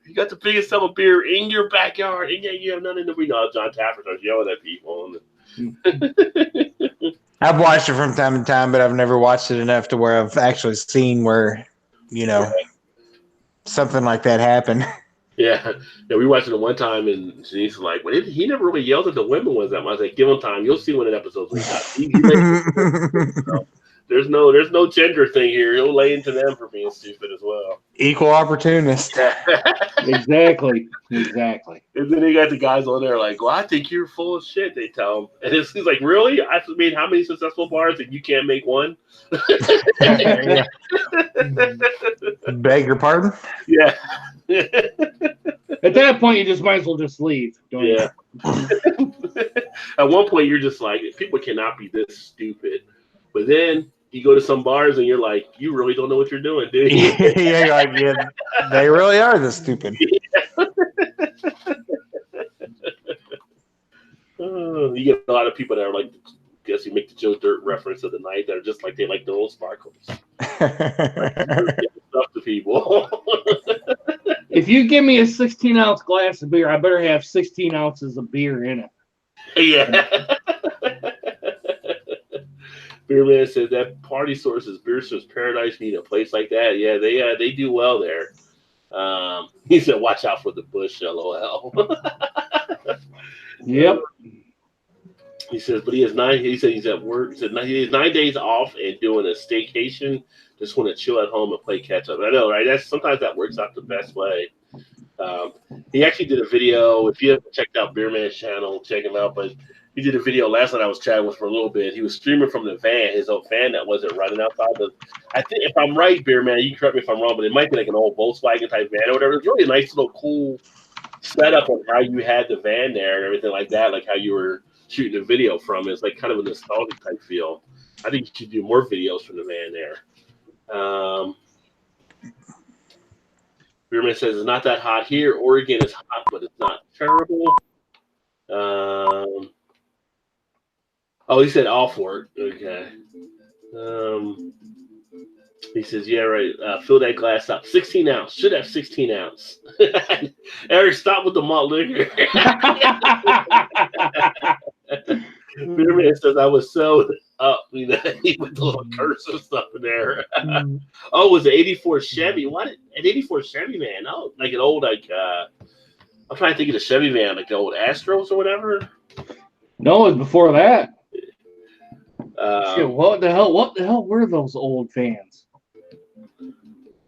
Speaker 1: you got the biggest sell of beer in your backyard, and yet you have none in the. We know John Taffer starts yelling at people.
Speaker 2: I've watched it from time to time, but I've never watched it enough to where I've actually seen where, something like that happened.
Speaker 1: Yeah, we watched it one time, and Janice was like, "Well, he never really yelled at the women ones that much." I was like, "Give him time. You'll see when an episode's There's no gender thing here. He'll lay into them for being stupid as well.
Speaker 2: Equal opportunist.
Speaker 3: Exactly.
Speaker 1: And then they got the guys on there like, "Well, I think you're full of shit." They tell him, and he's like, "Really? I mean, how many successful bars and you can't make one?"
Speaker 2: Beg your pardon?
Speaker 1: Yeah.
Speaker 3: At that point, you just might as well just leave.
Speaker 1: Yeah. At one point, you're just like, people cannot be this stupid. But then you go to some bars and you're like, you really don't know what you're doing, do you?
Speaker 2: Yeah, you're like, yeah, they really are this stupid.
Speaker 1: You get a lot of people that are like, guess you make the Joe Dirt reference of the night that are just like they like their own sparkles. Stuff to people.
Speaker 3: If you give me a 16-ounce glass of beer, I better have 16 ounces of beer in it.
Speaker 1: Yeah. Beerman says that Party Sources Beer Source Paradise need a place like that. Yeah, they do well there. He said, "Watch out for the bush." LOL.
Speaker 3: Yep.
Speaker 1: He says, but he has 9. He said he's at work. He said he has 9 days off and doing a staycation. Just want to chill at home and play catch up. I know, right? Sometimes that works out the best way. He actually did a video. If you haven't checked out Beerman's channel, check him out. But he did a video last night I was chatting with for a little bit. He was streaming from the van, his old van that wasn't running outside. But I think if I'm right, Beerman, you can correct me if I'm wrong, but it might be like an old Volkswagen type van or whatever. It's really a nice little cool setup on how you had the van there and everything like that, like how you were shooting a video from. It's like kind of a nostalgic type feel. I think you should do more videos from the van there. Beerman says it's not that hot here. Oregon is hot, but it's not terrible. He said all for it. Okay. He says, yeah, right. Fill that glass up. 16 ounce. Should have 16 ounce. Eric, stop with the malt liquor. Beerman says I was so up. He put the little cursive stuff in there. It was an 84 Chevy. What? An 84 Chevy van. Oh, like an old, I'm trying to think of the Chevy van, like the old Astros or whatever.
Speaker 3: No, it was before that.
Speaker 1: Shit,
Speaker 3: what the hell were those old vans?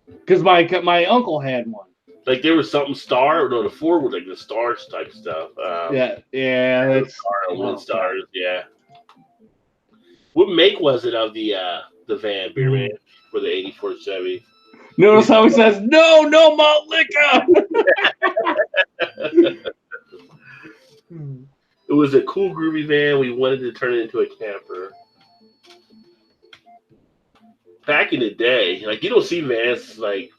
Speaker 3: Because my uncle had one.
Speaker 1: Like there was something Star, the Ford was like the Stars type stuff.
Speaker 3: Yeah,
Speaker 1: that's Star and Windstars. Yeah. What make was it of the van, Beerman, for the '84 Chevy?
Speaker 3: Notice how he says no malt liquor.
Speaker 1: It was a cool, groovy van. We wanted to turn it into a camper. Back in the day, like you don't see vans like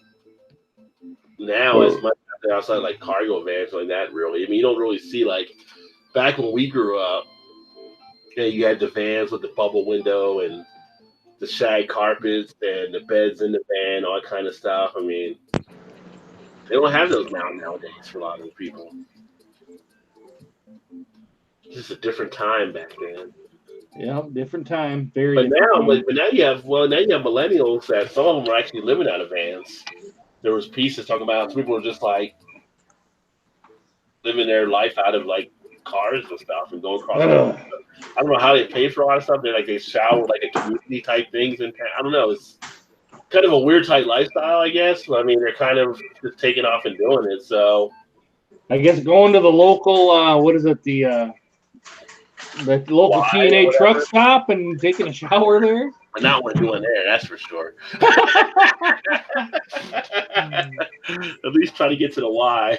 Speaker 1: now as much outside like cargo vans like that. Really, I mean, you don't really see like back when we grew up. You had the vans with the bubble window and the shag carpets and the beds in the van, all that kind of stuff. I mean, they don't have those nowadays for a lot of people. Just a different time back then.
Speaker 3: Yeah, different time. But
Speaker 1: now you have millennials that some of them are actually living out of vans. There was pieces talking about people were just like living their life out of like cars and stuff and going across.
Speaker 3: Ugh.
Speaker 1: I don't know how they pay for a lot of stuff. They shower like a community type things, and I don't know. It's kind of a weird type lifestyle, I guess. I mean, they're kind of just taking off and doing it. So
Speaker 3: I guess going to the local, what is it, the local
Speaker 1: Y
Speaker 3: T&A
Speaker 1: or
Speaker 3: truck
Speaker 1: whatever.
Speaker 3: stop and taking a shower there.
Speaker 1: But not what doing there, that's for sure. At least try to get to the Y.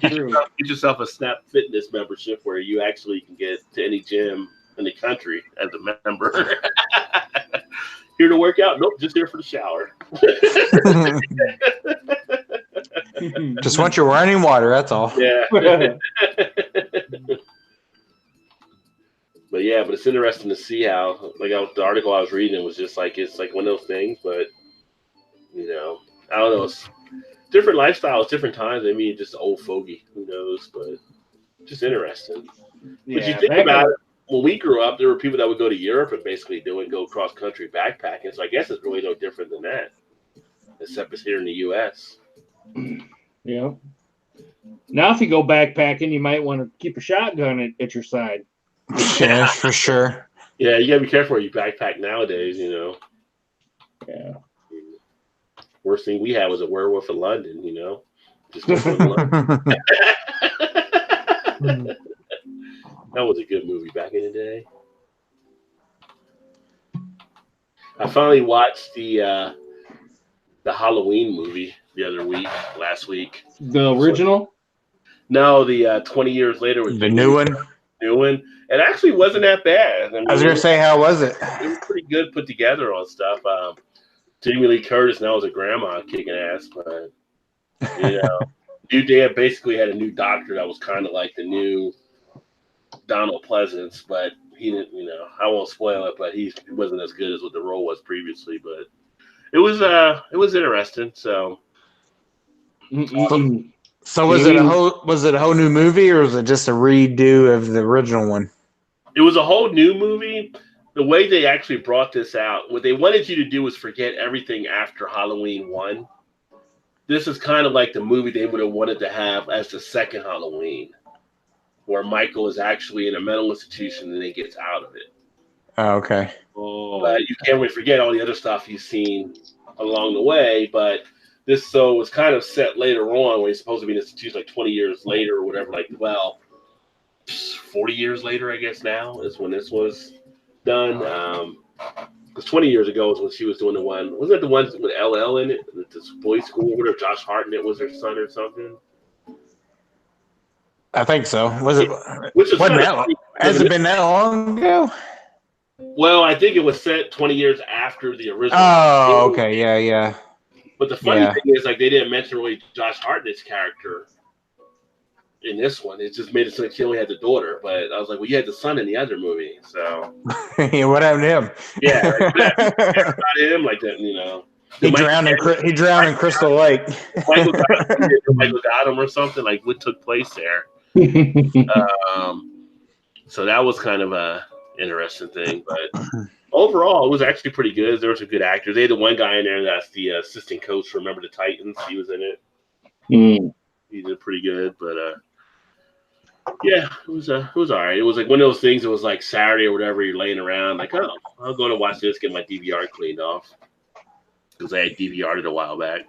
Speaker 3: True.
Speaker 1: Get yourself a Snap Fitness membership where you actually can get to any gym in the country as a member. Here to work out? Nope, just here for the shower.
Speaker 2: Just want your running water. That's all.
Speaker 1: Yeah. But yeah, but it's interesting to see how, like, the article I was reading was just like, it's like one of those things, but, you know, I don't know. It's different lifestyles, different times. I mean, just old fogey, who knows, but just interesting.
Speaker 3: Yeah,
Speaker 1: But you think about it, when we grew up, there were people that would go to Europe and basically go cross country backpacking. So I guess it's really no different than that, except it's here in the U.S.
Speaker 3: Yeah. Now, if you go backpacking, you might want to keep a shotgun at your side.
Speaker 2: Yeah, for sure.
Speaker 1: Yeah, you gotta be careful where you backpack nowadays. You know.
Speaker 3: Yeah.
Speaker 1: Worst thing we had was a Werewolf in London. You know. Just don't go to London. That was a good movie back in the day. I finally watched the Halloween movie last week.
Speaker 3: The original?
Speaker 1: No, the 20 years later with
Speaker 2: The new one.
Speaker 1: New one. It actually wasn't that bad. I
Speaker 2: was gonna say, how was it?
Speaker 1: It was pretty good put together on stuff. Jamie Lee Curtis now is a grandma kicking ass, but you know, new dad basically had a new doctor that was kind of like the new Donald Pleasance, but he didn't. You know, I won't spoil it, but he wasn't as good as what the role was previously. But it was interesting. So.
Speaker 2: So was it a whole new movie, or was it just a redo of the original one?
Speaker 1: It was a whole new movie. The way they actually brought this out, what they wanted you to do was forget everything after Halloween 1. This is kind of like the movie they would have wanted to have as the second Halloween, where Michael is actually in a mental institution and then gets out of it.
Speaker 2: Oh, okay.
Speaker 1: But you can't really forget all the other stuff you've seen along the way, but this was kind of set later on when he's supposed to be in an institution like 20 years later or whatever, 40 years later, I guess now is when this was done. Because 20 years ago was when she was doing the one. Wasn't that the one with LL in it? This boys' school, whatever. Josh Hartnett was her son or something.
Speaker 2: I think so. Was it? Has it been that long ago?
Speaker 1: Well, I think it was set 20 years after the original.
Speaker 2: Oh, okay. Yeah.
Speaker 1: But the funny thing is, like, they didn't mention really Josh Hartnett's character in this one. It just made it so like he only had the daughter. But I was like, well, you had the son in the other movie, so.
Speaker 2: Yeah, what happened to him?
Speaker 1: Yeah, about him, like that, you know.
Speaker 2: He drowned in Crystal Lake.
Speaker 1: Michael got him or something. Like, what took place there? So that was kind of a interesting thing, but overall, it was actually pretty good. There were some good actors. They had the one guy in there that's the assistant coach for Remember the Titans. He was in it. He did pretty good, but yeah, it was all right. It was like one of those things. It was like Saturday or whatever. You're laying around, like, oh, I'll go to watch this, get my DVR cleaned off because I had DVR'd it a while back.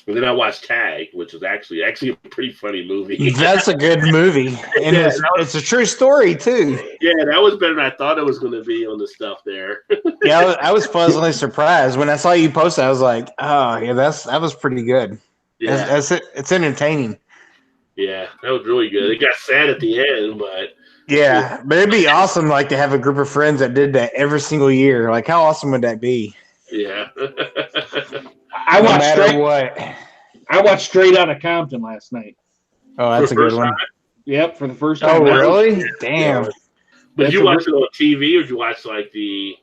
Speaker 1: And then I watched Tag, which was actually a pretty funny movie.
Speaker 2: That's a good movie, and it's a true story too.
Speaker 1: Yeah, that was better than I thought it was going to be on the stuff there.
Speaker 2: Yeah, I was pleasantly surprised when I saw you post it. I was like, oh yeah, that was pretty good. Yeah, it's entertaining.
Speaker 1: Yeah, that was really good. It got sad at the end, but
Speaker 2: yeah, but it'd be awesome, like to have a group of friends that did that every single year. Like, how awesome would that be?
Speaker 1: Yeah.
Speaker 3: I watched Straight Outta Compton last night.
Speaker 2: Oh, that's a good one.
Speaker 3: Yep, for the first time.
Speaker 2: Oh, really? Damn.
Speaker 1: Yeah. But did you watch it on TV, or did you watch like the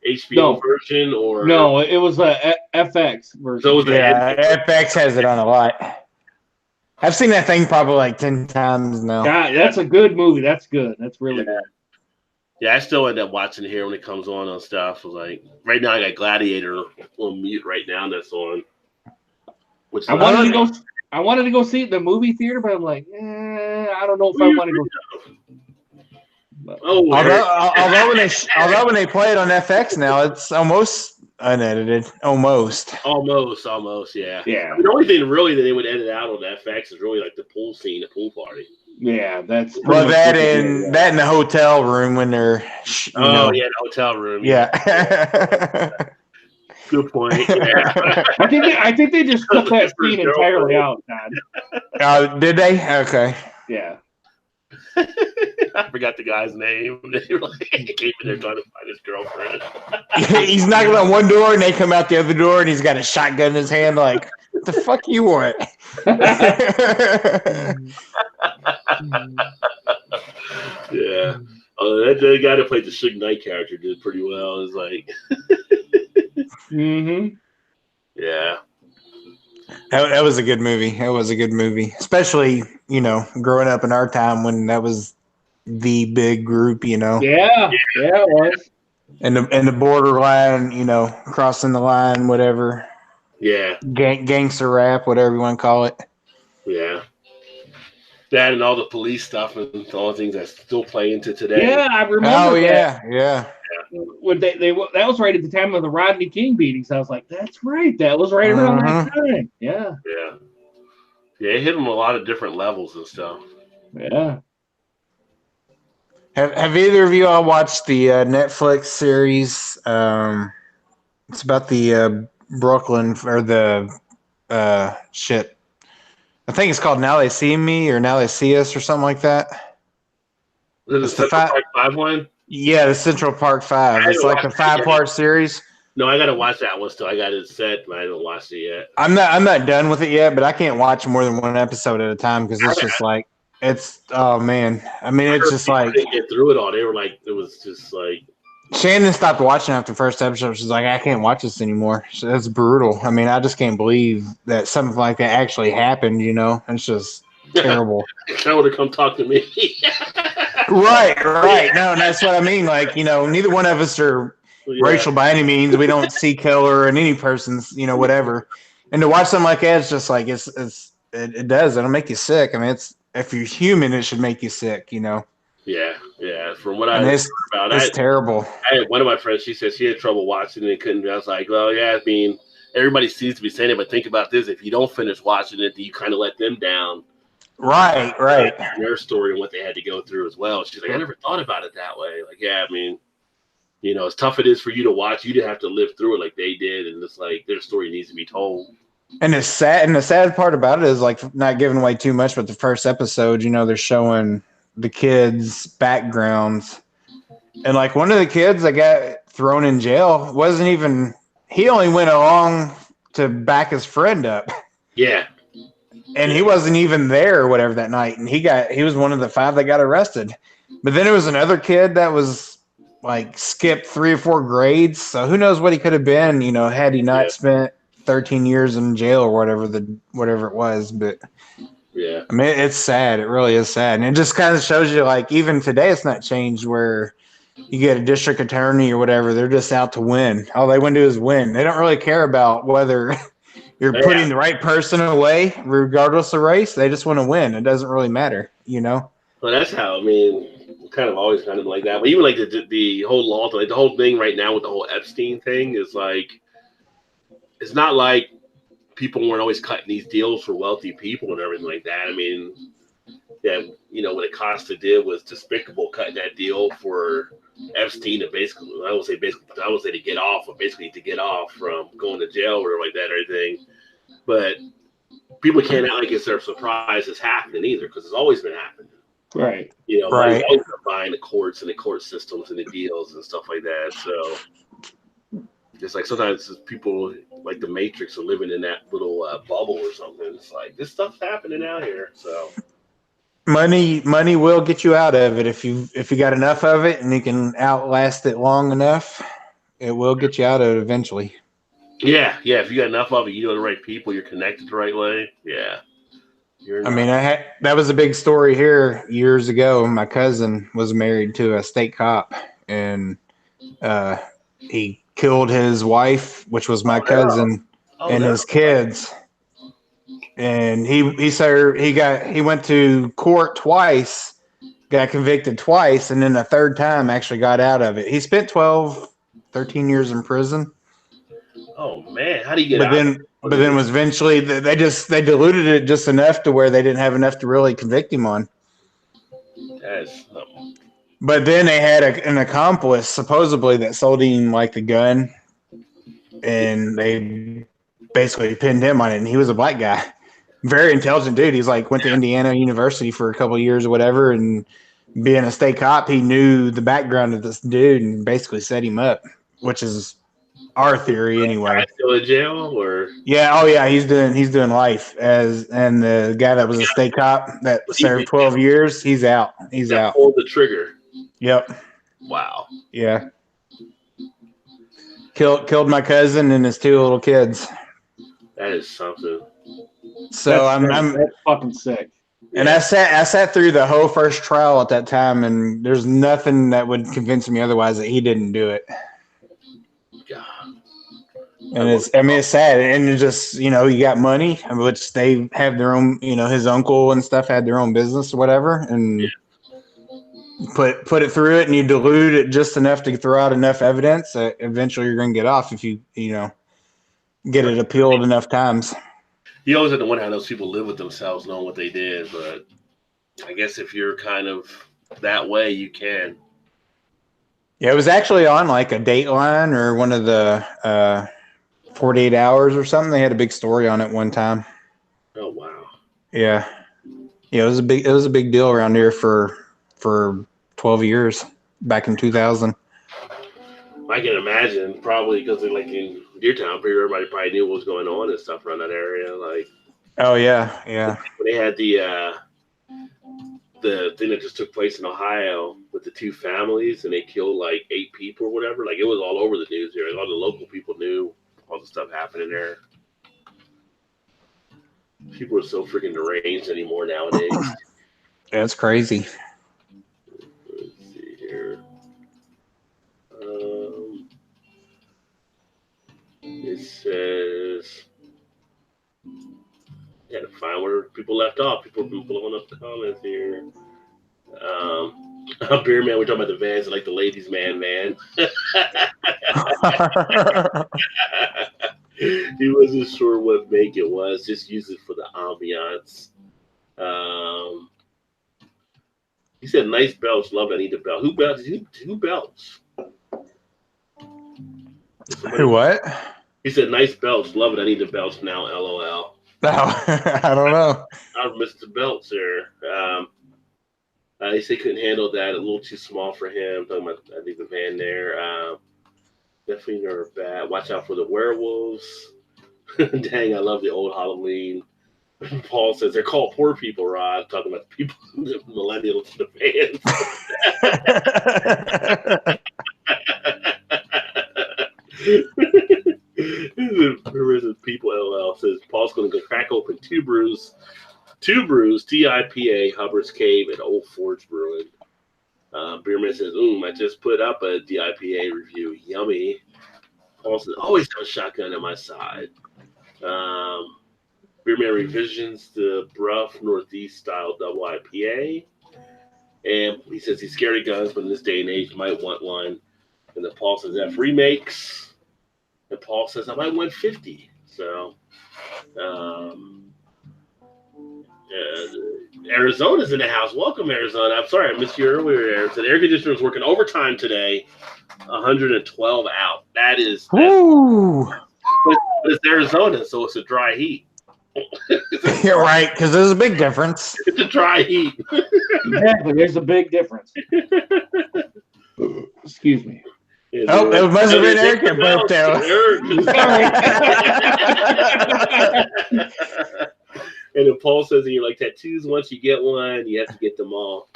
Speaker 1: HBO version? Or
Speaker 3: no, it was a FX version.
Speaker 1: So
Speaker 2: FX has it on a lot. I've seen that thing probably like 10 times now.
Speaker 3: God, that's a good movie. That's good. That's really good.
Speaker 1: Yeah, I still end up watching it here when it comes on stuff. Like right now, I got Gladiator on mute right now. That's on. Which is
Speaker 3: I wanted to go see it in the movie theater, but I'm like, I don't know if I want to go. But,
Speaker 2: Although when they play it on FX now, it's almost unedited. Almost.
Speaker 1: Yeah.
Speaker 3: Yeah.
Speaker 1: The only thing really that they would edit out on FX is really like the pool scene, the pool party.
Speaker 3: Yeah, that's pretty
Speaker 2: Well,
Speaker 3: much
Speaker 2: that
Speaker 3: what they
Speaker 2: and
Speaker 3: did,
Speaker 2: that in the hotel room when they're,
Speaker 1: the hotel room.
Speaker 2: Yeah.
Speaker 1: Good point. Yeah.
Speaker 3: I think they just cut that
Speaker 1: For his
Speaker 3: scene entirely
Speaker 1: girlfriend.
Speaker 3: out, Todd.
Speaker 2: Did they? Okay.
Speaker 3: Yeah.
Speaker 1: I forgot the guy's name. They were like, came in there trying to find his girlfriend.
Speaker 2: He's knocking on one door and they come out the other door and he's got a shotgun in his hand. Like, what the fuck you want?
Speaker 1: Yeah. That guy that played the Suge Knight character did pretty well. It's like, yeah.
Speaker 2: That was a good movie. That was a good movie, especially growing up in our time when that was the big group.
Speaker 3: Yeah, it was.
Speaker 2: And the borderline, crossing the line, whatever.
Speaker 1: Yeah.
Speaker 2: Gangster rap, whatever you want to call it.
Speaker 1: Yeah. That and all the police stuff and all the things that still play into today.
Speaker 3: Yeah, I remember.
Speaker 2: Oh
Speaker 3: that.
Speaker 2: yeah.
Speaker 3: When they that was right at the time of the Rodney King beatings. I was like, that's right. That was right around that time. Yeah.
Speaker 1: Yeah. Yeah, it hit them a lot of different levels and stuff.
Speaker 3: Yeah.
Speaker 2: Have either of you all watched the Netflix series? It's about the Brooklyn or the shit. I think it's called Now They See Me or Now They See Us or something like that.
Speaker 1: Is it the Central Park 5 one?
Speaker 2: Yeah, the Central Park 5. It's like a 5-part series.
Speaker 1: No, I gotta watch that one still. I got it set, but I haven't watched it yet.
Speaker 2: I'm not done with it yet, but I can't watch more than one episode at a time because it's just like oh man. I mean, it's just like
Speaker 1: didn't get through it all. They were like, it was just like
Speaker 2: Shannon stopped watching after the first episode. She's like, I can't watch this anymore. So that's brutal. I mean, I just can't believe that something like that actually happened. It's just terrible.
Speaker 1: I would have come talk to me.
Speaker 2: Right. No, that's what I mean. Like, neither one of us are racial by any means. We don't see color in any person's, whatever. And to watch something like that, it's just like it does. It'll make you sick. I mean, if you're human, it should make you sick.
Speaker 1: Yeah. From what I heard about,
Speaker 2: it's terrible.
Speaker 1: I had one of my friends. She said she had trouble watching it and couldn't. I was like, well, yeah. I mean, everybody seems to be saying it, but think about this: if you don't finish watching it, you kind of let them down.
Speaker 2: Right.
Speaker 1: Their story and what they had to go through as well. She's like, I never thought about it that way. Like, yeah, I mean, as tough it is for you to watch, you didn't have to live through it like they did, and it's like their story needs to be told.
Speaker 2: And the sad part about it is like not giving away too much, but the first episode, they're showing the kids' backgrounds, and like one of the kids that got thrown in jail he only went along to back his friend up.
Speaker 1: Yeah.
Speaker 2: And he wasn't even there or whatever that night. And he was one of the 5 that got arrested. But then there was another kid that was like skipped 3 or 4 grades. So who knows what he could have been, had he not spent 13 years in jail or whatever it was. But
Speaker 1: yeah,
Speaker 2: I mean, it's sad. It really is sad. And it just kind of shows you like even today it's not changed where you get a district attorney or whatever. They're just out to win. All they want to do is win. They don't really care about whether you're putting the right person away, regardless of race. They just want to win. It doesn't really matter, Well,
Speaker 1: that's how, I mean, kind of always kind of like that. But even like the whole law, like the whole thing right now with the whole Epstein thing is like, it's not like people weren't always cutting these deals for wealthy people and everything like that. I mean, yeah, what Acosta did was despicable, cutting that deal for Epstein to basically, I would say to get off, but basically to get off from going to jail or like that or anything. But people can't act like it's their surprise it's happening either, because it's always been happening.
Speaker 3: Right.
Speaker 1: Right. Always buying the courts and the court systems and the deals and stuff like that. So it's like sometimes people like the Matrix are living in that little bubble or something. It's like this stuff's happening out here. So
Speaker 2: money will get you out of it if you got enough of it and you can outlast it long enough. It will get you out of it eventually.
Speaker 1: Yeah. If you got enough of it, you know the right people, you're connected the right way. Yeah.
Speaker 2: That was a big story here years ago. My cousin was married to a state cop, and he killed his wife, which was my cousin, and his kids. and he went to court twice, got convicted twice, and then the third time actually got out of it. He spent 12, 13 years in prison.
Speaker 1: Oh man, how do you get out?
Speaker 2: But then was eventually they diluted it just enough to where they didn't have enough to really convict him on.
Speaker 1: That's
Speaker 2: But then they had an accomplice supposedly that sold him like the gun, and they basically pinned him on it. And he was a black guy, very intelligent dude. He's like went to Indiana University for a couple of years or whatever, and being a state cop, he knew the background of this dude and basically set him up, which is our theory anyway.
Speaker 1: Still in jail or?
Speaker 2: Yeah, oh yeah, he's doing life and the guy that was a state cop that served 12 years, he's out. He's out.
Speaker 1: Pulled the trigger.
Speaker 2: Yep.
Speaker 1: Wow.
Speaker 2: Yeah. Killed my cousin and his two little kids.
Speaker 1: That is something.
Speaker 2: So
Speaker 3: that's fucking sick.
Speaker 2: And I sat through the whole first trial at that time, and there's nothing that would convince me otherwise that he didn't do it.
Speaker 1: God.
Speaker 2: And it's sad, and you just you got money, which they have their own. His uncle and stuff had their own business or whatever, and put it through it, and you dilute it just enough to throw out enough evidence that eventually you're going to get off if you get it appealed enough times.
Speaker 1: You always have to wonder how those people live with themselves, knowing what they did. But I guess if you're kind of that way, you can.
Speaker 2: Yeah, it was actually on like a Dateline or one of the 48 Hours or something. They had a big story on it one time.
Speaker 1: Oh wow!
Speaker 2: Yeah, it was a big deal around here for 12 years back in 2000.
Speaker 1: I can imagine, probably because like in your town, everybody probably knew what was going on and stuff around that area. Like,
Speaker 2: oh yeah.
Speaker 1: When they had the thing that just took place in Ohio with the two families, and they killed like 8 people or whatever. Like, it was all over the news here. All the local people knew all the stuff happening there. People are so freaking deranged anymore nowadays.
Speaker 2: Yeah, it's crazy.
Speaker 1: Let's see here. It says, yeah, to find where people left off. People have been blowing up the comments here. Beer man, we're talking about the vans, like the ladies' man. He wasn't sure what make it was. Just use it for the ambiance. He said, "Nice belts. Love it. I need a belt." Who belts? Who belts?
Speaker 2: Who what?
Speaker 1: He said, "Nice belts. Love it. I need the belts now." LOL.
Speaker 2: No, I don't know.
Speaker 1: I've missed the belts there. He said he couldn't handle that. A little too small for him. Talking about, I think, the van there. Definitely nerve bad. Watch out for the werewolves. Dang, I love the old Halloween. Paul says they're called poor people, Rod. Talking about the people, the millennials, the vans. People LL says Paul's going to go crack open Two Brews DIPA Hubbard's Cave at Old Forge Brewing. Beerman says, I just put up a DIPA review. Yummy. Paul says, always have a shotgun at my side. Beerman revisions the Bruff Northeast style double IPA. And he says he's scared of guns, but in this day and age, you might want one. And then Paul says F remakes. And Paul says I might want 50. So, Arizona's in the house. Welcome, Arizona. I'm sorry I missed you earlier. So the air conditioner is working overtime today. 112 out. That is. But it's Arizona, so it's a dry heat.
Speaker 2: You're right, because there's a big difference.
Speaker 1: It's a dry heat.
Speaker 3: Exactly, there's a big difference. Excuse me.
Speaker 2: Oh, it must have been Eric that burped out.
Speaker 1: And then Paul says, "You like tattoos? Once you get one, you have to get them all."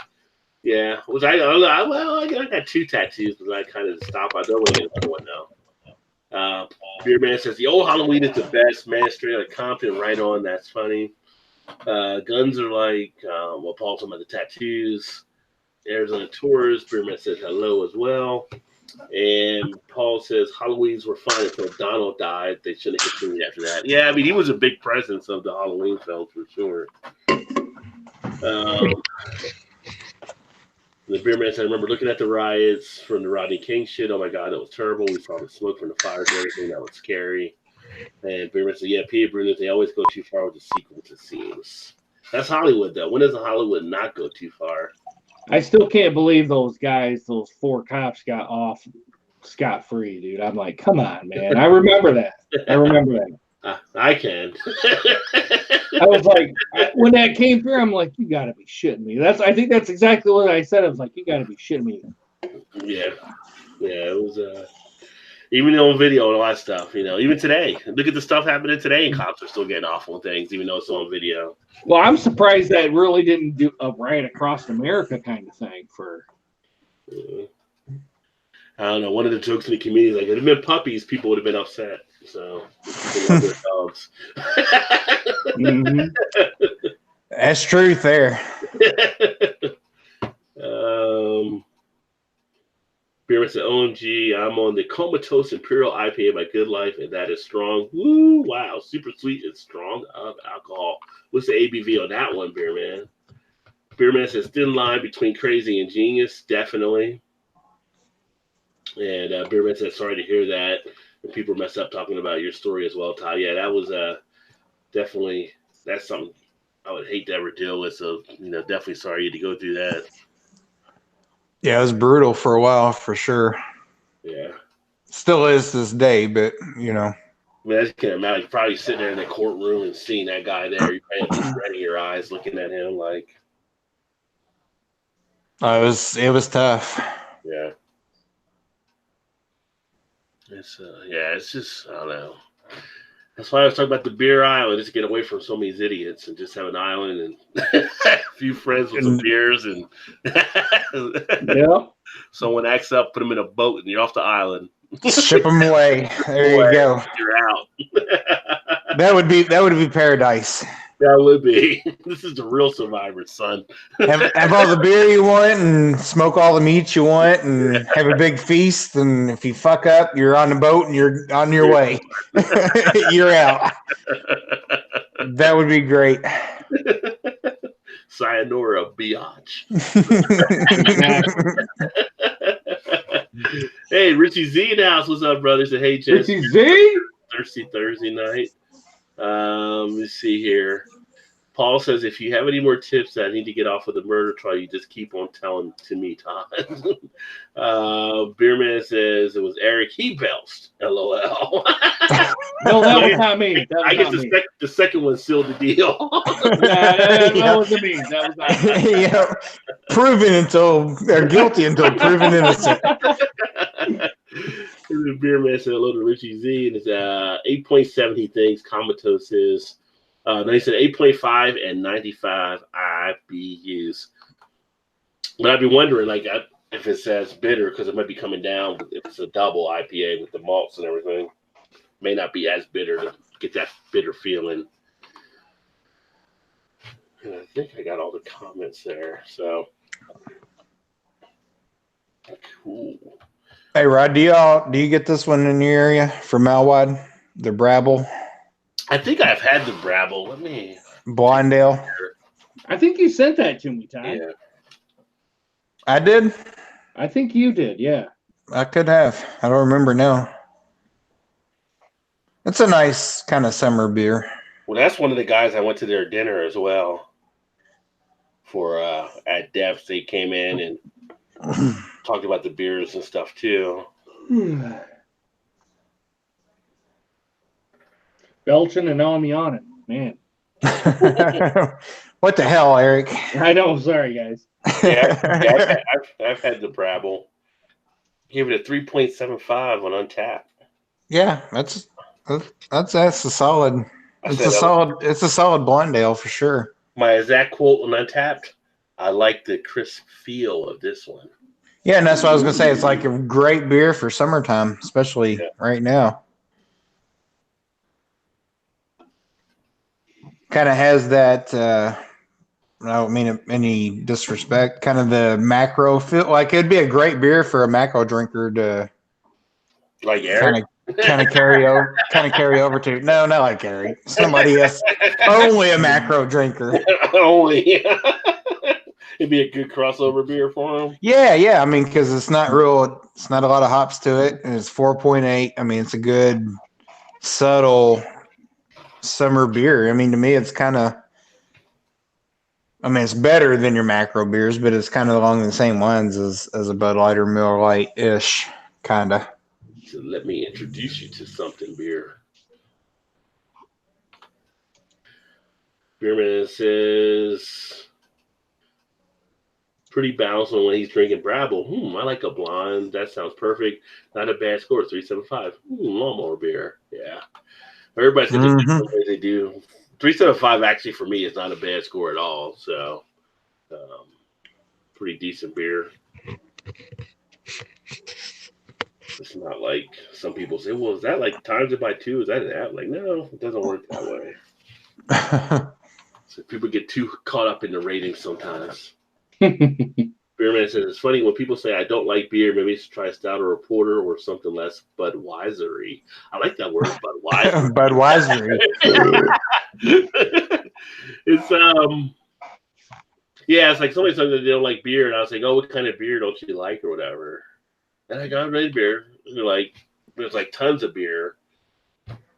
Speaker 1: Yeah, I got 2 tattoos, but I kind of stopped. I don't want to get another one now. Beer Man says the old Halloween is the best. Man, straight out of Compton, right on. That's funny. Guns are like, Paul's talking about the tattoos. Arizona Tours. Beer Man says hello as well. And Paul says Halloweens were fun until Donald died. They shouldn't have continued after that. Yeah, I mean, he was a big presence of the Halloween film for sure. The beer man said, I remember looking at the riots from the Rodney King shit. Oh my God, that was terrible. We saw the smoke from the fires and everything. That was scary. And beer man said, yeah, P.A. Bruno, they always go too far with the sequels, it seems. That's Hollywood, though. When does Hollywood not go too far?
Speaker 3: I still can't believe those guys, those 4 cops got off scot-free, dude. I'm like, come on, man. I remember that.
Speaker 1: I can.
Speaker 3: I was like, when that came through, I'm like, you got to be shitting me. I think that's exactly what I said. I was like, you got to be shitting me.
Speaker 1: Yeah, it was even on video and all that stuff. You know, even today, look at the stuff happening today, and cops are still getting off on things, even though it's on video.
Speaker 3: Well, I'm surprised that really didn't do a right across America kind of thing for.
Speaker 1: I don't know. One of the jokes in the community is like, if it had been puppies, people would have been upset. So, they love their dogs.
Speaker 3: Mm-hmm.
Speaker 2: That's truth there.
Speaker 1: Beer said, OMG, I'm on the Comatose Imperial IPA by Good Life, and that is strong. Woo, wow, super sweet and strong of alcohol. What's the ABV on that one, Beer Man? Beer Man says, thin line between crazy and genius, definitely. And Beer Man says, sorry to hear that. And people mess up talking about your story as well, Ty. Yeah, that was definitely, that's something I would hate to ever deal with. So, definitely sorry you had to go through that.
Speaker 2: Yeah, it was brutal for a while, for sure.
Speaker 1: Yeah.
Speaker 2: Still is this day, but,
Speaker 1: I mean, I just can't imagine. You're probably sitting there in the courtroom and seeing that guy there. You're probably just shredding your eyes looking at him like.
Speaker 2: It was tough.
Speaker 1: Yeah. It's just, I don't know. That's why I was talking about the beer island, just to get away from so many idiots and just have an island and a few friends with some beers and
Speaker 3: Yeah.
Speaker 1: Someone acts up, put them in a boat, and you're off the island.
Speaker 2: Ship them away. There you go.
Speaker 1: You're out.
Speaker 2: That would be paradise.
Speaker 1: That would be. This is the real Survivor, son.
Speaker 2: Have all the beer you want and smoke all the meat you want and have a big feast. And if you fuck up, you're on the boat and you're on your way. You're out. That would be great.
Speaker 1: Sayonara, biatch. Hey, Richie Z in the house. What's up, brother? Said, hey, Jess.
Speaker 3: Richie Z?
Speaker 1: Thirsty Thursday night. Let's see here. Paul says, if you have any more tips that I need to get off of the murder trial, you just keep on telling to me, Todd. Beerman says it was Eric. He belched. LOL.
Speaker 3: No, that was not me.
Speaker 1: I guess the second one sealed the deal.
Speaker 3: That wasn't me. That was not me.
Speaker 2: Yeah. Guilty until proven innocent.
Speaker 1: The Beerman said hello to Richie Z, and it's 8.7 he thinks Comatose is. No, he said 8.5 and 95 IBUs. But I'd be wondering, if it says bitter, because it might be coming down. If it's a double IPA with the malts and everything, may not be as bitter to get that bitter feeling. And I think I got all the comments there. So cool.
Speaker 2: Hey, Rod, do you get this one in your area from Malwad? The Brabble?
Speaker 1: I think I've had the Brabble. Let me.
Speaker 2: Blondale.
Speaker 3: I think you sent that to me, Todd.
Speaker 1: Yeah.
Speaker 2: I did?
Speaker 3: I think you did, yeah.
Speaker 2: I could have. I don't remember now. It's a nice kind of summer beer.
Speaker 1: Well, that's one of the guys I went to their dinner as well. For at Devs, they came in and talked about the beers and stuff too.
Speaker 3: Belching and now I'm yawning, man.
Speaker 2: What the hell, Eric?
Speaker 3: I know. Sorry, guys.
Speaker 1: Yeah, I've had the Brabble. Gave it a 3.75 on Untapped.
Speaker 2: Yeah, that's a solid. It's a solid blonde ale for sure.
Speaker 1: My exact quote on Untapped: I like the crisp feel of this one.
Speaker 2: Yeah, and that's what I was gonna say. It's like a great beer for summertime, especially right now. Kind of has that I don't mean any disrespect. Kind of the macro feel like it'd be a great beer for a macro drinker to
Speaker 1: like Eric.
Speaker 2: kind of carry over to. No, not like Eric. Somebody else. Only a macro drinker.
Speaker 1: Only. It'd be a good crossover beer for him.
Speaker 2: Yeah. I mean, because it's not a lot of hops to it, and it's 4.8. I mean, it's a good subtle summer beer. I mean, to me, it's kind of. I mean, it's better than your macro beers, but it's kind of along the same lines as a Bud Light or Miller Lite ish, kind of.
Speaker 1: So let me introduce you to something beer. Beerman says, pretty balanced on when he's drinking Brabble. I like a blonde. That sounds perfect. Not a bad score. 3.75. Lawnmower beer. Yeah. Everybody's got different ways they do. 3.75 actually for me is not a bad score at all. So, pretty decent beer. It's not like some people say, well, is that like times it by 2? Is that an app? Like, no, it doesn't work that way. So people get too caught up in the ratings sometimes. Beerman says, it's funny when people say, I don't like beer, maybe it's try a stout or a porter or something less Budweiser-y. I like that word, Budweiser.
Speaker 2: Budweiser-y.
Speaker 1: It's, it's like somebody said that they don't like beer, and I was like, oh, what kind of beer don't you like or whatever? And I got red beer. They're like, there's like tons of beer,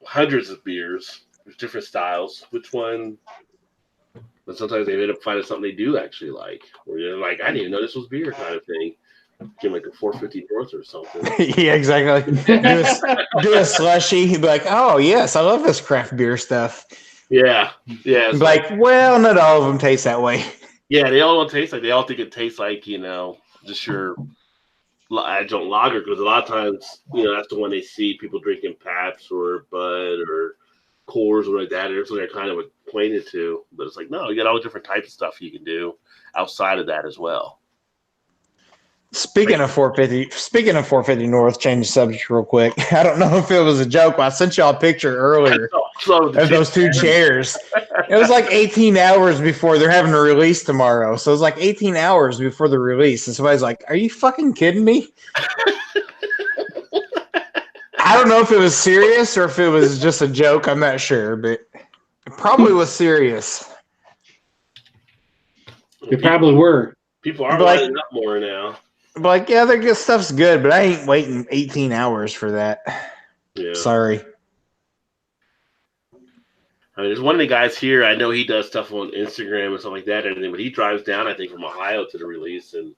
Speaker 1: hundreds of beers, there's different styles. Which one? But sometimes they end up finding something they do actually like. Or they're like, I didn't even know this was beer kind of thing. Give like a 450 North or something.
Speaker 2: Yeah, exactly. Do a slushy. He'd be like, oh, yes, I love this craft beer stuff.
Speaker 1: Yeah.
Speaker 2: Like, well, not all of them taste that way.
Speaker 1: Yeah, they all don't taste like. They all think it tastes like, just your adjunct lager. Because a lot of times, that's the one they see people drinking Pabst or Bud or Coors or like that. That's what they're kind of acquainted to. But it's like, no, you got all the different types of stuff you can do outside of that as well.
Speaker 2: Speaking of 450 North, change the subject real quick. I don't know if it was a joke, but I sent y'all a picture earlier of those two chairs. It was like 18 hours before they're having a release tomorrow. So it was like 18 hours before the release. And somebody's like, are you fucking kidding me? I don't know if it was serious or if it was just a joke. I'm not sure, but it probably was serious.
Speaker 3: They probably were.
Speaker 1: People are lining up more now.
Speaker 2: Like, yeah, their good stuff's good, but I ain't waiting 18 hours for that.
Speaker 1: Yeah.
Speaker 2: Sorry.
Speaker 1: I mean, there's one of the guys here. I know he does stuff on Instagram and stuff like that, but he drives down, I think, from Ohio to the release, and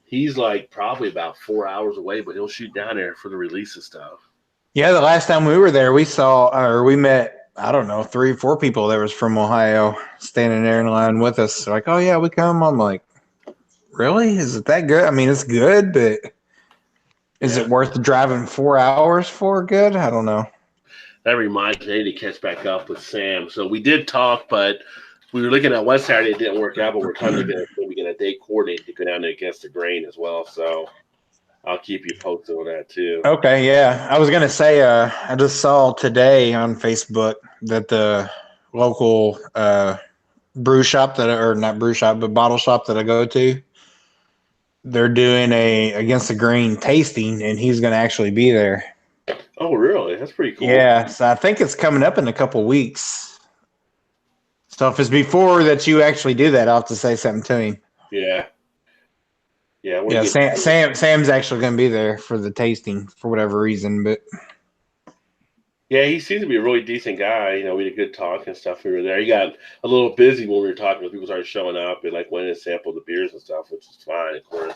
Speaker 1: he's like probably about 4 hours away, but he'll shoot down there for the release and stuff. Yeah,
Speaker 2: the last time we were there, we met, I don't know, 3 or 4 people that was from Ohio standing there in line with us. They're like, oh, yeah, we come. I'm like, really? Is it that good? I mean, it's good, but is it worth driving 4 hours for good? I don't know.
Speaker 1: That reminds me to catch back up with Sam. So we did talk, but we were looking at one Saturday. It didn't work out, but we're trying to get a date coordinated to go down there against the grain as well. So I'll keep you posted on that too.
Speaker 2: Okay, yeah. I was going to say, I just saw today on Facebook that the local brew shop not brew shop, but bottle shop that I go to, they're doing a against the grain tasting, and he's going to actually be there.
Speaker 1: Oh, really? That's pretty cool.
Speaker 2: Yeah, so I think it's coming up in a couple weeks. So if it's before that you actually do that, I'll have to say something to him.
Speaker 1: Yeah.
Speaker 2: Yeah, Sam's actually going to be there for the tasting for whatever reason, but
Speaker 1: yeah, he seems to be a really decent guy. We had a good talk and stuff. We were there. He got a little busy when we were talking, when people started showing up and like went and sampled the beers and stuff, which is fine, of course.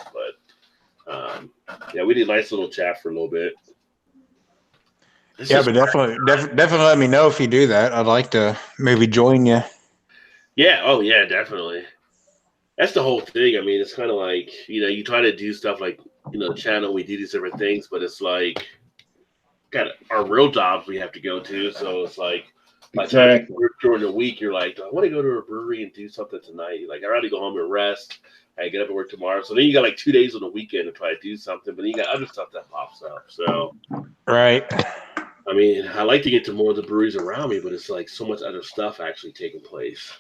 Speaker 1: But we did a nice little chat for a little bit.
Speaker 2: But definitely let me know if you do that. I'd like to maybe join you.
Speaker 1: Yeah. Oh, yeah, definitely. That's the whole thing. I mean, it's kind of like, you try to do stuff like, the channel, we do these different things, but it's like, got our real jobs we have to go to. So it's like, by the time you work during the week, you're like, do I want to go to a brewery and do something tonight? You're like, I'd rather go home and rest. I get up and work tomorrow. So then you got like 2 days on the weekend to try to do something, but then you got other stuff that pops up. So,
Speaker 2: right.
Speaker 1: I mean, I like to get to more of the breweries around me, but it's like so much other stuff actually taking place.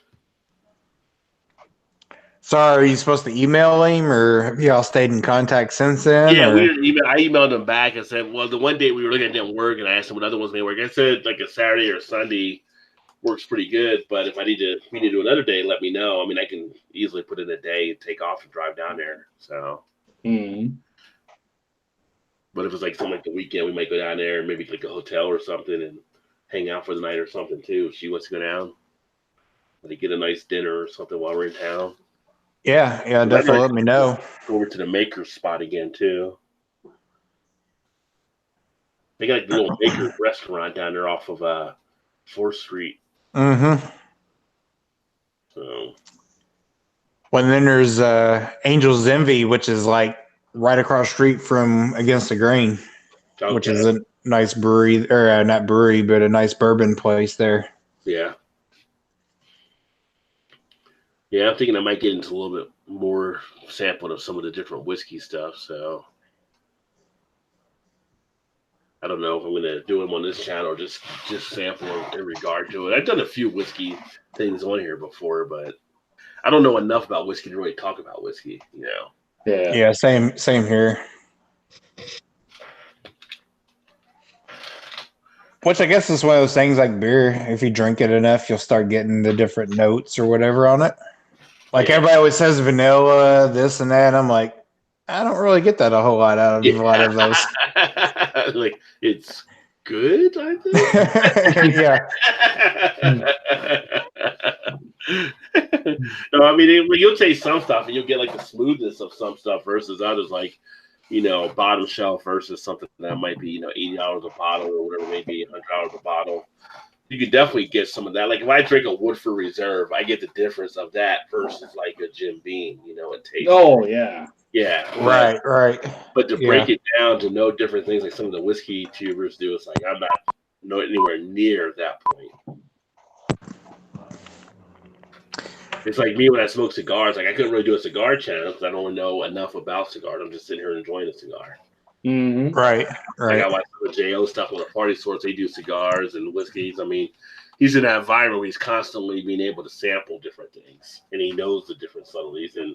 Speaker 2: So are you supposed to email him, or have y'all stayed in contact since then?
Speaker 1: Yeah,
Speaker 2: or?
Speaker 1: I emailed him back and said, well, the one day we were looking at didn't work, and I asked him what other ones may work. I said like a Saturday or Sunday works pretty good, but if we need to do another day, let me know. I mean, I can easily put in a day and take off and drive down there. So, but if it's like something like the weekend, we might go down there and maybe like a hotel or something and hang out for the night or something too. If she wants to go down, like get a nice dinner or something while we're in town.
Speaker 2: Yeah, definitely let me know.
Speaker 1: Go over to the Maker spot again too. They got like the little Maker restaurant down there off of 4th Street.
Speaker 2: Mm-hmm.
Speaker 1: So.
Speaker 2: Well, then there's Angel's Envy, which is like right across the street from Against the Grain, which is a nice brewery, or not brewery, but a nice bourbon place there.
Speaker 1: Yeah. Yeah, I'm thinking I might get into a little bit more sampling of some of the different whiskey stuff. So I don't know if I'm going to do them on this channel or just sample them in regard to it. I've done a few whiskey things on here before, but I don't know enough about whiskey to really talk about whiskey, you know.
Speaker 2: Yeah, same here. Which I guess is one of those things like beer. If you drink it enough, you'll start getting the different notes or whatever on it. Like everybody always says vanilla, this and that. I'm like, I don't really get that a whole lot out of a lot of those.
Speaker 1: Like, it's good, I think.
Speaker 2: Yeah.
Speaker 1: No, I mean, you'll taste some stuff and you'll get like the smoothness of some stuff versus others, like, you know, bottom shelf versus something that might be, you know, $80 a bottle or whatever, maybe $100 a bottle. You could definitely get some of that. Like if I drink a Woodford Reserve, I get the difference of that versus like a Jim Beam, you know, it tastes.
Speaker 3: Oh, yeah.
Speaker 1: Yeah.
Speaker 2: Right.
Speaker 1: But to break it down to know different things like some of the whiskey tubers do, it's like I'm not anywhere near that point. It's like me when I smoke cigars. Like I couldn't really do a cigar channel because I don't know enough about cigars. I'm just sitting here enjoying a cigar.
Speaker 3: Mm-hmm.
Speaker 2: Right.
Speaker 1: Like I watch the JO stuff on the party sorts. They do cigars and whiskeys. I mean, he's in that environment where he's constantly being able to sample different things, and he knows the different subtleties. And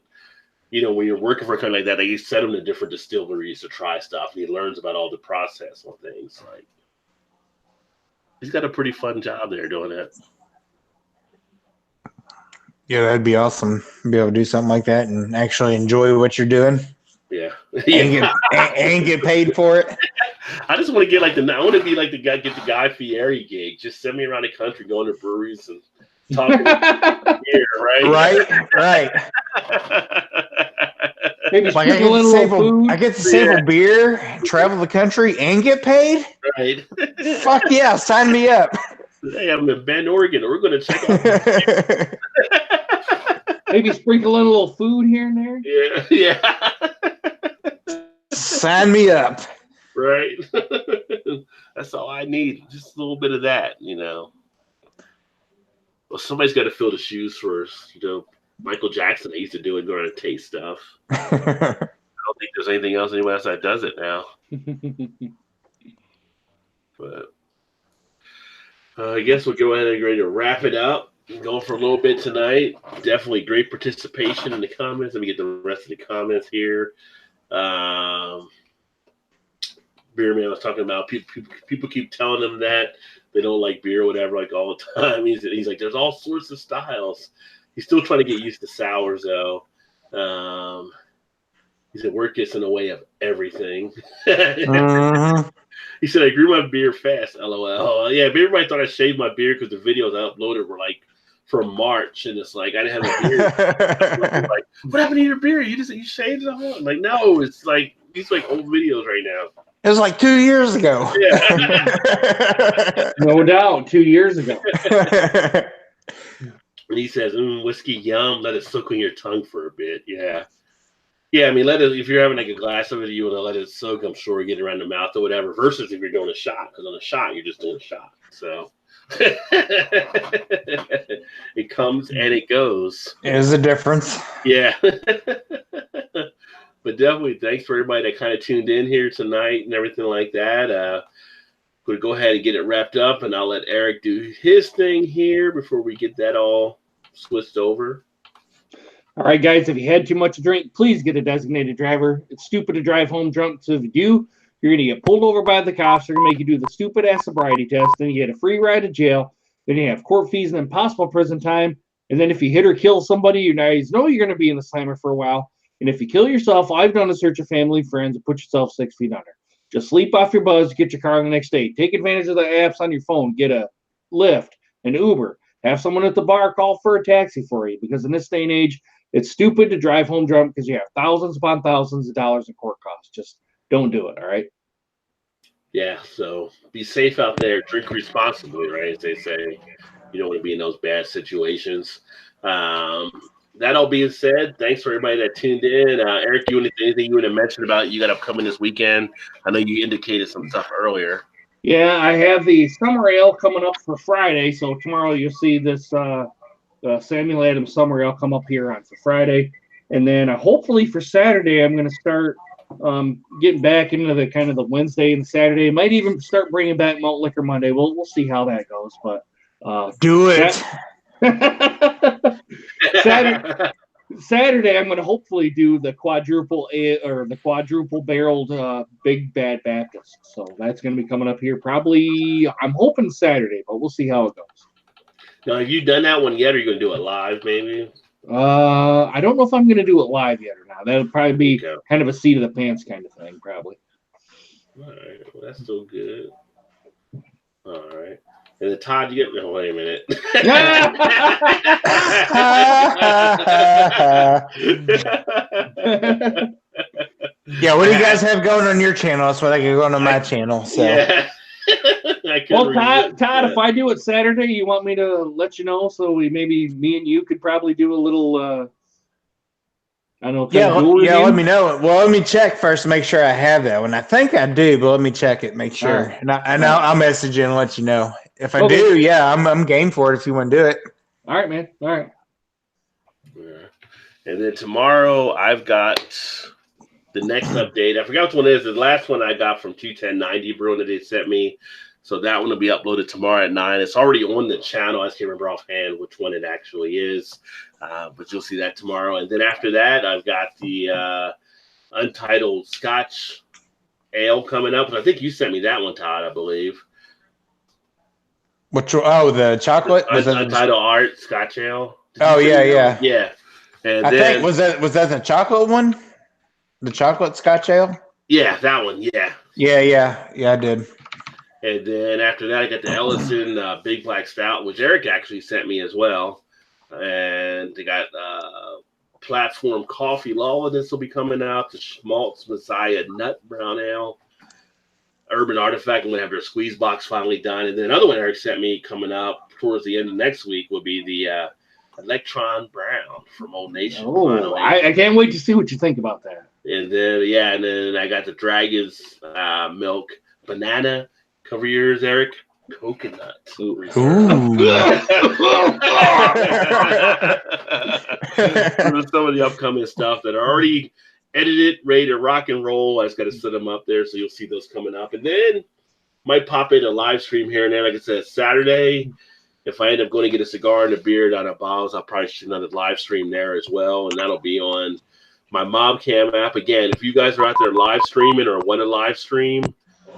Speaker 1: you know, when you're working for a company like that, they send him to different distilleries to try stuff, and he learns about all the process on things. Like he's got a pretty fun job there doing that.
Speaker 2: Yeah, that'd be awesome. Be able to do something like that and actually enjoy what you're doing.
Speaker 1: Yeah.
Speaker 2: and get paid for it.
Speaker 1: I just want to get like I want to be like get the Guy Fieri gig. Just send me around the country, going to breweries and talking beer, right?
Speaker 2: Right.
Speaker 3: Maybe
Speaker 2: like I get to sample beer, travel the country, and get paid.
Speaker 1: Right.
Speaker 2: Fuck yeah, sign me up.
Speaker 1: Hey, I'm in Bend, Oregon. We're going to check out.
Speaker 3: Maybe sprinkle in a little food here and there.
Speaker 1: Yeah.
Speaker 2: Sign me up.
Speaker 1: Right. That's all I need. Just a little bit of that, you know. Well, somebody's got to fill the shoes first. You know, Michael Jackson used to do it during the taste stuff. I don't think there's anything else anyone else that does it now. But I guess we'll go ahead and ready to wrap it up. Going for a little bit tonight. Definitely great participation in the comments. Let me get the rest of the comments here. Beer Man was talking about people keep telling him that they don't like beer or whatever, like all the time. He's like, there's all sorts of styles. He's still trying to get used to sours though. He said work gets in the way of everything. He said I grew my beer fast. LOL. Yeah, everybody thought I shaved my beard because the videos I uploaded were like from March, and it's like I didn't have a beard. Like, what happened to your beard? You shaved it all? I'm like, no, it's like these like old videos right now.
Speaker 2: It was like 2 years ago.
Speaker 1: Yeah.
Speaker 3: No doubt, 2 years ago.
Speaker 1: And he says, whiskey, yum. Let it soak on your tongue for a bit. Yeah. Yeah, I mean, if you're having like a glass of it, you want to let it soak, I'm sure, get around the mouth or whatever, versus if you're doing a shot. Because on a shot, you're just doing a shot. So it comes and it goes.
Speaker 2: There's a difference.
Speaker 1: Yeah. But definitely thanks for everybody that kind of tuned in here tonight and everything like that. We'll go ahead and get it wrapped up, and I'll let Eric do his thing here before we get that all switched over.
Speaker 3: All right, guys, if you had too much to drink, please get a designated driver. It's stupid to drive home drunk, so if you do, you're going to get pulled over by the cops. They're going to make you do the stupid-ass sobriety test. Then you get a free ride to jail. Then you have court fees and then possible prison time. And then if you hit or kill somebody, you guys know you're going to be in the slammer for a while. And if you kill yourself, all you've done is hurt your family, friends, and put yourself 6 feet under. Just sleep off your buzz, get your car the next day. Take advantage of the apps on your phone. Get a Lyft, an Uber. Have someone at the bar call for a taxi for you, because in this day and age, it's stupid to drive home drunk because you have thousands upon thousands of dollars in court costs. Just don't do it, all right?
Speaker 1: Yeah, so be safe out there. Drink responsibly, right? As they say, you don't want to be in those bad situations. That all being said, thanks for everybody that tuned in. Eric, anything you want to mention about you got upcoming this weekend? I know you indicated some stuff earlier.
Speaker 3: Yeah, I have the summer ale coming up for Friday, so tomorrow you'll see this Samuel Adams summer ale come up here on for Friday, and then hopefully for Saturday I'm going to start getting back into the kind of the Wednesday and Saturday. Might even start bringing back Malt Liquor Monday. We'll see how that goes, but
Speaker 2: do it.
Speaker 3: Saturday I'm going to hopefully do the quadruple barreled Big Bad Baptist. So that's going to be coming up here probably. I'm hoping Saturday, but we'll see how it goes.
Speaker 1: Now, have you done that one yet, or are you going to do it live, maybe?
Speaker 3: I don't know if I'm going to do it live yet or not. That'll probably be kind of a seat of the pants kind of thing, probably.
Speaker 1: All right. Well, that's still good. All right. And then Todd, you get. Oh, wait a minute.
Speaker 2: Yeah, what do you guys have going on your channel? That's what I can go on my channel. So.
Speaker 1: Yeah.
Speaker 3: Well, Todd, if I do it Saturday, you want me to let you know? So me and you could probably do a little. I don't know.
Speaker 2: Yeah, let me know. Well, let me check first to make sure I have that one. I think I do, but let me check it, make sure. And I'll message you and let you know. If I do, yeah, I'm game for it if you want to do it.
Speaker 3: All right, man. All right.
Speaker 1: Yeah. And then tomorrow I've got the next update. I forgot which one it is. The last one I got from 21090 Brewing that they sent me. So that one will be uploaded tomorrow at 9. It's already on the channel. I just can't remember offhand which one it actually is. But you'll see that tomorrow. And then after that, I've got the Untitled Scotch Ale coming up. I think you sent me that one, Todd, I believe.
Speaker 2: Which? Oh, the chocolate?
Speaker 1: Untitled Art Scotch Ale.
Speaker 2: Oh, yeah.
Speaker 1: Yeah. And
Speaker 2: I think was that the chocolate one? The chocolate Scotch Ale? Yeah,
Speaker 1: that one. Yeah.
Speaker 2: Yeah, I did.
Speaker 1: And then after that, I got the Ellison Big Black Stout, which Eric actually sent me as well. And they got Platform Coffee Law. This will be coming out. The Schmaltz Messiah Nut Brown Ale. Urban Artifact. I'm going to have their squeeze box finally done. And then another one Eric sent me coming up towards the end of next week will be the Electron Brown from Old Nation.
Speaker 3: Oh, I can't wait to see what you think about that.
Speaker 1: And then I got the Dragon's Milk Banana. Cover your ears, Eric. Coconut.
Speaker 2: Ooh.
Speaker 1: Some of the upcoming stuff that are already edited, ready to rock and roll. I just got to set them up there, so you'll see those coming up. And then might pop in a live stream here and there. Like I said, Saturday, if I end up going to get a cigar and a beer down at Bob's, I'll probably shoot another live stream there as well. And that'll be on my Mobcam app. Again, if you guys are out there live streaming or want to live stream,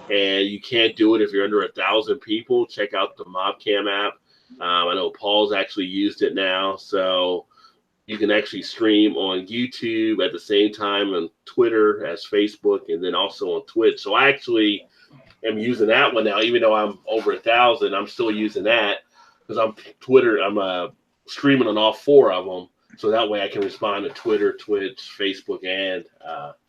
Speaker 1: and you can't do it if you're under 1,000 people, check out the Mobcam app. I know Paul's actually used it now, so you can actually stream on YouTube at the same time on Twitter as Facebook, and then also on Twitch. So I actually am using that one now, even though I'm over 1,000. I'm still using that because I'm streaming on all 4 of them, so that way I can respond to Twitter, Twitch, Facebook, and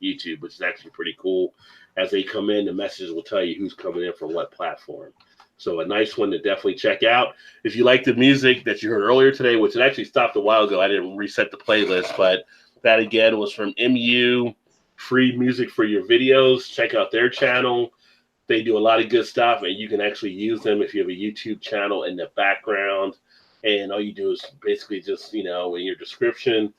Speaker 1: YouTube, which is actually pretty cool. As they come in, the messages will tell you who's coming in from what platform. So a nice one to definitely check out. If you like the music that you heard earlier today, which it actually stopped a while ago, I didn't reset the playlist, but that again was from MU, Free Music for Your Videos. Check out their channel. They do a lot of good stuff, and you can actually use them if you have a YouTube channel in the background. And all you do is basically just, in your description,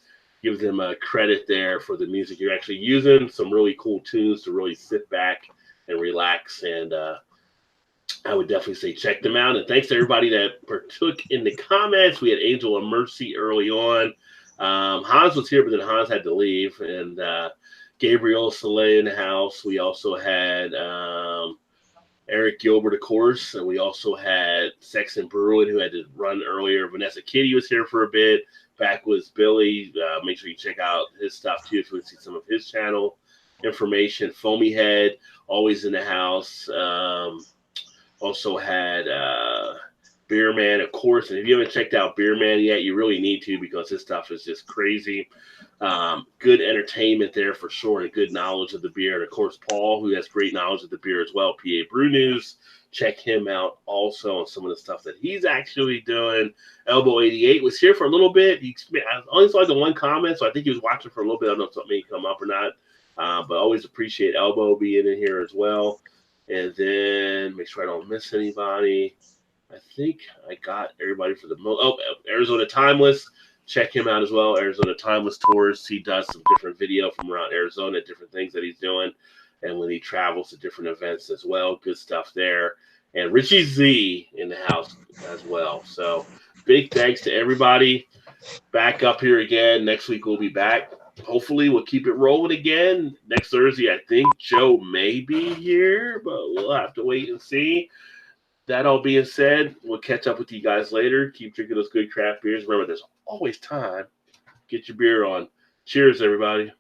Speaker 1: give them a credit there for the music you're actually using. Some really cool tunes to really sit back and relax. And I would definitely say check them out. And thanks to everybody that partook in the comments. We had Angel of Mercy early on. Hans was here, but then Hans had to leave, and Gabriel Soleil in the house. We also had Eric Gilbert, of course, and we also had Sexton Bruin, who had to run earlier. Vanessa Kitty was here for a bit. Back was Billy. Make sure you check out his stuff, too, if you want to see some of his channel information. Foamy Head, always in the house. Also had Beer Man, of course. And if you haven't checked out Beer Man yet, you really need to, because his stuff is just crazy. Good entertainment there for sure, and good knowledge of the beer. And of course, Paul, who has great knowledge of the beer as well. PA Brew News. Check him out also on some of the stuff that he's actually doing. Elbow 88 was here for a little bit. I only saw the one comment, so I think he was watching for a little bit. I don't know if something may come up or not. But always appreciate Elbow being in here as well. And then make sure I don't miss anybody. I think I got everybody for the most. Oh, Arizona Timeless. Check him out as well. Arizona Timeless Tours. He does some different video from around Arizona, different things that he's doing. And when he travels to different events as well, good stuff there. And Richie Z in the house as well. So big thanks to everybody. Back up here again. Next week we'll be back. Hopefully we'll keep it rolling again. Next Thursday, I think Joe may be here, but we'll have to wait and see. That all being said, we'll catch up with you guys later. Keep drinking those good craft beers. Remember, there's always time. Get your beer on. Cheers, everybody.